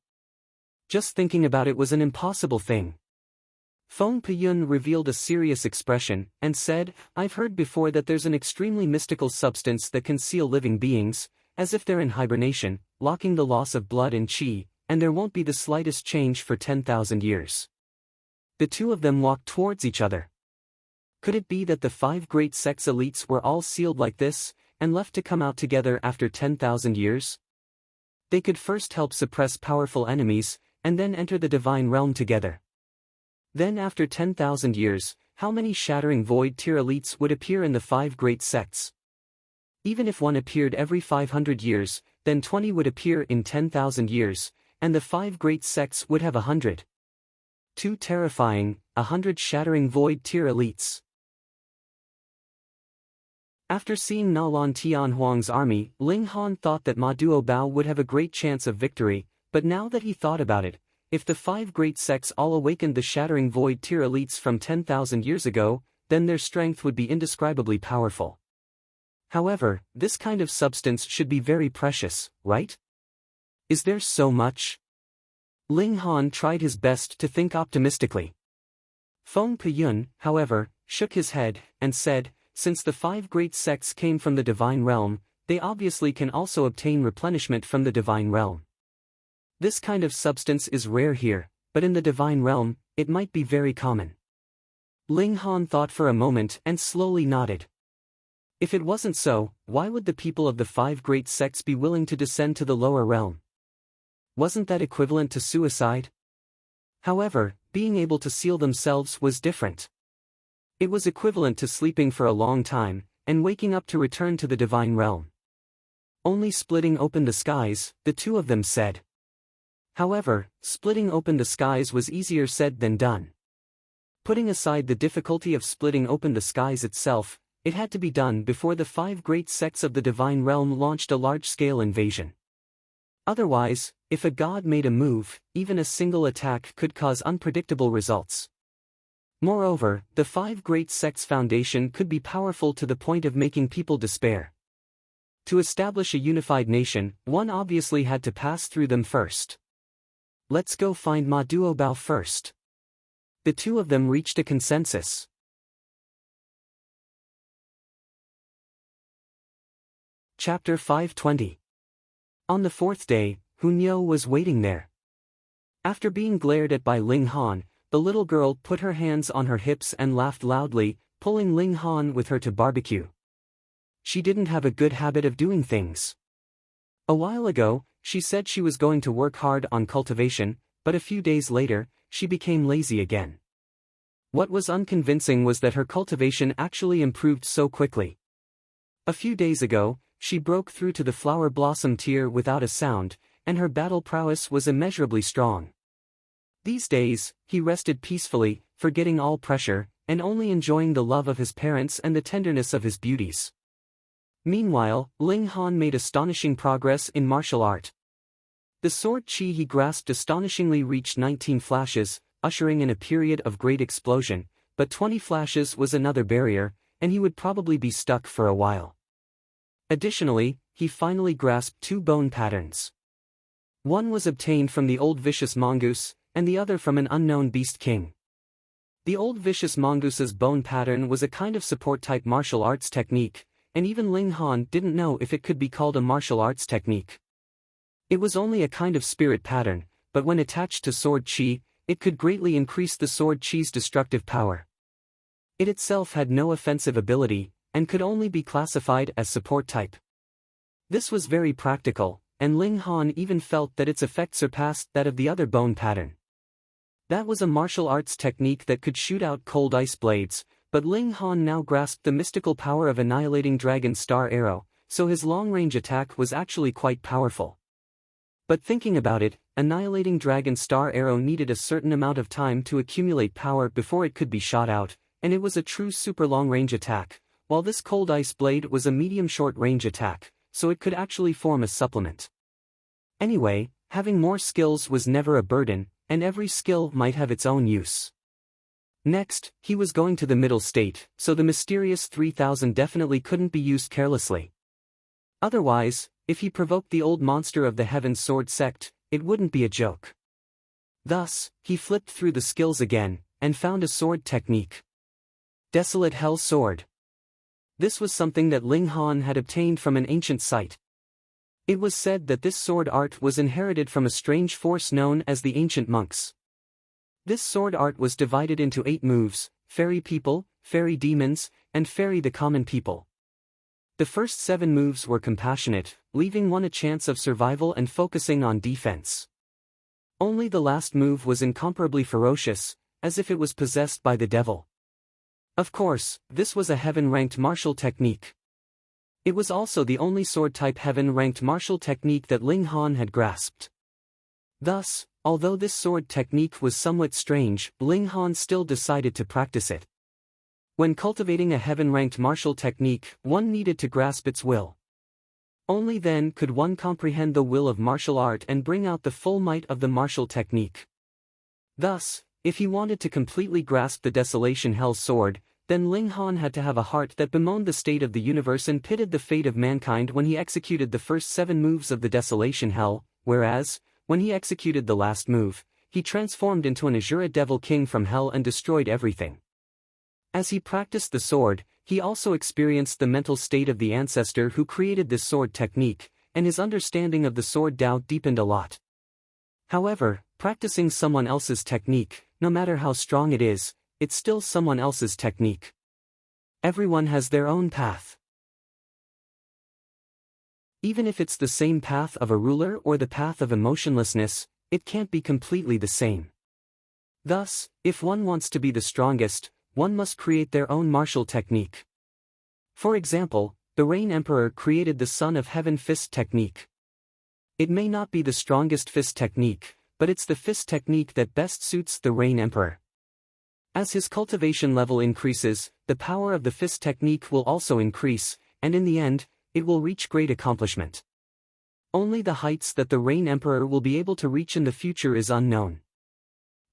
Just thinking about it was an impossible thing. Feng Piyun revealed a serious expression, and said, I've heard before that there's an extremely mystical substance that can seal living beings, as if they're in hibernation, locking the loss of blood and qi, and there won't be the slightest change for 10,000 years. The 2 of them walked towards each other. Could it be that the 5 great sects elites were all sealed like this, and left to come out together after 10,000 years? They could first help suppress powerful enemies, and then enter the divine realm together. Then after 10,000 years, how many shattering void tier elites would appear in the 5 great sects? Even if one appeared every 500 years, then 20 would appear in 10,000 years, and the 5 great sects would have 100. Too terrifying, 100 shattering void tier elites. After seeing Nalan Tianhuang's army, Ling Han thought that Ma Duobao would have a great chance of victory, but now that he thought about it, if the 5 great sects all awakened the shattering void tier elites from 10,000 years ago, then their strength would be indescribably powerful. However, this kind of substance should be very precious, right? Is there so much? Ling Han tried his best to think optimistically. Feng Piyun, however, shook his head, and said, since the 5 great sects came from the divine realm, they obviously can also obtain replenishment from the divine realm. This kind of substance is rare here, but in the divine realm, it might be very common. Ling Han thought for a moment and slowly nodded. If it wasn't so, why would the people of the 5 great sects be willing to descend to the lower realm? Wasn't that equivalent to suicide? However, being able to seal themselves was different. It was equivalent to sleeping for a long time, and waking up to return to the divine realm. Only splitting open the skies, the 2 of them said. However, splitting open the skies was easier said than done. Putting aside the difficulty of splitting open the skies itself, it had to be done before the 5 great sects of the divine realm launched a large-scale invasion. Otherwise, if a god made a move, even a single attack could cause unpredictable results. Moreover, the 5 great sects' foundation could be powerful to the point of making people despair. To establish a unified nation, one obviously had to pass through them first. Let's go find Ma Duobao first. The 2 of them reached a consensus. Chapter 520. On the 4th day, Hunyo was waiting there. After being glared at by Ling Han, the little girl put her hands on her hips and laughed loudly, pulling Ling Han with her to barbecue. She didn't have a good habit of doing things. A while ago, she said she was going to work hard on cultivation, but a few days later, she became lazy again. What was unconvincing was that her cultivation actually improved so quickly. A few days ago, she broke through to the flower blossom tier without a sound, and her battle prowess was immeasurably strong. These days, he rested peacefully, forgetting all pressure, and only enjoying the love of his parents and the tenderness of his beauties. Meanwhile, Ling Han made astonishing progress in martial art. The sword chi he grasped astonishingly reached 19 flashes, ushering in a period of great explosion, but 20 flashes was another barrier, and he would probably be stuck for a while. Additionally, he finally grasped 2 bone patterns. One was obtained from the old vicious mongoose, and the other from an unknown beast king. The old vicious mongoose's bone pattern was a kind of support-type martial arts technique, and even Ling Han didn't know if it could be called a martial arts technique. It was only a kind of spirit pattern, but when attached to sword chi, it could greatly increase the sword chi's destructive power. It itself had no offensive ability, and could only be classified as support type. This was very practical, and Ling Han even felt that its effect surpassed that of the other bone pattern. That was a martial arts technique that could shoot out cold ice blades, but Ling Han now grasped the mystical power of annihilating dragon star arrow, so his long-range attack was actually quite powerful. But thinking about it, annihilating dragon star arrow needed a certain amount of time to accumulate power before it could be shot out, and it was a true super long-range attack, while this cold ice blade was a medium short-range attack, so it could actually form a supplement. Anyway, having more skills was never a burden, and every skill might have its own use. Next, he was going to the middle state, so the mysterious 3000 definitely couldn't be used carelessly. Otherwise, if he provoked the old monster of the Heaven Sword sect, it wouldn't be a joke. Thus, he flipped through the skills again, and found a sword technique. Desolate Hell Sword. This was something that Ling Han had obtained from an ancient site. It was said that this sword art was inherited from a strange force known as the Ancient Monks. This sword art was divided into 8 moves: Fairy People, Fairy Demons, and Fairy the Common People. The first 7 moves were compassionate, leaving one a chance of survival and focusing on defense. Only the last move was incomparably ferocious, as if it was possessed by the devil. Of course, this was a heaven-ranked martial technique. It was also the only sword-type heaven-ranked martial technique that Ling Han had grasped. Thus, although this sword technique was somewhat strange, Ling Han still decided to practice it. When cultivating a heaven-ranked martial technique, one needed to grasp its will. Only then could one comprehend the will of martial art and bring out the full might of the martial technique. Thus, if he wanted to completely grasp the Desolation Hell Sword, then Ling Han had to have a heart that bemoaned the state of the universe and pitied the fate of mankind when he executed the first 7 moves of the Desolation Hell, whereas, when he executed the last move, he transformed into an Azura Devil King from Hell and destroyed everything. As he practiced the sword, he also experienced the mental state of the ancestor who created this sword technique, and his understanding of the sword Dao deepened a lot. However, practicing someone else's technique, no matter how strong it is, it's still someone else's technique. Everyone has their own path. Even if it's the same path of a ruler or the path of emotionlessness, it can't be completely the same. Thus, if one wants to be the strongest, one must create their own martial technique. For example, the Rain Emperor created the Son of Heaven fist technique. It may not be the strongest fist technique, but it's the fist technique that best suits the Rain Emperor. As his cultivation level increases, the power of the fist technique will also increase, and in the end, it will reach great accomplishment. Only the heights that the Rain Emperor will be able to reach in the future is unknown.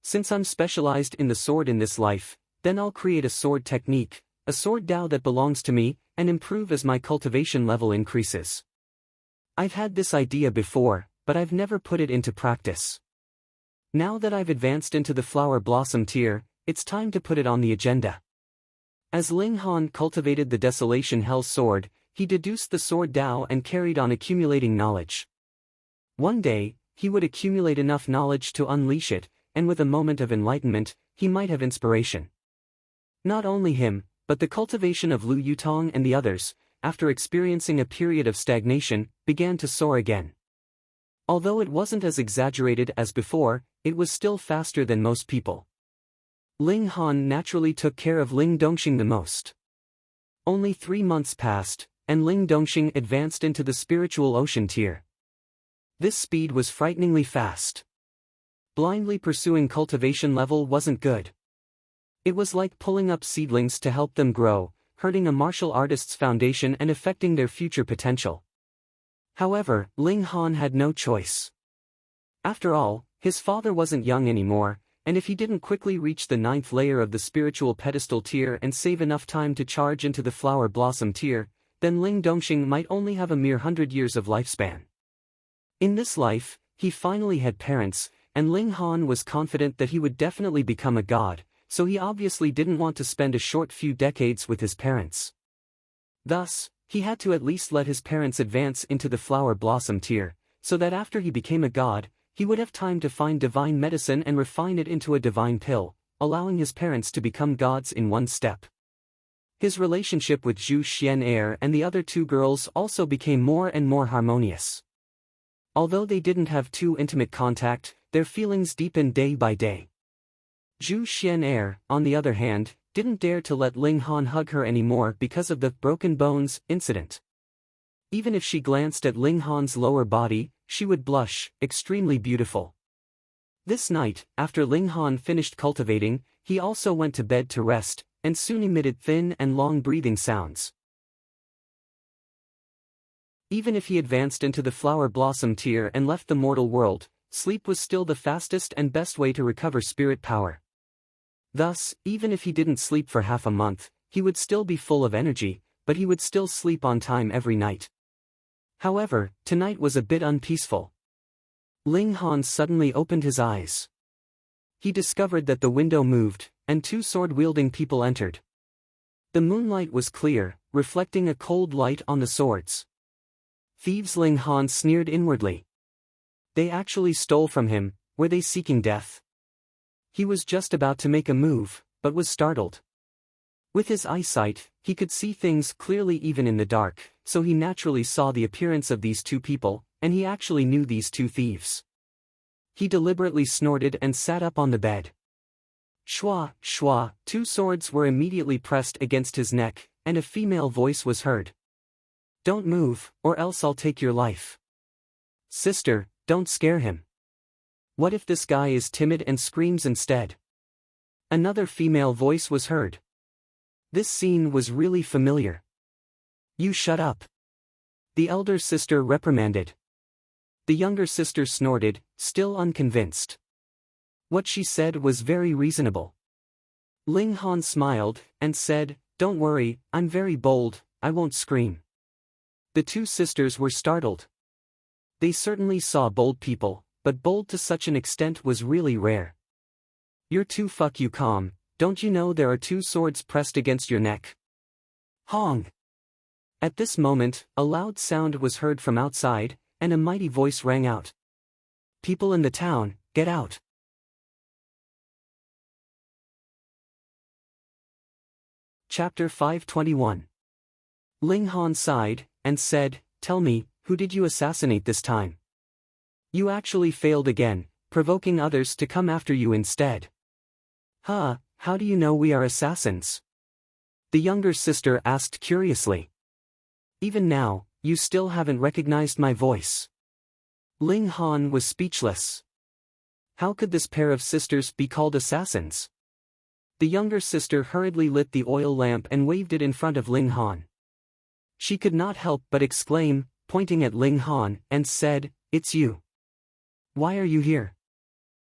Since I'm specialized in the sword in this life, then I'll create a sword technique, a sword Dao that belongs to me, and improve as my cultivation level increases. I've had this idea before, but I've never put it into practice. Now that I've advanced into the flower blossom tier, it's time to put it on the agenda. As Ling Han cultivated the Desolation Hell Sword, he deduced the sword Dao and carried on accumulating knowledge. One day, he would accumulate enough knowledge to unleash it, and with a moment of enlightenment, he might have inspiration. Not only him, but the cultivation of Lu Yutong and the others, after experiencing a period of stagnation, began to soar again. Although it wasn't as exaggerated as before, it was still faster than most people. Ling Han naturally took care of Ling Dongxing the most. Only 3 months passed, and Ling Dongxing advanced into the spiritual ocean tier. This speed was frighteningly fast. Blindly pursuing cultivation level wasn't good. It was like pulling up seedlings to help them grow, hurting a martial artist's foundation and affecting their future potential. However, Ling Han had no choice. After all, his father wasn't young anymore, and if he didn't quickly reach the 9th layer of the spiritual pedestal tier and save enough time to charge into the flower blossom tier, then Ling Dongxing might only have a mere 100 years of lifespan. In this life, he finally had parents, and Ling Han was confident that he would definitely become a god, so he obviously didn't want to spend a short few decades with his parents. Thus, he had to at least let his parents advance into the flower blossom tier, so that after he became a god, he would have time to find divine medicine and refine it into a divine pill, allowing his parents to become gods in one step. His relationship with Zhu Xian'er and the other 2 girls also became more and more harmonious. Although they didn't have too intimate contact, their feelings deepened day by day. Zhu Xian'er, on the other hand, didn't dare to let Ling Han hug her anymore because of the broken bones incident. Even if she glanced at Ling Han's lower body, she would blush, extremely beautiful. This night, after Ling Han finished cultivating, he also went to bed to rest, and soon emitted thin and long breathing sounds. Even if he advanced into the flower blossom tier and left the mortal world, sleep was still the fastest and best way to recover spirit power. Thus, even if he didn't sleep for half a month, he would still be full of energy, but he would still sleep on time every night. However, tonight was a bit unpeaceful. Ling Han suddenly opened his eyes. He discovered that the window moved, and 2 sword-wielding people entered. The moonlight was clear, reflecting a cold light on the swords. Thieves, Ling Han sneered inwardly. They actually stole from him. Were they seeking death? He was just about to make a move, but was startled. With his eyesight, he could see things clearly even in the dark, so he naturally saw the appearance of these 2 people, and he actually knew these 2 thieves. He deliberately snorted and sat up on the bed. Shwa, shwa, 2 swords were immediately pressed against his neck, and a female voice was heard. Don't move, or else I'll take your life. Sister, don't scare him. What if this guy is timid and screams instead? Another female voice was heard. This scene was really familiar. You shut up. The elder sister reprimanded. The younger sister snorted, still unconvinced. What she said was very reasonable. Ling Han smiled, and said, Don't worry, I'm very bold, I won't scream. The 2 sisters were startled. They certainly saw bold people, but bold to such an extent was really rare. You're too fuck you calm, don't you know there are 2 swords pressed against your neck? Hong! At this moment, a loud sound was heard from outside, and a mighty voice rang out. People in the town, get out! Chapter 521. Ling Han sighed, and said, Tell me, who did you assassinate this time? You actually failed again, provoking others to come after you instead. Huh, how do you know we are assassins? The younger sister asked curiously. Even now, you still haven't recognized my voice. Ling Han was speechless. How could this pair of sisters be called assassins? The younger sister hurriedly lit the oil lamp and waved it in front of Ling Han. She could not help but exclaim, pointing at Ling Han, and said, It's you. Why are you here?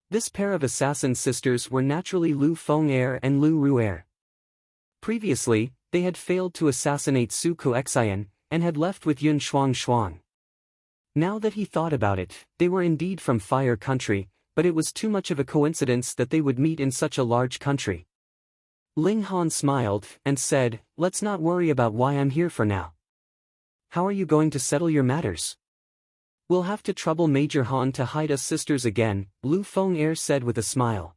This pair of assassin sisters were naturally Lu Feng'er and Lu Ru'er. Previously, they had failed to assassinate Su Koexian, and had left with Yun Shuang. Now that he thought about it, they were indeed from Fire Country, but it was too much of a coincidence that they would meet in such a large country. Ling Han smiled, and said, Let's not worry about why I'm here for now. How are you going to settle your matters? We'll have to trouble Major Han to hide us sisters again, Lu Feng'er said with a smile.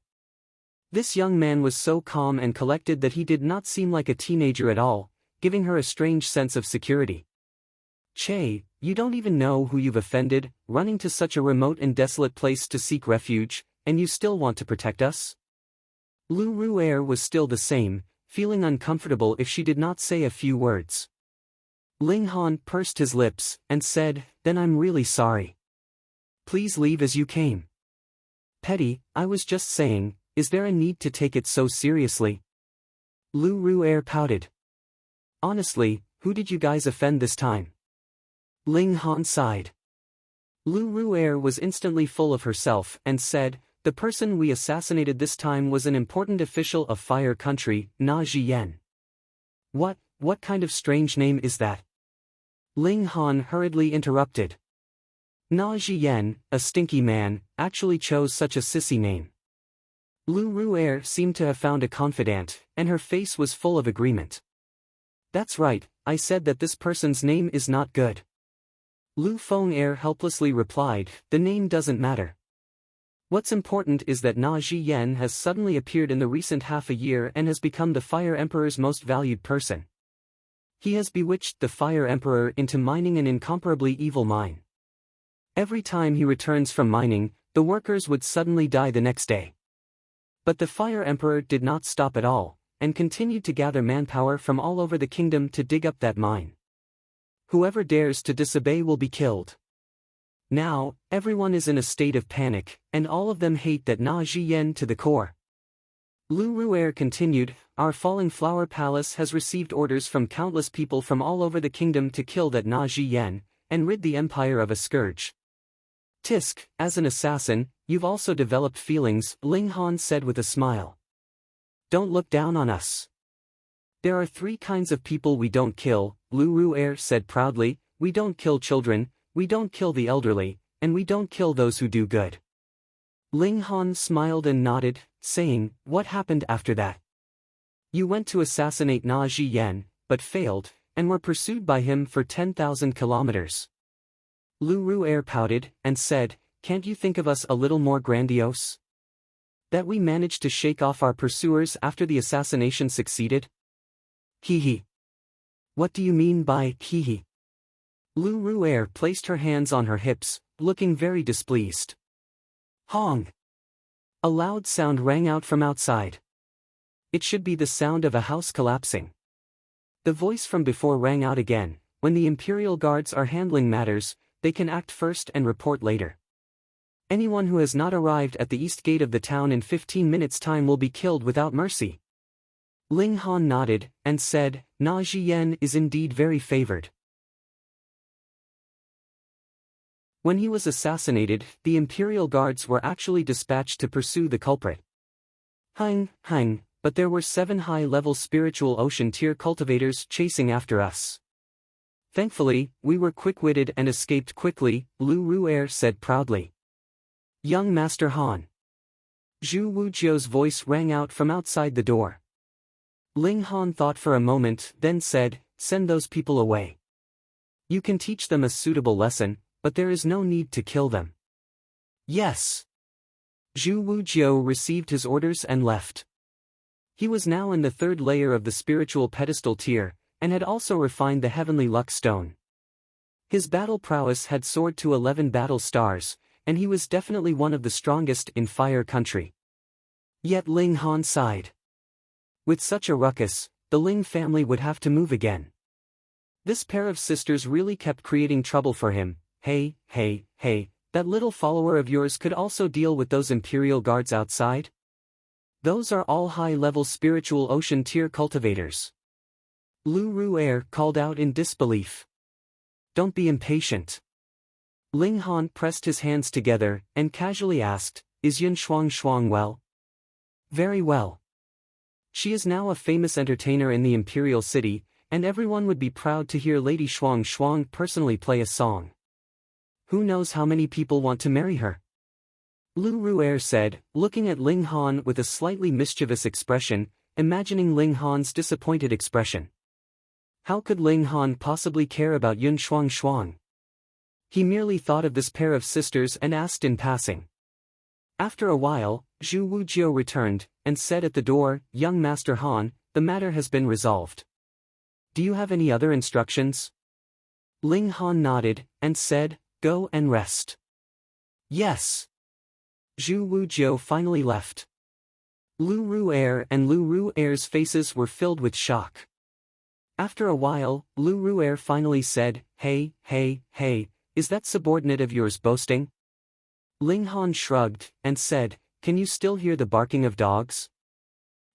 This young man was so calm and collected that he did not seem like a teenager at all, giving her a strange sense of security. Che, you don't even know who you've offended, running to such a remote and desolate place to seek refuge, and you still want to protect us? Lu Ru'er was still the same, feeling uncomfortable if she did not say a few words. Ling Han pursed his lips, and said, "Then I'm really sorry. Please leave as you came." "Petty, I was just saying, is there a need to take it so seriously?" Lu Ru'er pouted. "Honestly, who did you guys offend this time?" Ling Han sighed. Lu Ru'er was instantly full of herself and said, "The person we assassinated this time was an important official of Fire Country, Na Jiyen." What kind of strange name is that?" Ling Han hurriedly interrupted. Na Jiyen, a stinky man, actually chose such a sissy name. Lu Ru'er seemed to have found a confidant, and her face was full of agreement. "That's right, I said that this person's name is not good." Lu Feng'er helplessly replied, "The name doesn't matter. What's important is that Na Jiyen has suddenly appeared in the recent half a year and has become the Fire Emperor's most valued person. He has bewitched the Fire Emperor into mining an incomparably evil mine. Every time he returns from mining, the workers would suddenly die the next day. But the Fire Emperor did not stop at all, and continued to gather manpower from all over the kingdom to dig up that mine. Whoever dares to disobey will be killed. Now, everyone is in a state of panic, and all of them hate that Na Jiyen to the core." Lu Ru'er continued, "Our Falling Flower Palace has received orders from countless people from all over the kingdom to kill that Na Jiyen, and rid the empire of a scourge." "Tisk, as an assassin, you've also developed feelings," Ling Han said with a smile. "Don't look down on us. There are 3 kinds of people we don't kill," Lu Ru'er said proudly. "We don't kill children, we don't kill the elderly, and we don't kill those who do good." Ling Han smiled and nodded, saying, "What happened after that?" "You went to assassinate Na Jiyen, but failed, and were pursued by him for 10,000 kilometers." Lu Ru'er pouted, and said, "Can't you think of us a little more grandiose? That we managed to shake off our pursuers after the assassination succeeded?" "Hee. What do you mean by hee?" Lu Ru'er placed her hands on her hips, looking very displeased. "Hong!" A loud sound rang out from outside. It should be the sound of a house collapsing. The voice from before rang out again. "When the Imperial Guards are handling matters, they can act first and report later. Anyone who has not arrived at the east gate of the town in 15 minutes' time will be killed without mercy." Ling Han nodded, and said, "Na Jiyen is indeed very favored. When he was assassinated, the Imperial Guards were actually dispatched to pursue the culprit. Hang, but there were 7 high-level spiritual ocean tier cultivators chasing after us. Thankfully, we were quick-witted and escaped quickly," Lu Ru'er said proudly. "Young Master Han." Zhu Wujiu's voice rang out from outside the door. Ling Han thought for a moment, then said, "Send those people away. You can teach them a suitable lesson, but there is no need to kill them." "Yes." Zhu Wujiu received his orders and left. He was now in the 3rd layer of the spiritual pedestal tier, and had also refined the heavenly luck stone. His battle prowess had soared to 11 battle stars, and he was definitely one of the strongest in Fire Country. Yet Ling Han sighed. With such a ruckus, the Ling family would have to move again. This pair of sisters really kept creating trouble for him. Hey, that little follower of yours could also deal with those Imperial Guards outside? Those are all high-level spiritual ocean tier cultivators." Lu Ru'er called out in disbelief. "Don't be impatient." Ling Han pressed his hands together, and casually asked, "Is Yun Shuang well?" "Very well. She is now a famous entertainer in the Imperial City, and everyone would be proud to hear Lady Shuang personally play a song. Who knows how many people want to marry her?" Lu Ru'er said, looking at Ling Han with a slightly mischievous expression, imagining Ling Han's disappointed expression. How could Ling Han possibly care about Yun Shuang? He merely thought of this pair of sisters and asked in passing. After a while, Zhu Wujiu returned, and said at the door, "Young Master Han, the matter has been resolved. Do you have any other instructions? Ling Han nodded, and said, go and rest. Yes. Zhu Wujiu finally left. Lu Ru'er and Lu Ru'er's faces were filled with shock. After a while, Lu Ru'er finally said, hey, is that subordinate of yours boasting? Ling Han shrugged, and said, can you still hear the barking of dogs?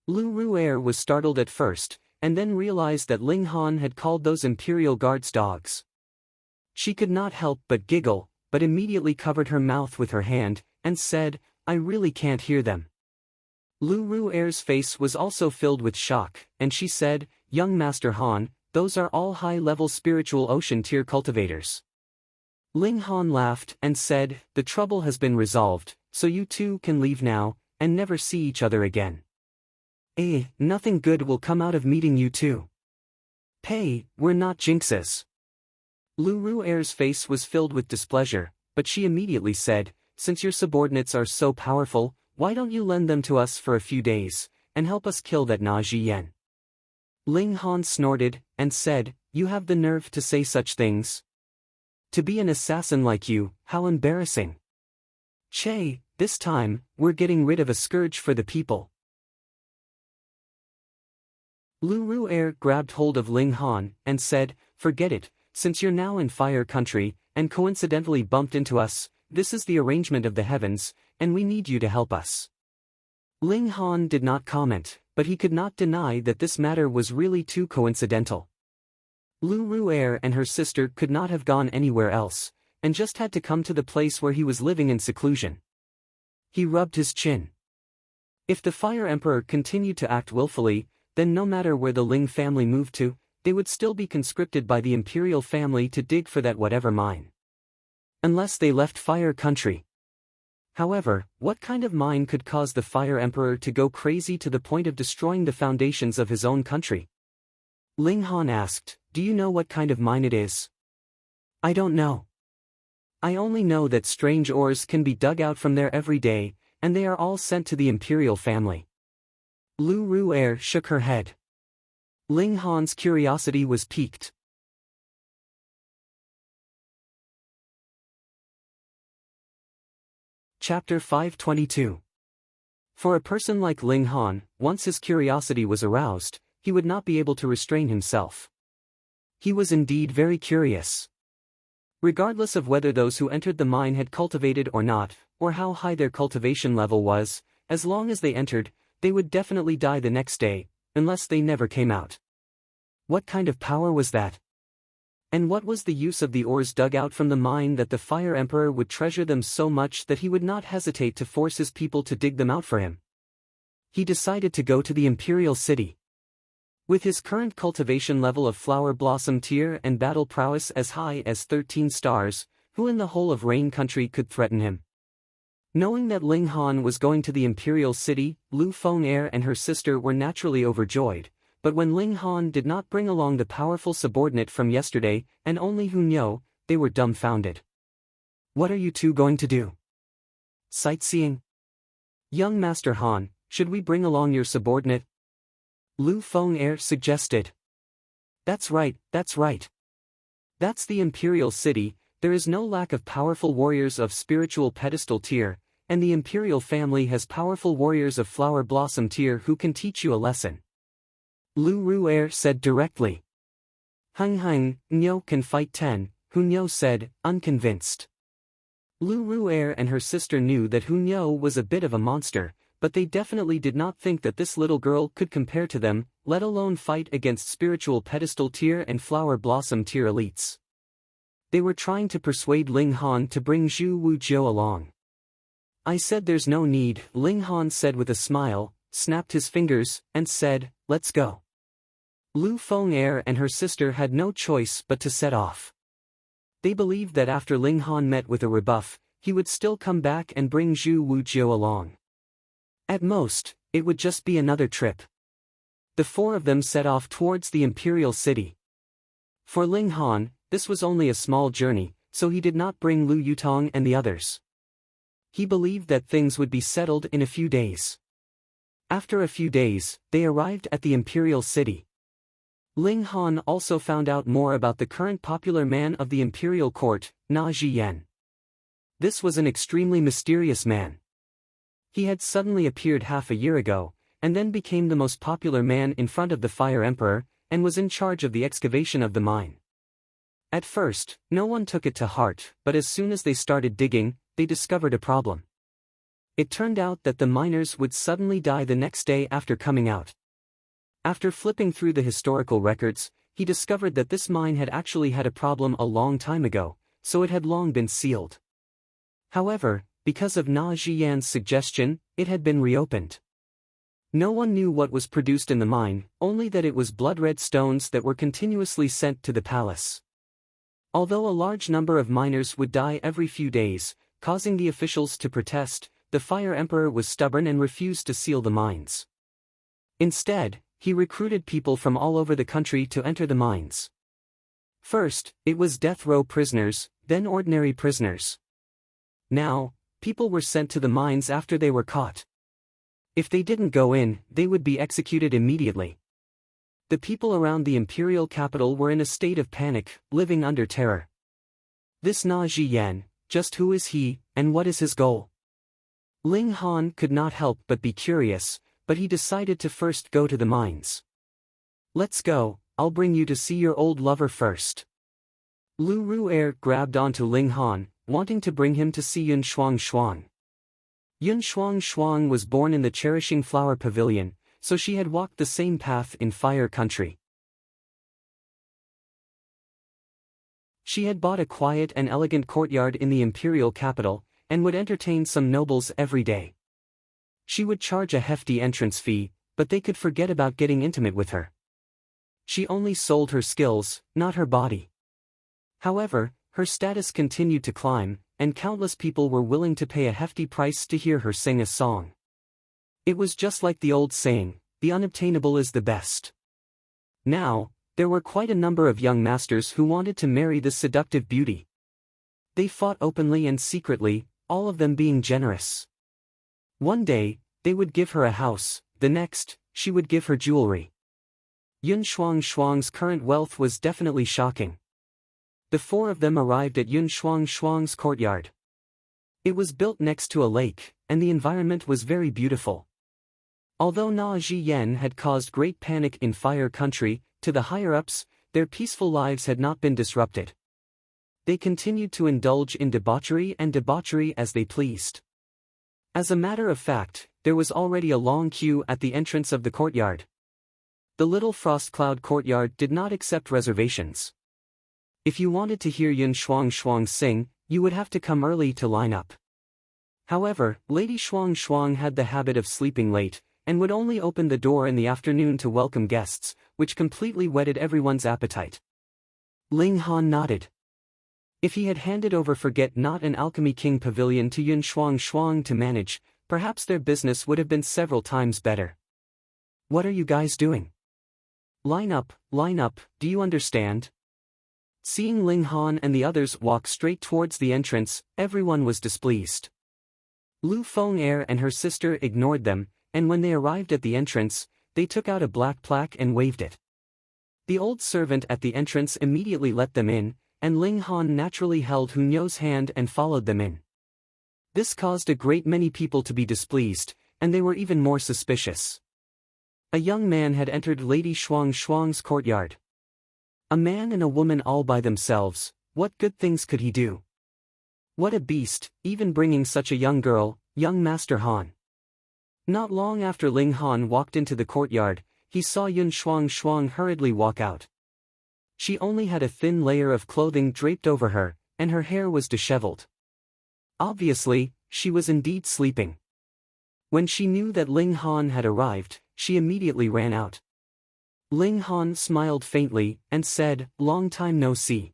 Lu Ru'er was startled at first, and then realized that Ling Han had called those Imperial Guards dogs. She could not help but giggle, but immediately covered her mouth with her hand, and said, I really can't hear them. Lu Ru'er's face was also filled with shock, and she said, young Master Han, those are all high-level spiritual ocean tier cultivators. Ling Han laughed and said, the trouble has been resolved, so you two can leave now, and never see each other again. Nothing good will come out of meeting you two. We're not jinxes. Lu Ru'er's face was filled with displeasure, but she immediately said, since your subordinates are so powerful, why don't you lend them to us for a few days, and help us kill that Na Jiyan? Ling Han snorted, and said, you have the nerve to say such things? To be an assassin like you, how embarrassing. This time, we're getting rid of a scourge for the people. Lu Ru'er grabbed hold of Ling Han, and said, forget it, since you're now in Fire Country, and coincidentally bumped into us, this is the arrangement of the heavens, and we need you to help us. Ling Han did not comment, but he could not deny that this matter was really too coincidental. Lu Ru'er and her sister could not have gone anywhere else, and just had to come to the place where he was living in seclusion. He rubbed his chin. If the Fire Emperor continued to act willfully, then no matter where the Ling family moved to, they would still be conscripted by the imperial family to dig for that whatever mine. Unless they left Fire Country. However, what kind of mine could cause the Fire Emperor to go crazy to the point of destroying the foundations of his own country? Ling Han asked, do you know what kind of mine it is? I don't know. I only know that strange ores can be dug out from there every day, and they are all sent to the imperial family. Lu Ru'er shook her head. Ling Han's curiosity was piqued. Chapter 522. For a person like Ling Han, once his curiosity was aroused, he would not be able to restrain himself. He was indeed very curious. Regardless of whether those who entered the mine had cultivated or not, or how high their cultivation level was, as long as they entered, they would definitely die the next day, unless they never came out. What kind of power was that? And what was the use of the ores dug out from the mine that the Fire Emperor would treasure them so much that he would not hesitate to force his people to dig them out for him? He decided to go to the Imperial City. With his current cultivation level of flower blossom tier and battle prowess as high as 13 stars, who in the whole of Rain Country could threaten him? Knowing that Ling Han was going to the Imperial City, Lu Feng'er and her sister were naturally overjoyed. But when Ling Han did not bring along the powerful subordinate from yesterday, and only Hunyo, they were dumbfounded. What are you two going to do? Sightseeing? Young Master Han, should we bring along your subordinate? Lu Feng'er suggested. That's right. That's the Imperial City, there is no lack of powerful warriors of spiritual pedestal tier, and the Imperial family has powerful warriors of flower blossom tier who can teach you a lesson. Lu Ru'er said directly. Nyo can fight 10, Hunyo said, unconvinced. Lu Ru'er and her sister knew that Hunyo was a bit of a monster, but they definitely did not think that this little girl could compare to them, let alone fight against spiritual pedestal tier and flower blossom tier elites. They were trying to persuade Ling Han to bring Zhu Wujiu along. I said there's no need, Ling Han said with a smile, snapped his fingers, and said, let's go. Lu Feng'er and her sister had no choice but to set off. They believed that after Ling Han met with a rebuff, he would still come back and bring Zhu Wujiu along. At most, it would just be another trip. The four of them set off towards the Imperial City. For Ling Han, this was only a small journey, so he did not bring Lu Yutong and the others. He believed that things would be settled in a few days. After a few days, they arrived at the Imperial City. Ling Han also found out more about the current popular man of the imperial court, Na Zhiyan. This was an extremely mysterious man. He had suddenly appeared half a year ago, and then became the most popular man in front of the Fire Emperor, and was in charge of the excavation of the mine. At first, no one took it to heart, but as soon as they started digging, they discovered a problem. It turned out that the miners would suddenly die the next day after coming out. After flipping through the historical records, he discovered that this mine had actually had a problem a long time ago, so it had long been sealed. However, because of Na Zhiyan's suggestion, it had been reopened. No one knew what was produced in the mine, only that it was blood-red stones that were continuously sent to the palace. Although a large number of miners would die every few days, causing the officials to protest, the Fire Emperor was stubborn and refused to seal the mines. Instead, he recruited people from all over the country to enter the mines. First, it was death row prisoners, then ordinary prisoners. Now, people were sent to the mines after they were caught. If they didn't go in, they would be executed immediately. The people around the imperial capital were in a state of panic, living under terror. This Na Zhiyan, just who is he, and what is his goal? Ling Han could not help but be curious, but he decided to first go to the mines. Let's go, I'll bring you to see your old lover first. Lu Ru'er grabbed onto Ling Han, wanting to bring him to see Yun Shuang Shuang. Yun Shuang Shuang was born in the Cherishing Flower Pavilion, so she had walked the same path in Fire Country. She had bought a quiet and elegant courtyard in the imperial capital, and would entertain some nobles every day. She would charge a hefty entrance fee, but they could forget about getting intimate with her. She only sold her skills, not her body. However, her status continued to climb, and countless people were willing to pay a hefty price to hear her sing a song. It was just like the old saying, the unobtainable is the best. Now, there were quite a number of young masters who wanted to marry this seductive beauty. They fought openly and secretly, all of them being generous. One day, they would give her a house, the next, she would give her jewelry. Yun Shuang Shuang's current wealth was definitely shocking. The four of them arrived at Yun Shuang Shuang's courtyard. It was built next to a lake, and the environment was very beautiful. Although Na Zhiyan had caused great panic in Fire Country, to the higher-ups, their peaceful lives had not been disrupted. They continued to indulge in debauchery as they pleased. As a matter of fact, there was already a long queue at the entrance of the courtyard. The little frost cloud courtyard did not accept reservations. If you wanted to hear Yun Shuang Shuang sing, you would have to come early to line up. However, Lady Shuang Shuang had the habit of sleeping late, and would only open the door in the afternoon to welcome guests, which completely whetted everyone's appetite. Ling Han nodded. If he had handed over Forget-Not and Alchemy King Pavilion to Yun Shuang Shuang to manage, perhaps their business would have been several times better. What are you guys doing? Line up, do you understand? Seeing Ling Han and the others walk straight towards the entrance, everyone was displeased. Lu Feng-er and her sister ignored them, and when they arrived at the entrance, they took out a black plaque and waved it. The old servant at the entrance immediately let them in, and Ling Han naturally held Hunyo's hand and followed them in. This caused a great many people to be displeased, and they were even more suspicious. A young man had entered Lady Shuang Shuang's courtyard. A man and a woman all by themselves, what good things could he do? What a beast, even bringing such a young girl, young Master Han. Not long after Ling Han walked into the courtyard, he saw Yun Shuang Shuang hurriedly walk out. She only had a thin layer of clothing draped over her, and her hair was disheveled. Obviously, she was indeed sleeping. When she knew that Ling Han had arrived, she immediately ran out. Ling Han smiled faintly, and said, "Long time no see."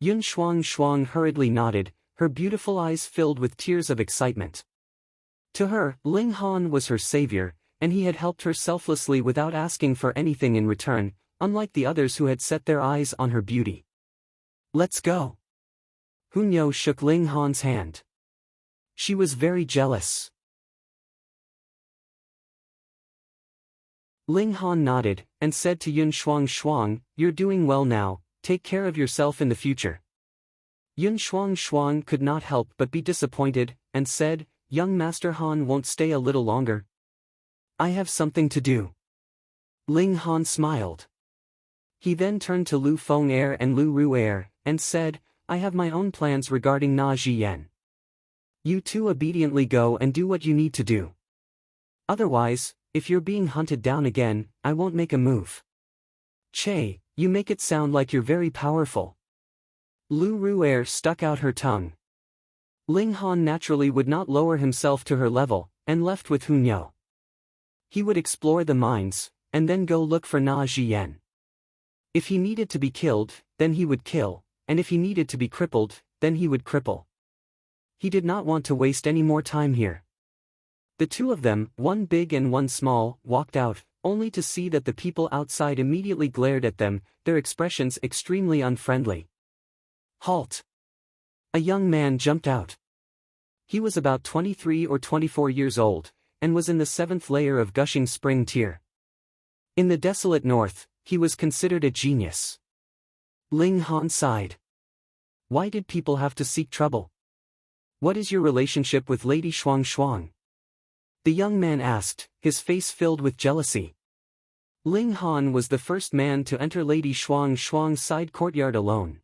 Yun Shuang Shuang hurriedly nodded, her beautiful eyes filled with tears of excitement. To her, Ling Han was her savior, and he had helped her selflessly without asking for anything in return, unlike the others who had set their eyes on her beauty. "Let's go." Hunyo shook Ling Han's hand. She was very jealous. Ling Han nodded, and said to Yun Shuang, "You're doing well now, take care of yourself in the future." Yun Shuang could not help but be disappointed, and said, "Young Master Han won't stay a little longer. I have something to do." Ling Han smiled. He then turned to Lu Feng and Lu Ru and said, "I have my own plans regarding Na Jiyan. You two obediently go and do what you need to do. Otherwise, if you're being hunted down again, I won't make a move." "Che, you make it sound like you're very powerful." Lu Ru stuck out her tongue. Ling Han naturally would not lower himself to her level, and left with Hunyo. He would explore the mines, and then go look for Na Jiyan. If he needed to be killed, then he would kill, and if he needed to be crippled, then he would cripple. He did not want to waste any more time here. The two of them, one big and one small, walked out, only to see that the people outside immediately glared at them, their expressions extremely unfriendly. "Halt!" A young man jumped out. He was about 23 or 24 years old, and was in the 7th layer of Gushing Spring tier. In the desolate north, he was considered a genius. Ling Han sighed. "Why did people have to seek trouble? What is your relationship with Lady Shuang? The young man asked, his face filled with jealousy. Ling Han was the first man to enter Lady Shuang's side courtyard alone.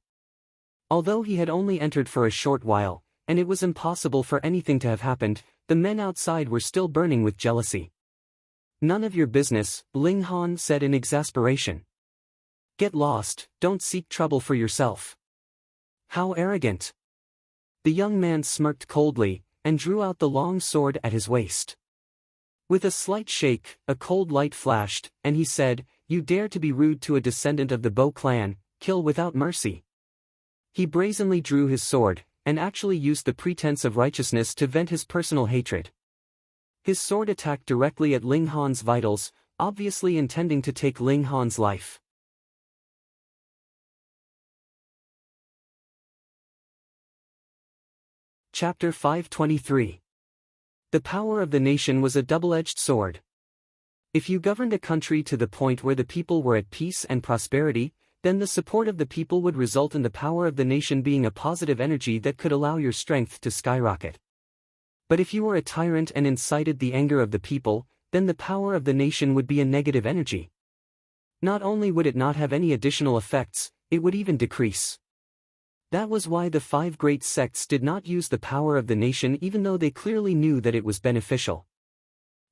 Although he had only entered for a short while, and it was impossible for anything to have happened, the men outside were still burning with jealousy. "None of your business," Ling Han said in exasperation. "Get lost, don't seek trouble for yourself." "How arrogant!" The young man smirked coldly, and drew out the long sword at his waist. With a slight shake, a cold light flashed, and he said, "You dare to be rude to a descendant of the Bo clan, kill without mercy." He brazenly drew his sword, and actually used the pretense of righteousness to vent his personal hatred. His sword attacked directly at Ling Han's vitals, obviously intending to take Ling Han's life. Chapter 523. The power of the nation was a double-edged sword. If you governed a country to the point where the people were at peace and prosperity, then the support of the people would result in the power of the nation being a positive energy that could allow your strength to skyrocket. But if you were a tyrant and incited the anger of the people, then the power of the nation would be a negative energy. Not only would it not have any additional effects, it would even decrease. That was why the 5 great sects did not use the power of the nation even though they clearly knew that it was beneficial.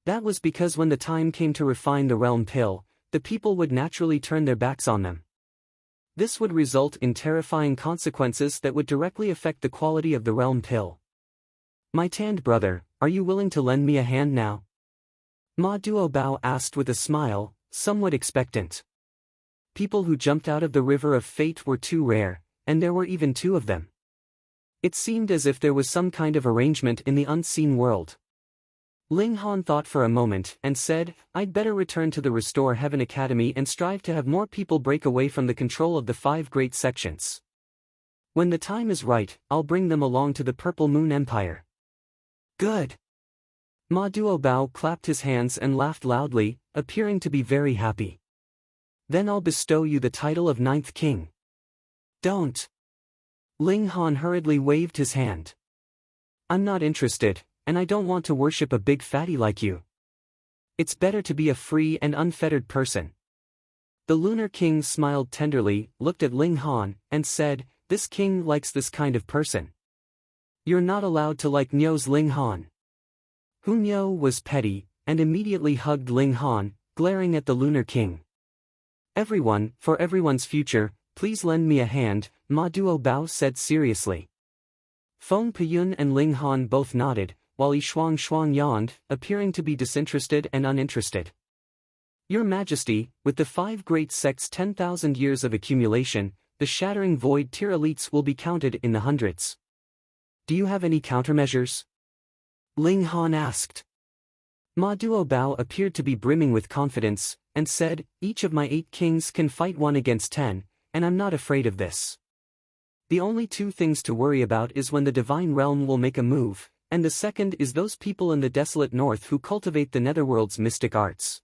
That was because when the time came to refine the realm pill, the people would naturally turn their backs on them. This would result in terrifying consequences that would directly affect the quality of the realm pill. "My tanned brother, are you willing to lend me a hand now?" Ma Duobao asked with a smile, somewhat expectant. People who jumped out of the river of fate were too rare, and there were even 2 of them. It seemed as if there was some kind of arrangement in the unseen world. Ling Han thought for a moment and said, "I'd better return to the Restore Heaven Academy and strive to have more people break away from the control of the 5 great sections. When the time is right, I'll bring them along to the Purple Moon Empire." "Good." Ma Duobao clapped his hands and laughed loudly, appearing to be very happy. "Then I'll bestow you the title of 9th king." "Don't." Ling Han hurriedly waved his hand. "I'm not interested, and I don't want to worship a big fatty like you. It's better to be a free and unfettered person." The Lunar King smiled tenderly, looked at Ling Han, and said, "This king likes this kind of person. You're not allowed to like Nyo's Ling Han." Hunyo was petty, and immediately hugged Ling Han, glaring at the Lunar King. "Everyone, for everyone's future, please lend me a hand," Ma Duobao said seriously. Feng Piyun and Ling Han both nodded, while Yi Shuang yawned, appearing to be disinterested and uninterested. "Your Majesty, with the 5 great sects' 10,000 years of accumulation, the Shattering Void tier elites will be counted in the hundreds. Do you have any countermeasures?" Ling Han asked. Ma Duobao appeared to be brimming with confidence, and said, "Each of my 8 kings can fight 1 against 10, and I'm not afraid of this. The only 2 things to worry about is when the Divine Realm will make a move, and the second is those people in the desolate north who cultivate the Netherworld's mystic arts.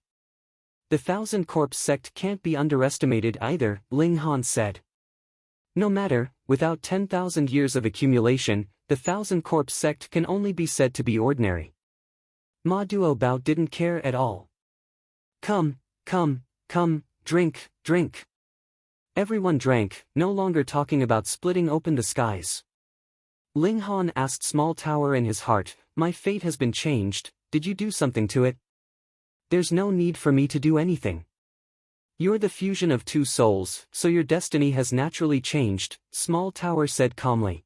The Thousand Corpse sect can't be underestimated either, Ling Han said. No matter, without 10,000 years of accumulation, the Thousand Corpse sect can only be said to be ordinary. Ma Duobao didn't care at all. Come, drink, drink. Everyone drank, no longer talking about splitting open the skies. Ling Han asked Small Tower in his heart, my fate has been changed, did you do something to it? There's no need for me to do anything. You're the fusion of two souls, so your destiny has naturally changed, Small Tower said calmly.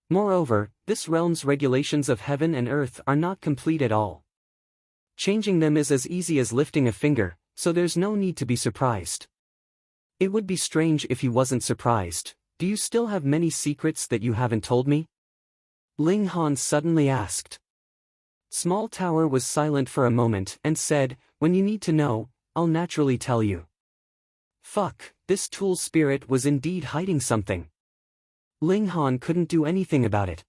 Moreover, this realm's regulations of heaven and earth are not complete at all. Changing them is as easy as lifting a finger, so there's no need to be surprised. It would be strange if he wasn't surprised. Do you still have many secrets that you haven't told me? Ling Han suddenly asked. Small Tower was silent for a moment and said, when you need to know, I'll naturally tell you. Fuck, this tool spirit was indeed hiding something. Ling Han couldn't do anything about it.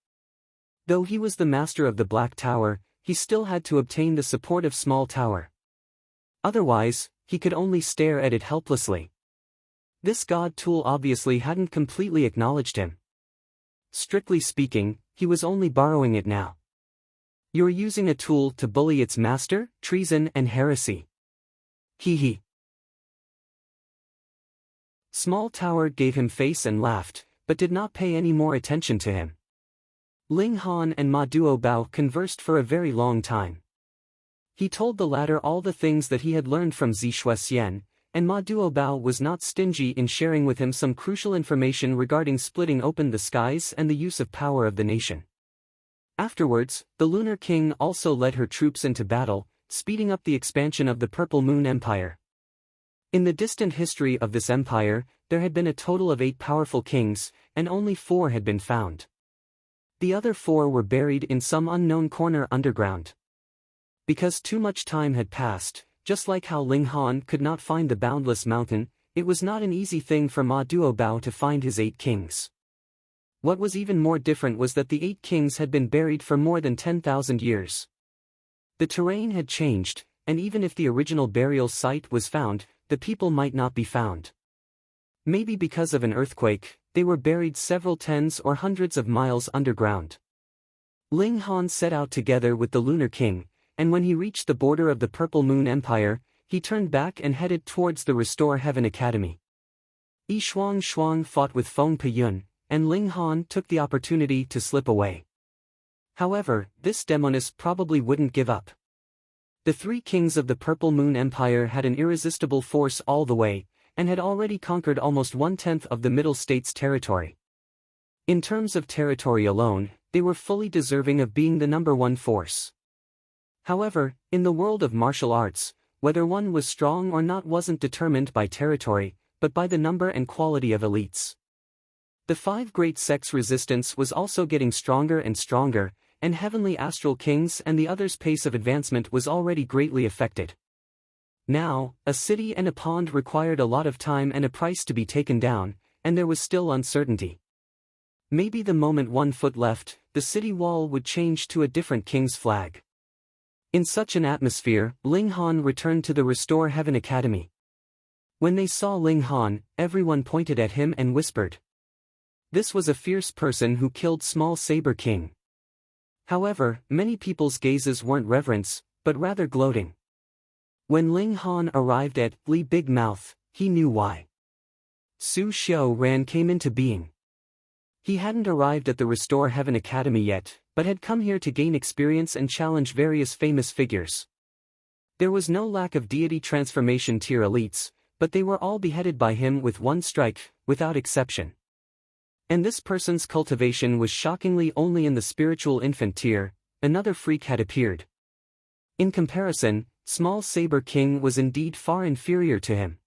Though he was the master of the Black Tower, he still had to obtain the support of Small Tower. Otherwise, he could only stare at it helplessly. This god tool obviously hadn't completely acknowledged him. Strictly speaking, he was only borrowing it now. You're using a tool to bully its master, treason and heresy. Hee. Small Tower gave him face and laughed, but did not pay any more attention to him. Ling Han and Ma Duobao conversed for a very long time. He told the latter all the things that he had learned from Zishuxian, and Ma Duobao was not stingy in sharing with him some crucial information regarding splitting open the skies and the use of power of the nation. Afterwards, the Lunar King also led her troops into battle, speeding up the expansion of the Purple Moon Empire. In the distant history of this empire, there had been a total of 8 powerful kings, and only 4 had been found. The other 4 were buried in some unknown corner underground. Because too much time had passed, just like how Ling Han could not find the Boundless Mountain, it was not an easy thing for Ma Duobao to find his 8 kings. What was even more different was that the 8 kings had been buried for more than 10,000 years. The terrain had changed, and even if the original burial site was found, the people might not be found. Maybe because of an earthquake, they were buried several tens or hundreds of miles underground. Ling Han set out together with the Lunar King, and when he reached the border of the Purple Moon Empire, he turned back and headed towards the Restore Heaven Academy. Yi Shuang fought with Feng Peyun, and Ling Han took the opportunity to slip away. However, this demoness probably wouldn't give up. The 3 kings of the Purple Moon Empire had an irresistible force all the way, and had already conquered almost 1/10 of the Middle States territory. In terms of territory alone, they were fully deserving of being the #1 force. However, in the world of martial arts, whether one was strong or not wasn't determined by territory, but by the number and quality of elites. The 5 great sects' resistance was also getting stronger and stronger, and Heavenly Astral Kings and the others' pace of advancement was already greatly affected. Now, a city and a pond required a lot of time and a price to be taken down, and there was still uncertainty. Maybe the moment 1 foot left, the city wall would change to a different king's flag. In such an atmosphere, Ling Han returned to the Restore Heaven Academy. When they saw Ling Han, everyone pointed at him and whispered. This was a fierce person who killed Small Saber King. However, many people's gazes weren't reverence, but rather gloating. When Ling Han arrived at Li Big Mouth, he knew why. Su Xiao Ran came into being. He hadn't arrived at the Restore Heaven Academy yet, but had come here to gain experience and challenge various famous figures. There was no lack of deity transformation tier elites, but they were all beheaded by him with one strike, without exception. And this person's cultivation was shockingly only in the spiritual infant tier. Another freak had appeared. In comparison, Small Saber King was indeed far inferior to him.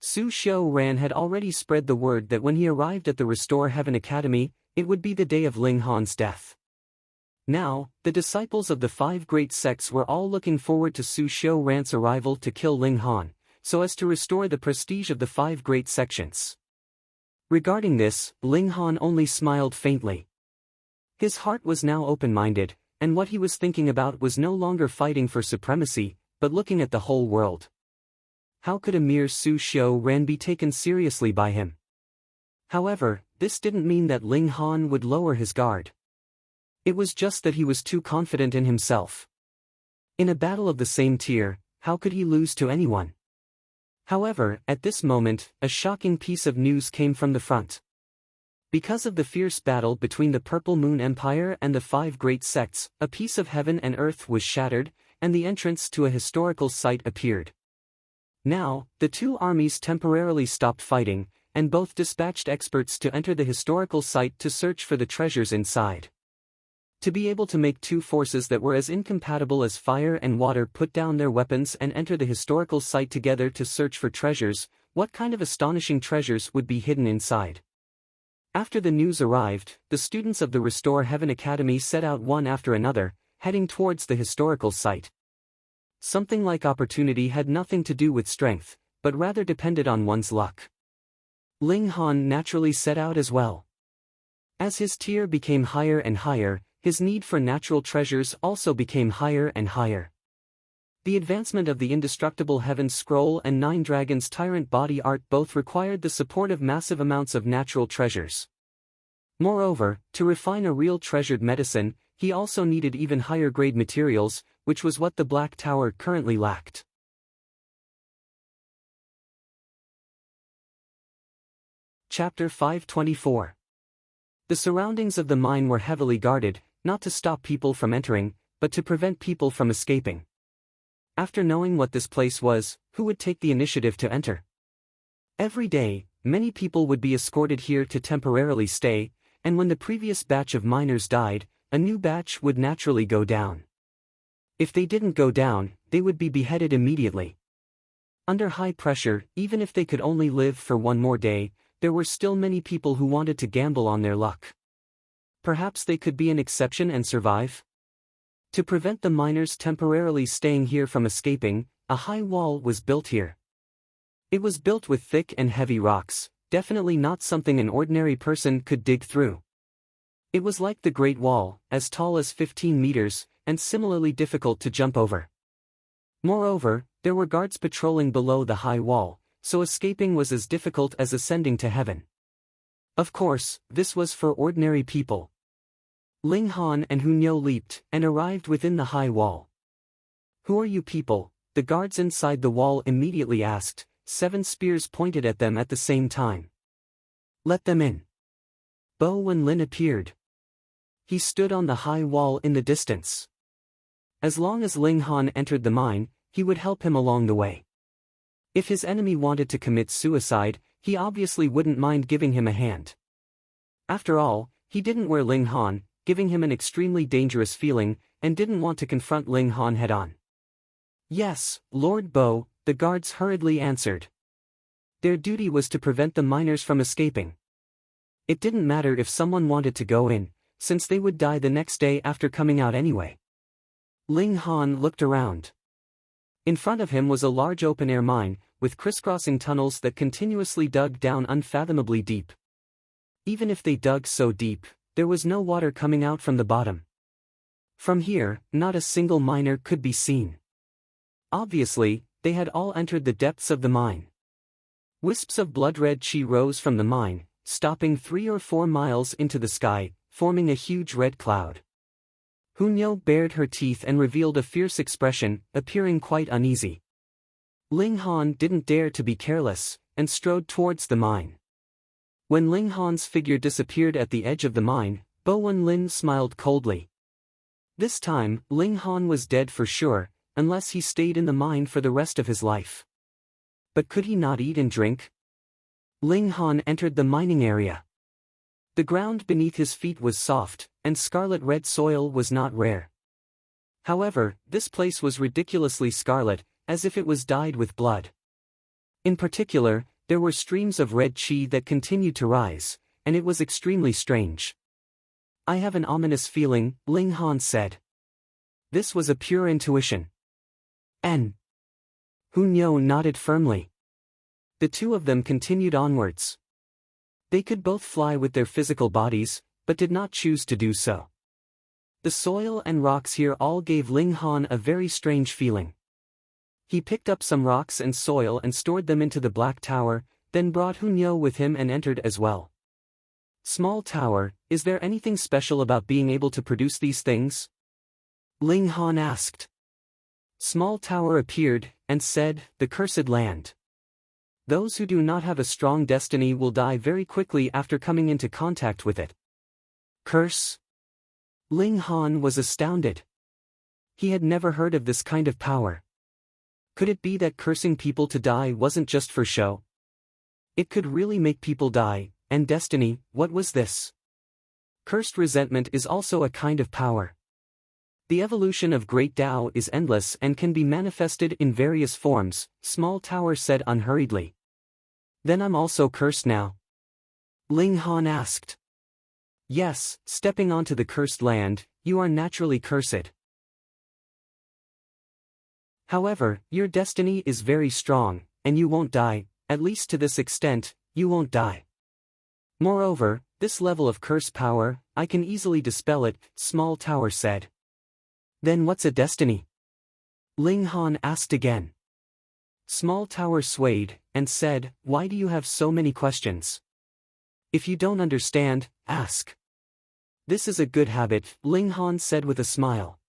Su Xiao Ran had already spread the word that when he arrived at the Restore Heaven Academy, it would be the day of Ling Han's death. Now, the disciples of the 5 great sects were all looking forward to Su Xiao Ran's arrival to kill Ling Han, so as to restore the prestige of the 5 great sections. Regarding this, Ling Han only smiled faintly. His heart was now open-minded, and what he was thinking about was no longer fighting for supremacy, but looking at the whole world. How could a mere Su Xiu Ren be taken seriously by him? However, this didn't mean that Ling Han would lower his guard. It was just that he was too confident in himself. In a battle of the same tier, how could he lose to anyone? However, at this moment, a shocking piece of news came from the front. Because of the fierce battle between the Purple Moon Empire and the 5 great sects, a piece of heaven and earth was shattered, and the entrance to a historical site appeared. Now, the two armies temporarily stopped fighting, and both dispatched experts to enter the historical site to search for the treasures inside. To be able to make two forces that were as incompatible as fire and water put down their weapons and enter the historical site together to search for treasures, what kind of astonishing treasures would be hidden inside? After the news arrived, the students of the Restore Heaven Academy set out one after another, heading towards the historical site. Something like opportunity had nothing to do with strength, but rather depended on one's luck. Ling Han naturally set out as well. As his tier became higher and higher, his need for natural treasures also became higher and higher. The advancement of the indestructible Heaven Scroll and 9 Dragons Tyrant Body Art both required the support of massive amounts of natural treasures. Moreover, to refine a real treasured medicine, he also needed even higher grade materials, which was what the Black Tower currently lacked. Chapter 524. The surroundings of the mine were heavily guarded, not to stop people from entering, but to prevent people from escaping. After knowing what this place was, who would take the initiative to enter? Every day, many people would be escorted here to temporarily stay, and when the previous batch of miners died, a new batch would naturally go down. If they didn't go down, they would be beheaded immediately. Under high pressure, even if they could only live for one more day, there were still many people who wanted to gamble on their luck. Perhaps they could be an exception and survive? To prevent the miners temporarily staying here from escaping, a high wall was built here. It was built with thick and heavy rocks, definitely not something an ordinary person could dig through. It was like the Great Wall, as tall as 15 meters, and similarly difficult to jump over. Moreover, there were guards patrolling below the high wall, so escaping was as difficult as ascending to heaven. Of course, this was for ordinary people. Ling Han and Hunyo leaped, and arrived within the high wall. "Who are you people?" the guards inside the wall immediately asked, 7 spears pointed at them at the same time. "Let them in." Bo Wenlin appeared. He stood on the high wall in the distance. As long as Ling Han entered the mine, he would help him along the way. If his enemy wanted to commit suicide, he obviously wouldn't mind giving him a hand. After all, he didn't wear Ling Han, giving him an extremely dangerous feeling, and didn't want to confront Ling Han head-on. "Yes, Lord Bo," the guards hurriedly answered. Their duty was to prevent the miners from escaping. It didn't matter if someone wanted to go in, since they would die the next day after coming out anyway. Ling Han looked around. In front of him was a large open-air mine, with crisscrossing tunnels that continuously dug down unfathomably deep. Even if they dug so deep, there was no water coming out from the bottom. From here, not a single miner could be seen. Obviously, they had all entered the depths of the mine. Wisps of blood-red chi rose from the mine, stopping 3 or 4 miles into the sky, forming a huge red cloud. Hunyo bared her teeth and revealed a fierce expression, appearing quite uneasy. Ling Han didn't dare to be careless, and strode towards the mine. When Ling Han's figure disappeared at the edge of the mine, Bo Wenlin smiled coldly. This time, Ling Han was dead for sure, unless he stayed in the mine for the rest of his life. But could he not eat and drink? Ling Han entered the mining area. The ground beneath his feet was soft, and scarlet-red soil was not rare. However, this place was ridiculously scarlet, as if it was dyed with blood. In particular, there were streams of red chi that continued to rise, and it was extremely strange. "I have an ominous feeling," Ling Han said. This was a pure intuition. "N." Hunyo nodded firmly. The two of them continued onwards. They could both fly with their physical bodies, but did not choose to do so. The soil and rocks here all gave Ling Han a very strange feeling. He picked up some rocks and soil and stored them into the Black Tower, then brought Hunyo with him and entered as well. Small Tower, is there anything special about being able to produce these things? Ling Han asked. Small Tower appeared, and said, the cursed land. Those who do not have a strong destiny will die very quickly after coming into contact with it. Curse? Ling Han was astounded. He had never heard of this kind of power. Could it be that cursing people to die wasn't just for show? It could really make people die, and destiny, what was this? Cursed resentment is also a kind of power. The evolution of Great Tao is endless and can be manifested in various forms, Small Tower said unhurriedly. Then I'm also cursed now? Ling Han asked. Yes, stepping onto the cursed land, you are naturally cursed. However, your destiny is very strong, and you won't die, at least to this extent, you won't die. Moreover, this level of curse power, I can easily dispel it, Small Tower said. Then what's a destiny? Ling Han asked again. Small Tower swayed, and said, why do you have so many questions? If you don't understand, ask. This is a good habit, Ling Han said with a smile.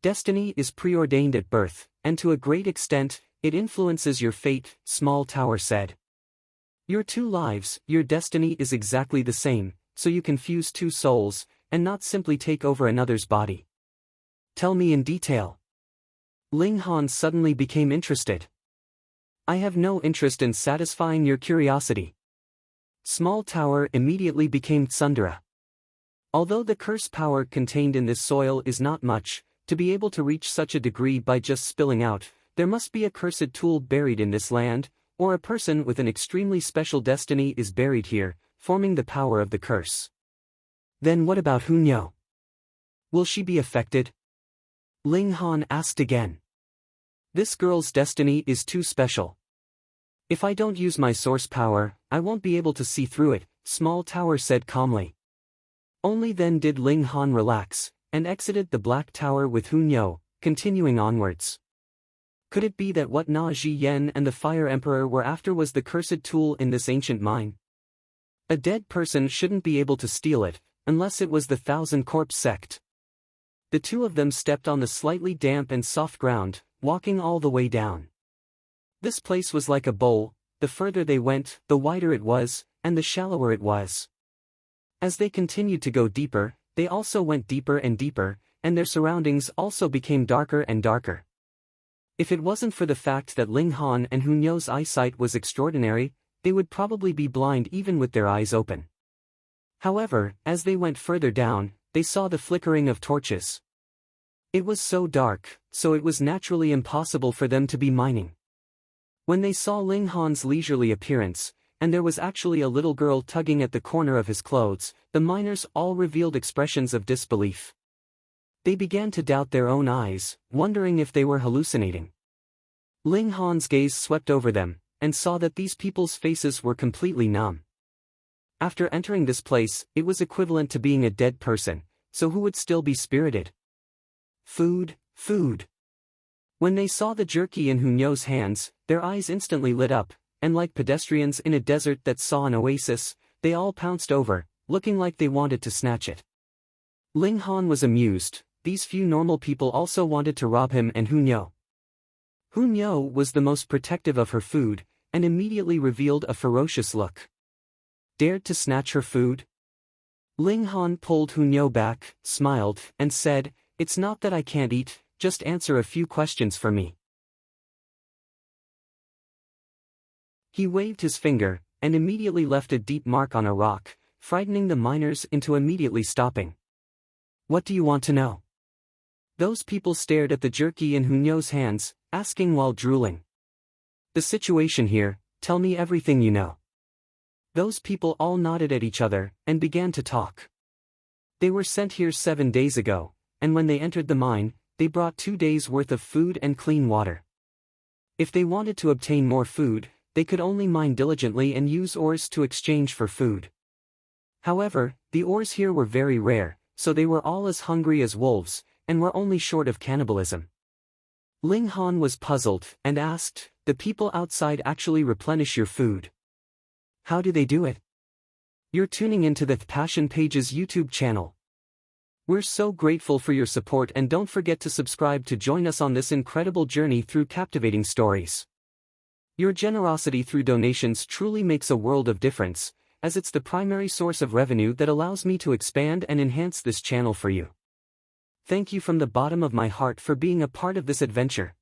Destiny is preordained at birth, and to a great extent, it influences your fate, Small Tower said. Your two lives, your destiny is exactly the same, so you can fuse two souls, and not simply take over another's body. Tell me in detail. Ling Han suddenly became interested. I have no interest in satisfying your curiosity. Small Tower immediately became Tsundere. Although the curse power contained in this soil is not much, to be able to reach such a degree by just spilling out, there must be a cursed tool buried in this land, or a person with an extremely special destiny is buried here, forming the power of the curse. Then what about Hunyo? Will she be affected? Ling Han asked again. This girl's destiny is too special. If I don't use my source power, I won't be able to see through it, Small Tower said calmly. Only then did Ling Han relax, and exited the Black Tower with Hunyo, continuing onwards. Could it be that what Na Ji Yen and the Fire Emperor were after was the cursed tool in this ancient mine? A dead person shouldn't be able to steal it, unless it was the Thousand Corpse sect. The two of them stepped on the slightly damp and soft ground, walking all the way down. This place was like a bowl, the further they went, the wider it was, and the shallower it was. As they continued to go deeper, they also went deeper and deeper, and their surroundings also became darker and darker. If it wasn't for the fact that Ling Han and Hunyo's eyesight was extraordinary, they would probably be blind even with their eyes open. However, as they went further down, they saw the flickering of torches. It was so dark, so it was naturally impossible for them to be mining. When they saw Ling Han's leisurely appearance, and there was actually a little girl tugging at the corner of his clothes, the miners all revealed expressions of disbelief. They began to doubt their own eyes, wondering if they were hallucinating. Ling Han's gaze swept over them, and saw that these people's faces were completely numb. After entering this place, it was equivalent to being a dead person, so who would still be spirited? Food, food. When they saw the jerky in Hunyo's hands, their eyes instantly lit up, and like pedestrians in a desert that saw an oasis, they all pounced over, looking like they wanted to snatch it. Ling Han was amused. These few normal people also wanted to rob him and Hunyo. Hunyo was the most protective of her food, and immediately revealed a ferocious look. Dared to snatch her food? Ling Han pulled Hunyo back, smiled, and said, "It's not that I can't eat, just answer a few questions for me." He waved his finger, and immediately left a deep mark on a rock, frightening the miners into immediately stopping. "What do you want to know?" Those people stared at the jerky in Hunyo's hands, asking while drooling. "The situation here, tell me everything you know." Those people all nodded at each other, and began to talk. They were sent here 7 days ago, and when they entered the mine, they brought 2 days' worth of food and clean water. If they wanted to obtain more food, they could only mine diligently and use ores to exchange for food. However, the ores here were very rare, So they were all as hungry as wolves, and were only short of cannibalism. Ling Han was puzzled, and asked, "The people outside actually replenish your food? How do they do it?" You're tuning into the Passion Pages YouTube channel. We're so grateful for your support, and don't forget to subscribe to join us on this incredible journey through captivating stories. Your generosity through donations truly makes a world of difference, as it's the primary source of revenue that allows me to expand and enhance this channel for you. Thank you from the bottom of my heart for being a part of this adventure.